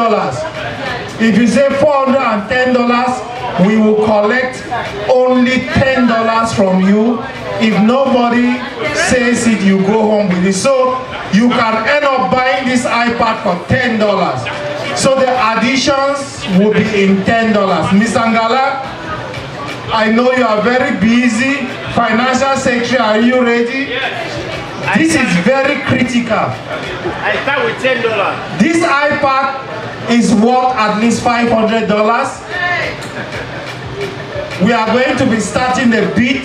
If you say $410, we will collect only $10 from you. If nobody says it, you go home with it. So you can end up buying this iPad for $10. So the additions will be in $10. Ms. Angala, I know you are very busy. Financial Secretary, are you ready? Yes. This is very critical. I start with $10. This iPad is worth at least $500. We are going to be starting the bid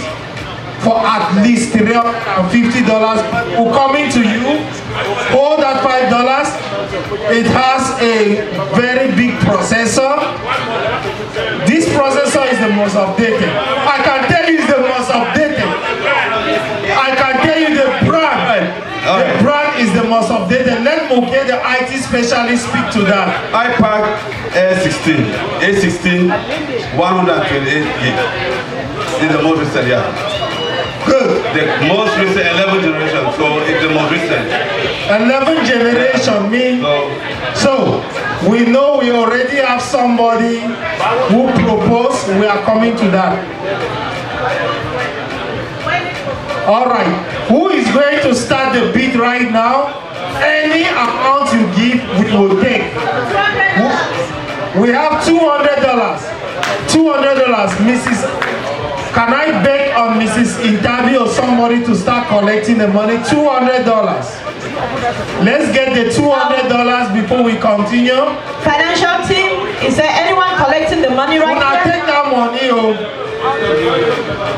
for at least $350. We're coming to you. Hold that $5. It has a very big processor. This processor is the most updated. I can tell you it's the most updated. I can tell you the brand. The brand is the most updated. Let Moke, the IT specialist, speak to that. iPad Air 16, A16, 128 gig. Is the most recent, yeah. Good. The most recent 11th generation, so it's the most recent. 11th generation means, so we know we already have somebody who proposed. We are coming to that. All right, who is going to start the bid right now? Any amount you give, we will take. We have $200. $200, Mrs. Can I beg on Mrs. Interview or somebody to start collecting the money? $200. Let's get the $200 before we continue. Financial team, is there anyone collecting the money right now? Take that money.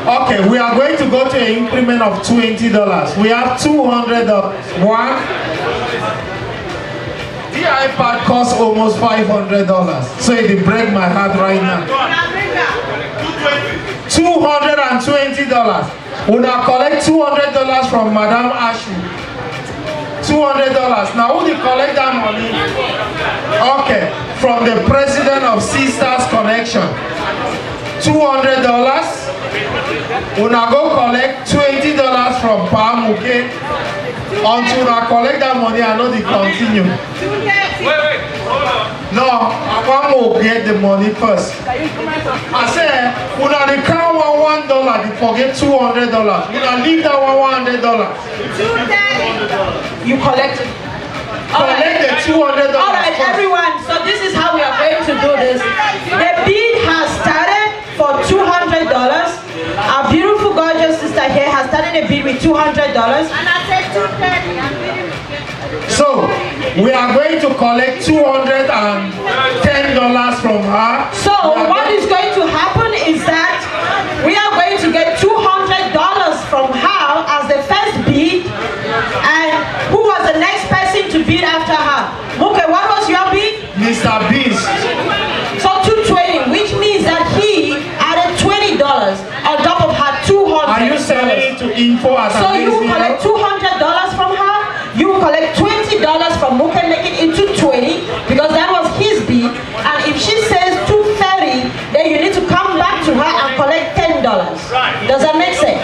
Okay, we are going to go to an increment of $20. We have $200. One. The iPad costs almost $500. So it will break my heart right now. $220. We now collect $200 from Madam Ashley. $200. Now who did collect that money? Okay, from the president of Sisters Connection. $200. We now go collect $20 from Pamuke. Until I collect that money, I know they continue. Wait, hold on. No, I want to get the money first. I said, when I count $1, they forget $200. When I leave that $100. You collect it. Collect the $200. All right, everyone. So this is how we are going to do this. The bid has started for $200. Our beautiful, gorgeous sister here has started a bid with $200. And I said $230. So we are going to collect $210 from her. So what is going to happen is that we are going to get $200 from her as the first bid. And who was the next person to bid after her? Okay, what was your bid? Mr. Beast. So $220, which means that he added $20 on top of her $200. Are you selling it to info as so you will collect $200 from her. You will collect $20 from Muke, make it into $20 because that was his bid. And if she says $230, then you need to come back to her and collect $10. Does that make sense?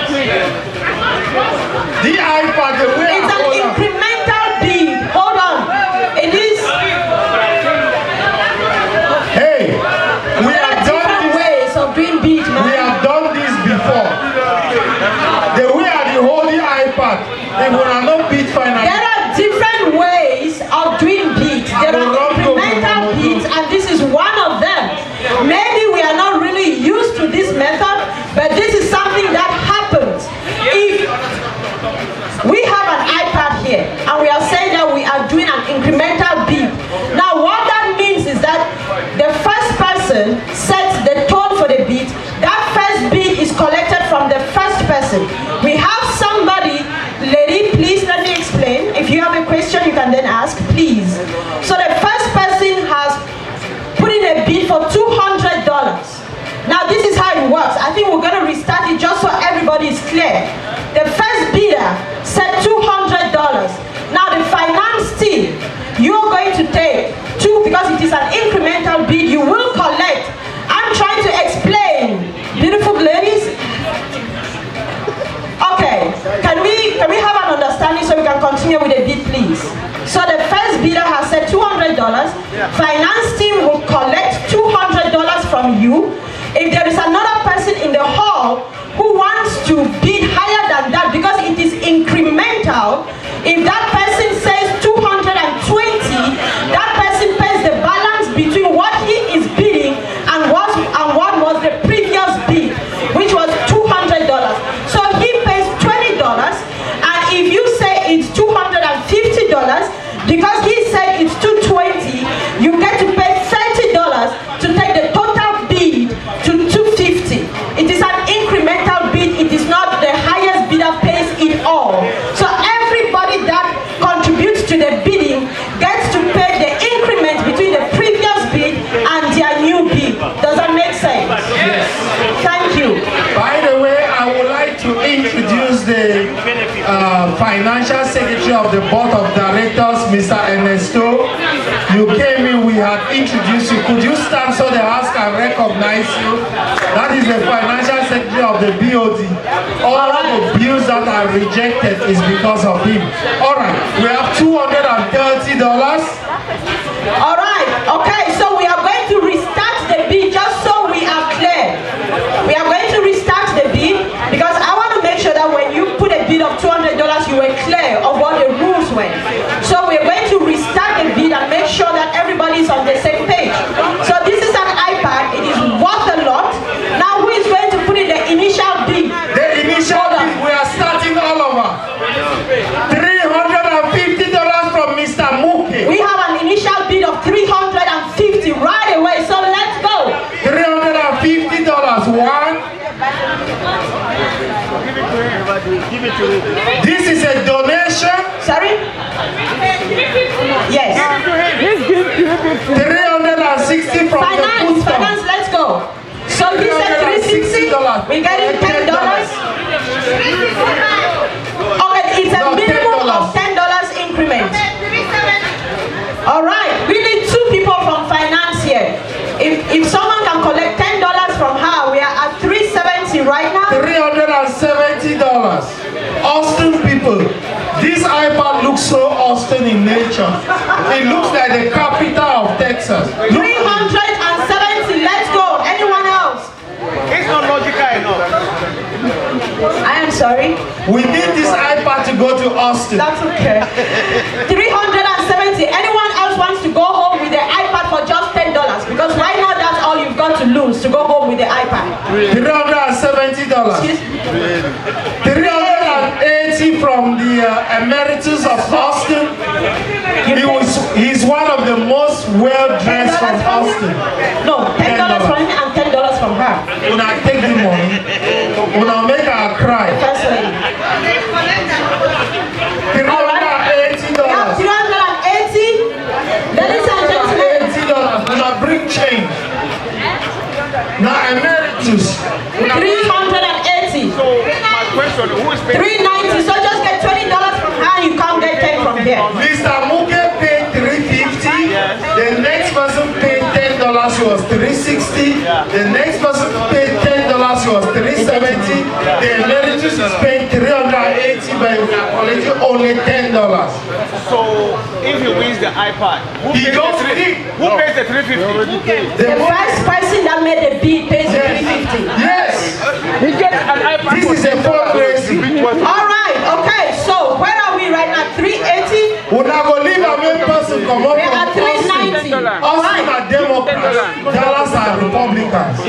The iPad, the way it's an incremental bid. Hold on. It is. Hey, we have done different ways of doing bids, man. We have done this before. The way I hold the iPad, they will not bid finally. There are different ways of doing bids. There are incremental bids, and this is one of them. Maybe we are not really used to this method, but this is something that happens. If we have an iPad here, and we are saying that we are doing an incremental bid. Now, what that means is that the first person sets the tone for the bid. That first bid is collected from the first person. We have somebody, lady, please let me explain. If you have a question, you can then ask, please. So the first person has put in a bid for $200. Now this is how it works. I think we're going to restart it just so everybody is clear. The first bidder said $200. Now the finance team, you're going to take because it is an incremental bid, you will collect. I'm trying to explain, beautiful ladies. Okay, can we have an understanding so we can continue with the bid, please? So the first bidder has said $200. Finance team will collect $200 from you. If there is another person in the hall who wants to bid higher than that because it is incremental, if that person directors, Mr. Ernesto. You came in, we had introduced you. Could you stand so the house can recognize you? That is the financial secretary of the BOD. All the bills that are rejected is because of him. All right, we have $230. All right, okay, so we are going to restart the bid just so we are clear. We are going to restart the bid because I want to make sure that when you put a bid of $200, you were clear of what the rules were. So we're going to restart the bid and make sure that everybody is on the same page. So this is an iPad, it is worth a lot. Now who is going to put in the initial bid? The initial bid, we are starting all over. $350 from Mr. Muke. We have an initial bid of $350 right away, so let's go. $350. One. Give it to him. This is a donation. Sorry? Yes. 360 from finance, finance, let's go. So this is $360. We get it $10. Okay, it's a minimum of $10 increment. All right, we need 2 people from finance here. If someone can collect $10 from her, we are at $370 right now. $370. Austin people, this iPad looks so Austin in nature. It looks like the capital of Texas. 370, let's go. Anyone else? It's not logical enough. I am sorry. We need this iPad to go to Austin. That's okay. 370. Anyone else wants to go home with the iPad for just $10? Because right now that's all you've got to lose to go home with the iPad. $370. $380 from the emeritus of Austin. He's one of the most well-dressed from Austin. No, $10 from him and $10 from her. When I take the money, when I make her cry. First lady. $380. Ladies and gentlemen. $80. When I bring change. Now emeritus. 380. So my question, who is paying? 390. So just get $20 from her and you can't get 10 from here. Mr. Muke paid $350. The next person paid $10 was $360. The next person paid $10 was $370. The emeritus is paying $380, but we are collecting only $10. So if he wins the iPad, who pays the 350? The first person that made the bid pays the 350. Yes. He gets an iPad. This is a fundraising. All right. Okay. So where are we right now? 380. We're not going to leave a main person come up We're from at 390. Austin are Democrats. Dallas are Republicans.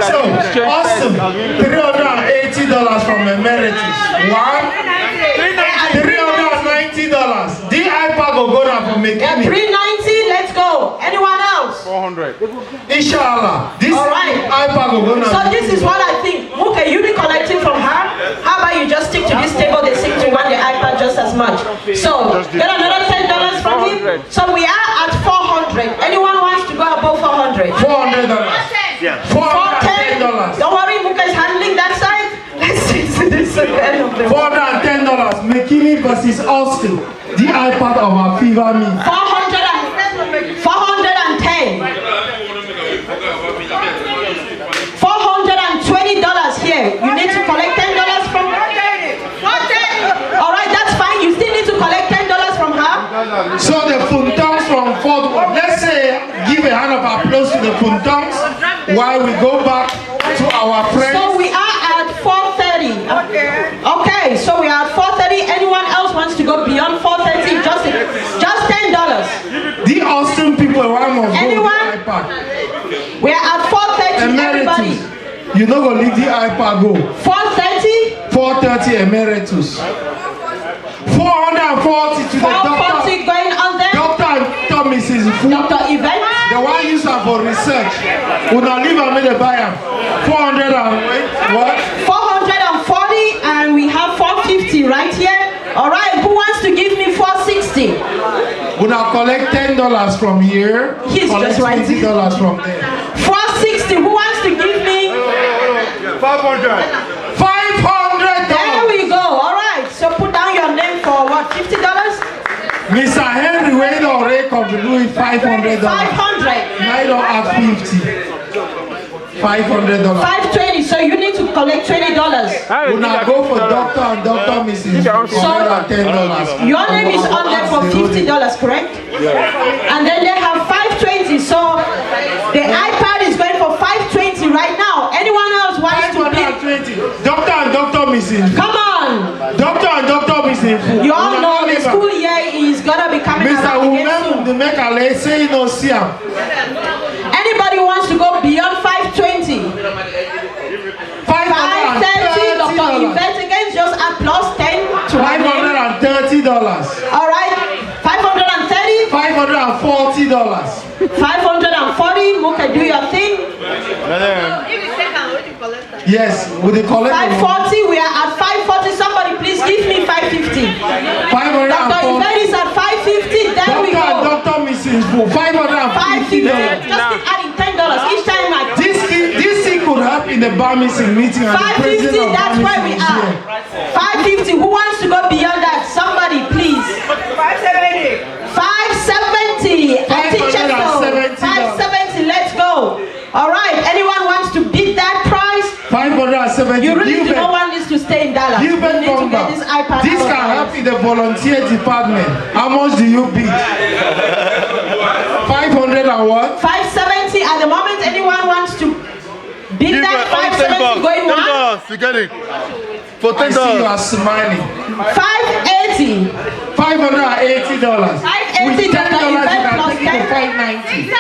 So Austin, $380 from emeritus. One. $390. The iPad will go down for making it. 390. Let's go. Anyone else? 400. Inshallah. This iPad will go down. So this is what I think. Okay, you be collecting from her. How about you just stick to this table? They seem to want the iPad just as much. So get another $10 from him. So we are at 400. Anyone wants to go above 400? $400. Yeah. $410. Don't worry, Muka is handling that side. Let's see this again of the $410. McKinney versus Austin. The iPad of our fever me. 410. $420 here. You need to collect $10 from her. All right, that's fine. You still need to collect $10 from her. So the Funtons from Fort Worth, let's say, give a hand of applause to the Funtons while we go back to our friends. So we are at 430. Okay, so we are at 430. Anyone else wants to go beyond 430? Just $10. The Austin people, one must go. Anyone? We are at 430. Everybody. You know go leave the iPad go. 430. 430 emeritus. 440 to the doctor. 440 going on there. Dr. Mrs. Fu. Dr. Yvette. The one used for research. We not leave and make the buyer. 400 and what? 440 and we have 450 right here. All right, who wants to give me 460? We now collect $10 from here. He's just right. $20 from there. 460. Who wants to give me? 500. $500. There we go. All right. So put down your name for what? $50? Mr. Mr. Henry Wade already contributed $500. 500. Now you don't have 50. $500. 520. So you need to collect $20. When I go for Dr. and Dr. Mrs. $10. Your name is on there for $50, correct? Yeah. And then they have 520. So the iPad is going for 520 right now. Anyone else wants to bid? Dr. and Dr. Mrs. Come on. Dr. and Dr. Mrs. You all know the school year is gonna be coming Mr. around again soon. The make a let's say you know see him. Anybody wants to go beyond 520? 530. Dr. Yvette again, just add plus 10 to $530. All right. 530. $540. 540. Muka, do your thing. Yes, with the collector. 540. We are at 540. Somebody please give me 550. Dr. Yvette is at 550. There we go. Dr. Mrs. $550. Just keep adding $10 each time. This thing could help in the bar missing meeting. 550. That's where we are. 550. Who wants to go beyond that? Somebody, please. 570. 570. 570. Let's go. All right. Anyone wants to beat that price? 570. You really do not want this to stay in Dallas. You need to get this iPad. This can help in the volunteer department. How much do you bid? 500 and what? 570 at the moment. Anyone wants to bid that? 570 going on? You get it? For $10. I see you are smiling. 580. $580. 580. Plus 10. 590.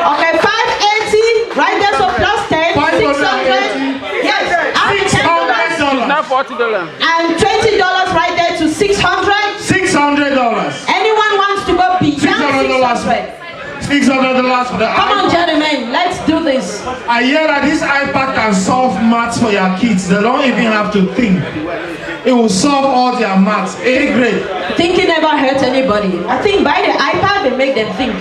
Okay, 580. Right there, so plus 10. 600. Yes. $600. Not $40. And $20 right there to 600. $600. Anyone wants to go beyond 600? $600 for the iPad. Come on, gentlemen, let's do this. I hear that this iPad can solve maths for your kids. They don't even have to think. It will solve all their maths. A grade. Thinking never hurt anybody. I think by the iPad, they make them think.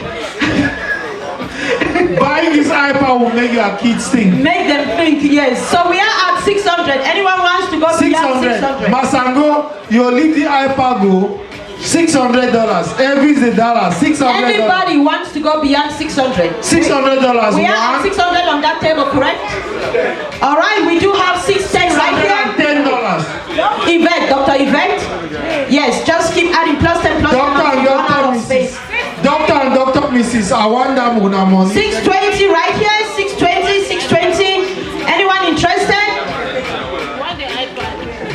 Buying this iPad will make your kids think. Make them think, yes. So we are at 600. Anyone wants to go beyond 600? Masango, you leave the iPad go. $600. Every is the dollar. $600. Anybody wants to go beyond 600? $600. We are at 600 on that table, correct? All right, we do have 610 right here. $10. Yvette, Dr. Yvette. Yes, just keep adding plus 10 plus 10. Dr. and Dr. Mrs. I want that money. 620 right here. 620, 620. Anyone interested?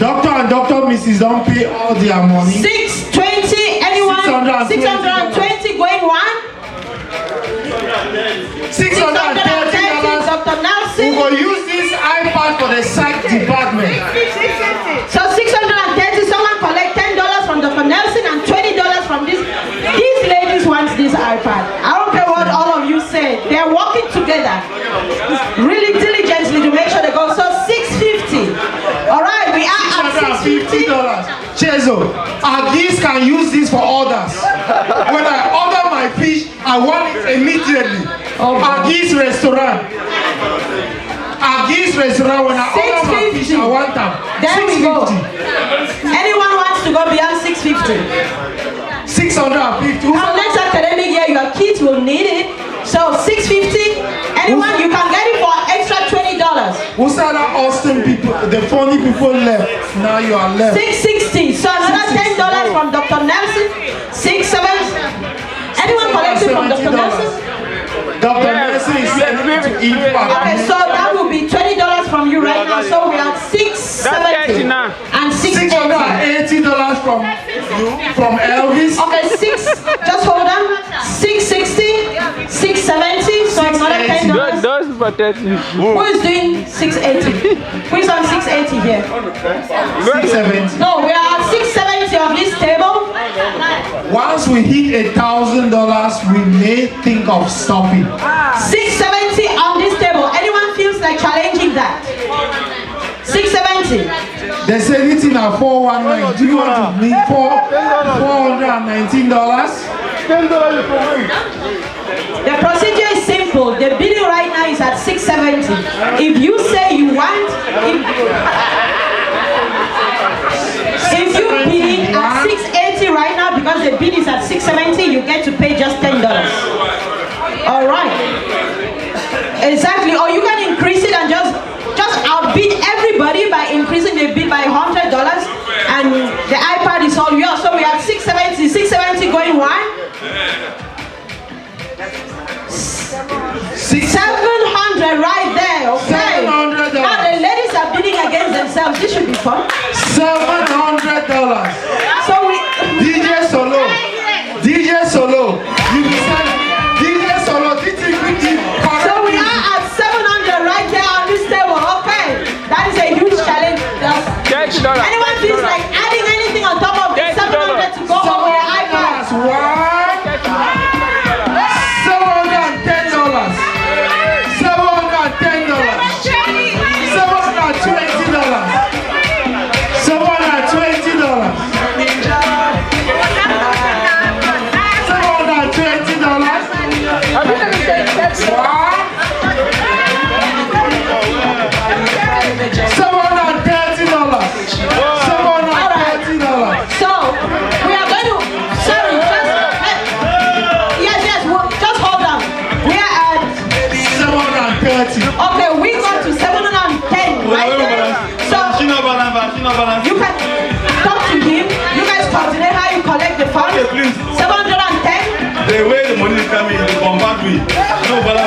Dr. and Dr. Mrs. don't pay all their money. 620. Anyone? 620 going one. 630. Dr. Nelson. We will use this iPad for the psych department. So 630. Someone collect $10 from Dr. Nelson and $20 from this. These ladies want this iPad. I don't care what all of you say. They're working together really diligently to make sure they go. So 650. All right, we are at $650. Chezo, Agis can use this for orders. When I order my fish, I want it immediately. Agis restaurant. Agis restaurant, when I order my fish, I want them. There we go. Anyone wants to go beyond 650? 650. Now next academic year, your kids will need it. So 650. Anyone, you can get it for extra $20. Who said that Austin people, the funny people left? Now you are left. 660. So another $10 from Dr. Nelson. 670. Anyone collecting from Dr. Nelson? Dr. Nelson is to eat. Okay, so that will be $20 from you right now. So we are at 670 and 680. $680 from you, from Elvis. Okay, just hold on. 660, 670. So another $10. Those for 30. Who is doing 680? Who is on 680 here? 670. No, we are at 670 on this table. Once we hit $1,000, we may think of stopping. 670 on this table. Anyone feels like challenging that? 670. They said it's in a 419. Do you want to need $419? The procedure is simple. The bidding right now is at 670. If you say you want, if you bid at 680 right now because the bid is at pay just $10. All right. Exactly. Or you can increase it and just outbid everybody by increasing the bid by $100, and the iPad is all yours. So we have 670 going one. 700 right there, okay. $700. Now the ladies are bidding against themselves. This should be fun. $700. So we DJ Solo. DJ Solo. You decide. DJ Solo. So we are at 700 right there on this table. Okay. That is a huge challenge. Anyone feels like adding anything on top of the 700 to go over the iPad? Okay, we got to 710 right there. So you can talk to him. You guys coordinate how you collect the funds. 710. The way the money is coming, you bombard me. No balance.